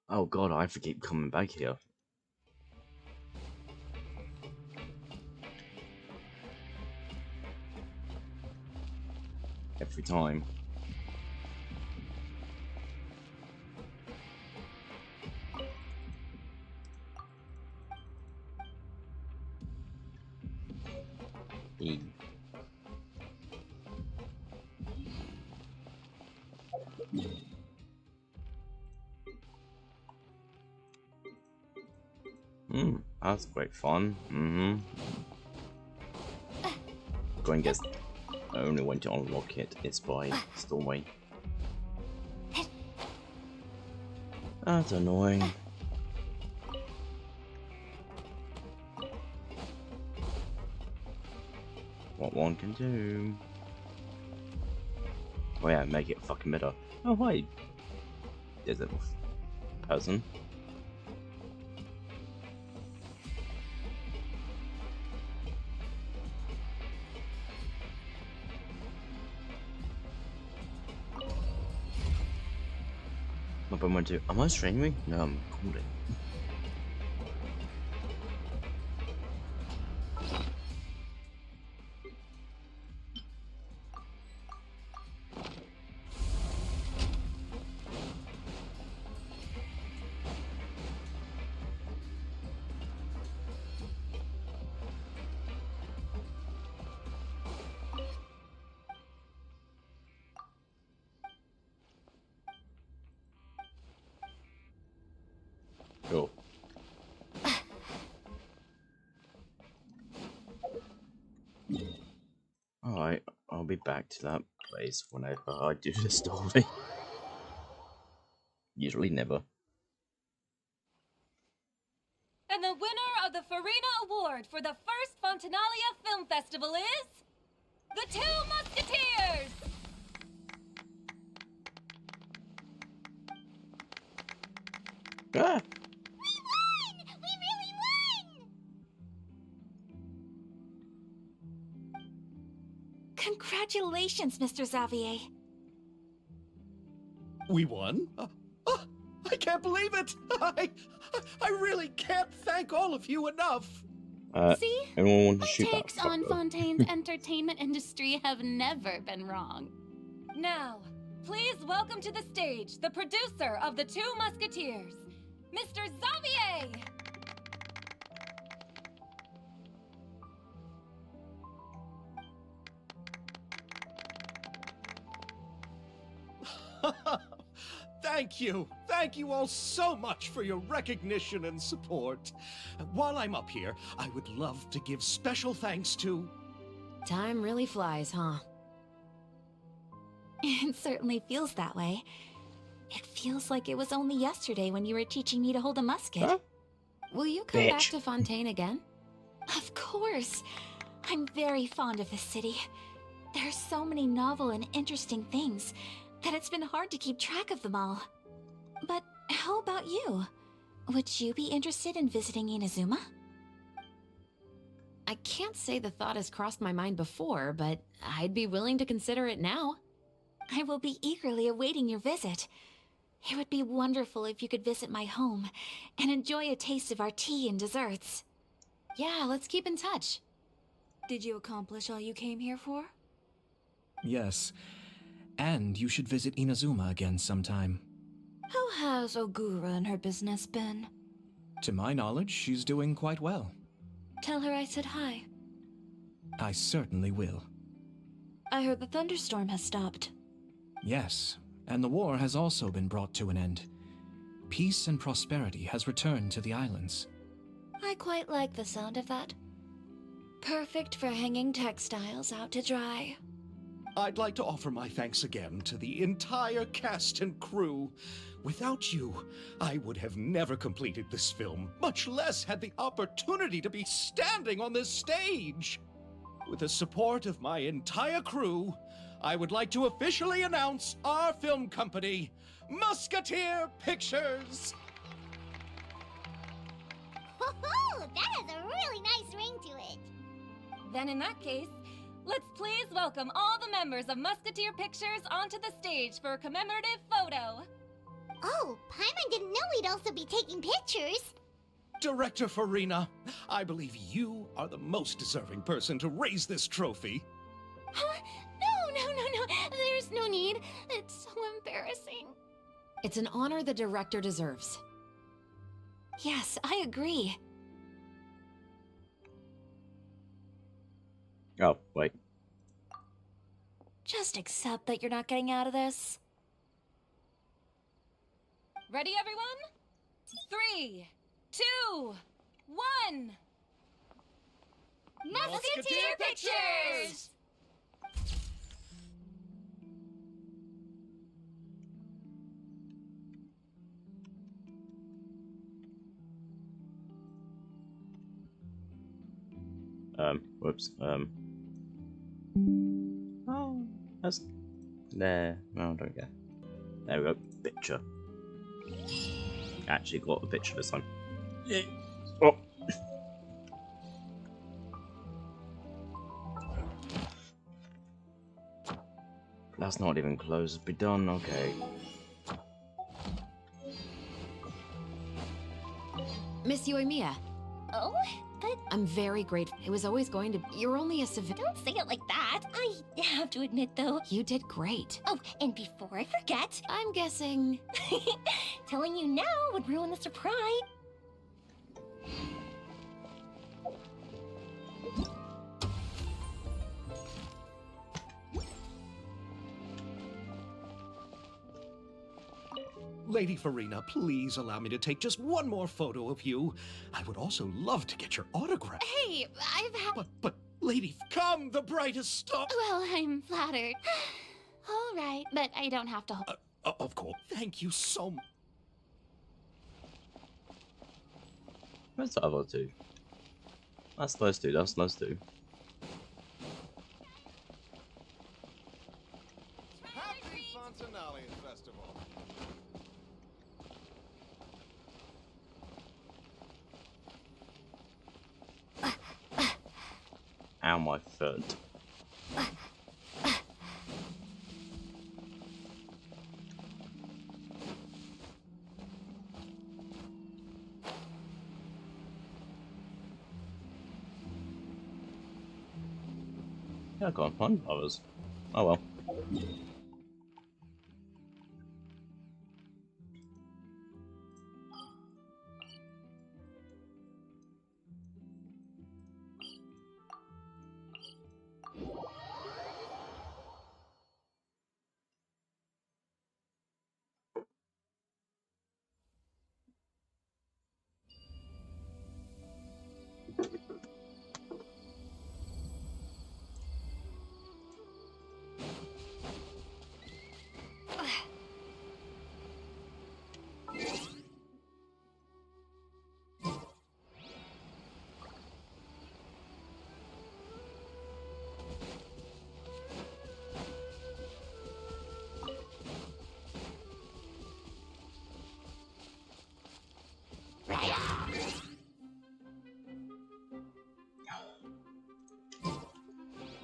Oh god, I have to keep coming back here. Every time. E. That's great fun. Go and guess. The only way to unlock it is by storming. That's annoying. What one can do. Oh yeah, make it fucking better. Oh hi. There's a person. Am I streaming? No, I'm recording. Sure. Alright, I'll be back to that place whenever I do the story. Usually never. And the winner of the Farina Award for the first Fontanalia Film Festival is... The Two Musketeers! Ah! We really won! Congratulations, Mr. Xavier. We won? I can't believe it! I really can't thank all of you enough! See? Anyone want to My shoot that takes on fucker? Fontaine's entertainment industry have never been wrong. Now, please welcome to the stage the producer of The Two Musketeers, Mr. Xavier! Thank you! Thank you all so much for your recognition and support. While I'm up here, I would love to give special thanks to... Time really flies, huh? It certainly feels that way. It feels like it was only yesterday when you were teaching me to hold a musket. Huh? Will you come back to Fontaine again? Of course. I'm very fond of this city. There are so many novel and interesting things that it's been hard to keep track of them all. But how about you? Would you be interested in visiting Inazuma? I can't say the thought has crossed my mind before, but I'd be willing to consider it now. I will be eagerly awaiting your visit. It would be wonderful if you could visit my home and enjoy a taste of our tea and desserts. Yeah, let's keep in touch. Did you accomplish all you came here for? Yes. And you should visit Inazuma again sometime. How has Ogura and her business been? To my knowledge, she's doing quite well. Tell her I said hi. I certainly will. I heard the thunderstorm has stopped. Yes, and the war has also been brought to an end. Peace and prosperity has returned to the islands. I quite like the sound of that. Perfect for hanging textiles out to dry. I'd like to offer my thanks again to the entire cast and crew. Without you, I would have never completed this film, much less had the opportunity to be standing on this stage. With the support of my entire crew, I would like to officially announce our film company, Musketeer Pictures. Ho-ho! That has a really nice ring to it. Then in that case, let's please welcome all the members of Musketeer Pictures onto the stage for a commemorative photo. Oh, Paimon didn't know we'd also be taking pictures. Director Farina, I believe you are the most deserving person to raise this trophy. Huh? No. There's no need. It's so embarrassing. It's an honor the director deserves. Yes, I agree. Oh, wait. Just accept that you're not getting out of this. Ready, everyone? 3, 2, 1. Musketeer Pictures! Whoops, Oh, that's... There. No, don't go. There we go. Picture. Actually got a picture this time. Yeah. Oh. That's not even close. Be done. Okay. Miss Yoimiya. Oh, but... I'm very grateful. It was always going to... You're only a civilian. Don't say it like that. I have to admit, though... You did great. Oh, and before I forget... I'm guessing... Telling you now would ruin the surprise. Lady Farina, please allow me to take just one more photo of you. I would also love to get your autograph. Hey, I've had. But, Lady, come, the brightest star. Well, I'm flattered. All right, but I don't have to. Of course. Thank you so much. Where's the other two? That's those two, that's those two. Happy Fontanalia Festival! Ow, my foot. Yeah, I can't find others. Oh well.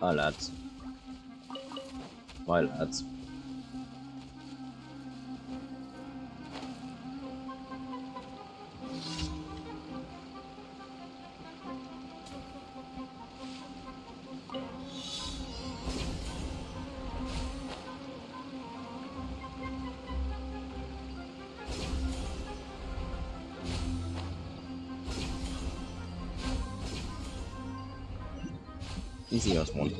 Hi lads. Bye lads. Easy as one.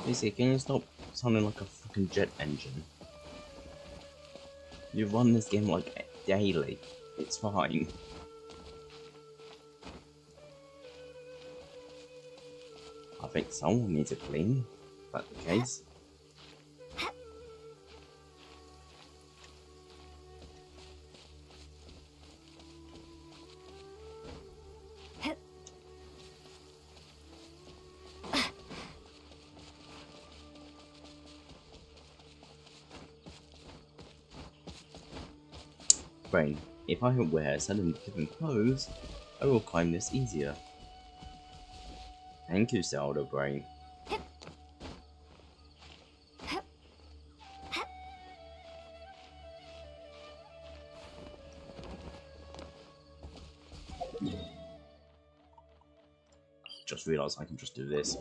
Easy, can you stop sounding like a fucking jet engine? You run this game like daily. It's fine. I think someone needs a clean, if that's the case. Brain, if I wear certain different clothes, I will climb this easier. Thank you, Zelda Brain. Just realised I can just do this.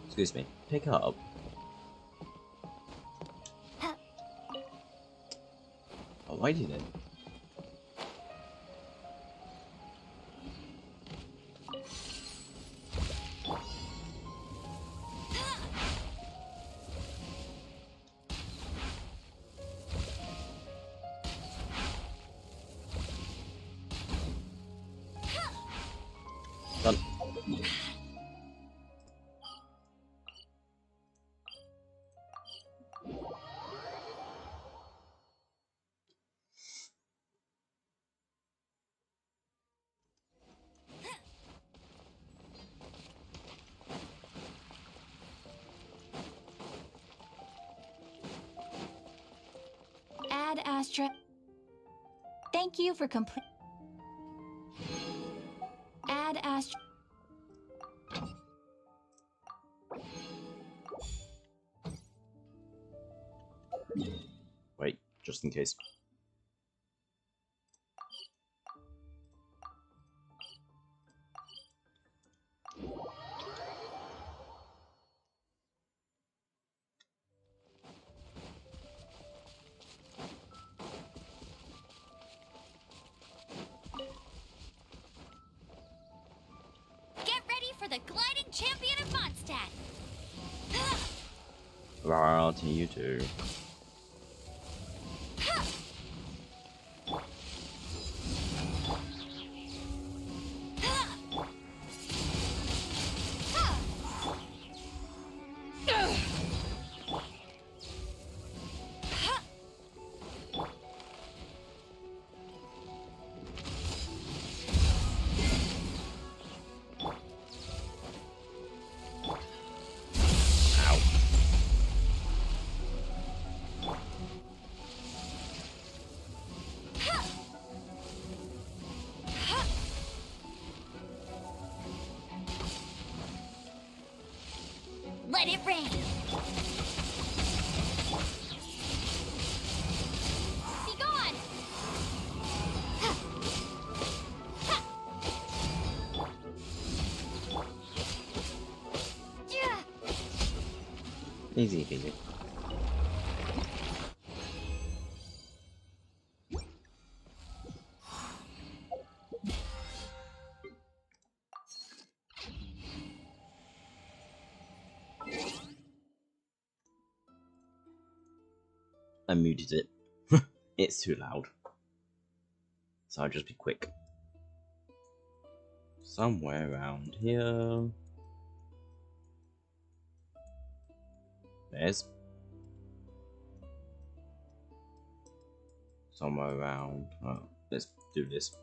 Excuse me, pick up. Oh, why did it? Done. Ad Astra. Thank you for complete. Ad Astra. just in case. Get ready for the gliding champion of Mondstadt. Right to you too. Let it rain. Be gone. Easy, easy. I muted it. It's too loud. So I'll just be quick. Somewhere around here. There's. Somewhere around. Oh, let's do this.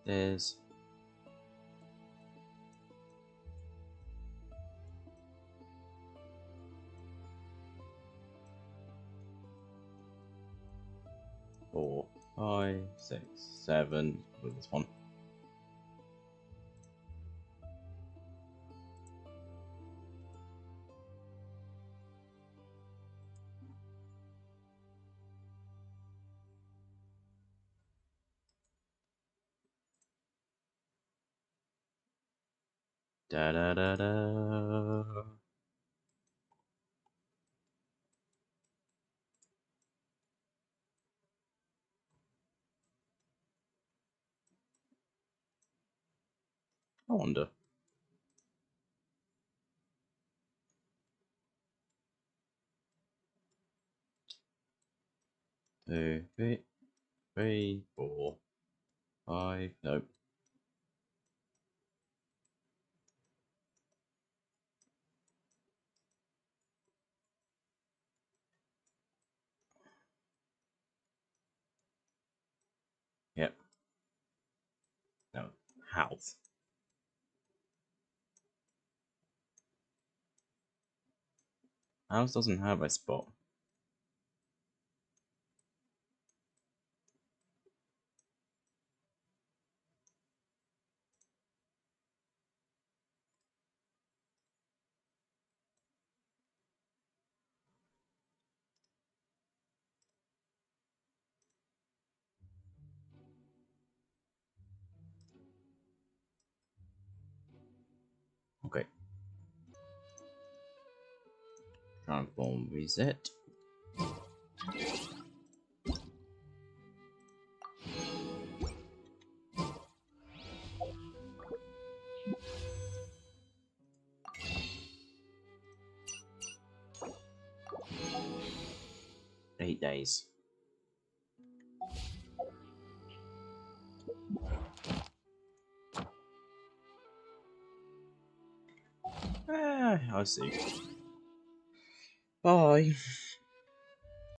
There's. Four, 5, 6, 7 with this one. Da da da da. I wonder. Two, three, 4, 5. Nope. Yep. No. House. House doesn't have a spot. Okay. Transform reset. Eight days. I see. Bye.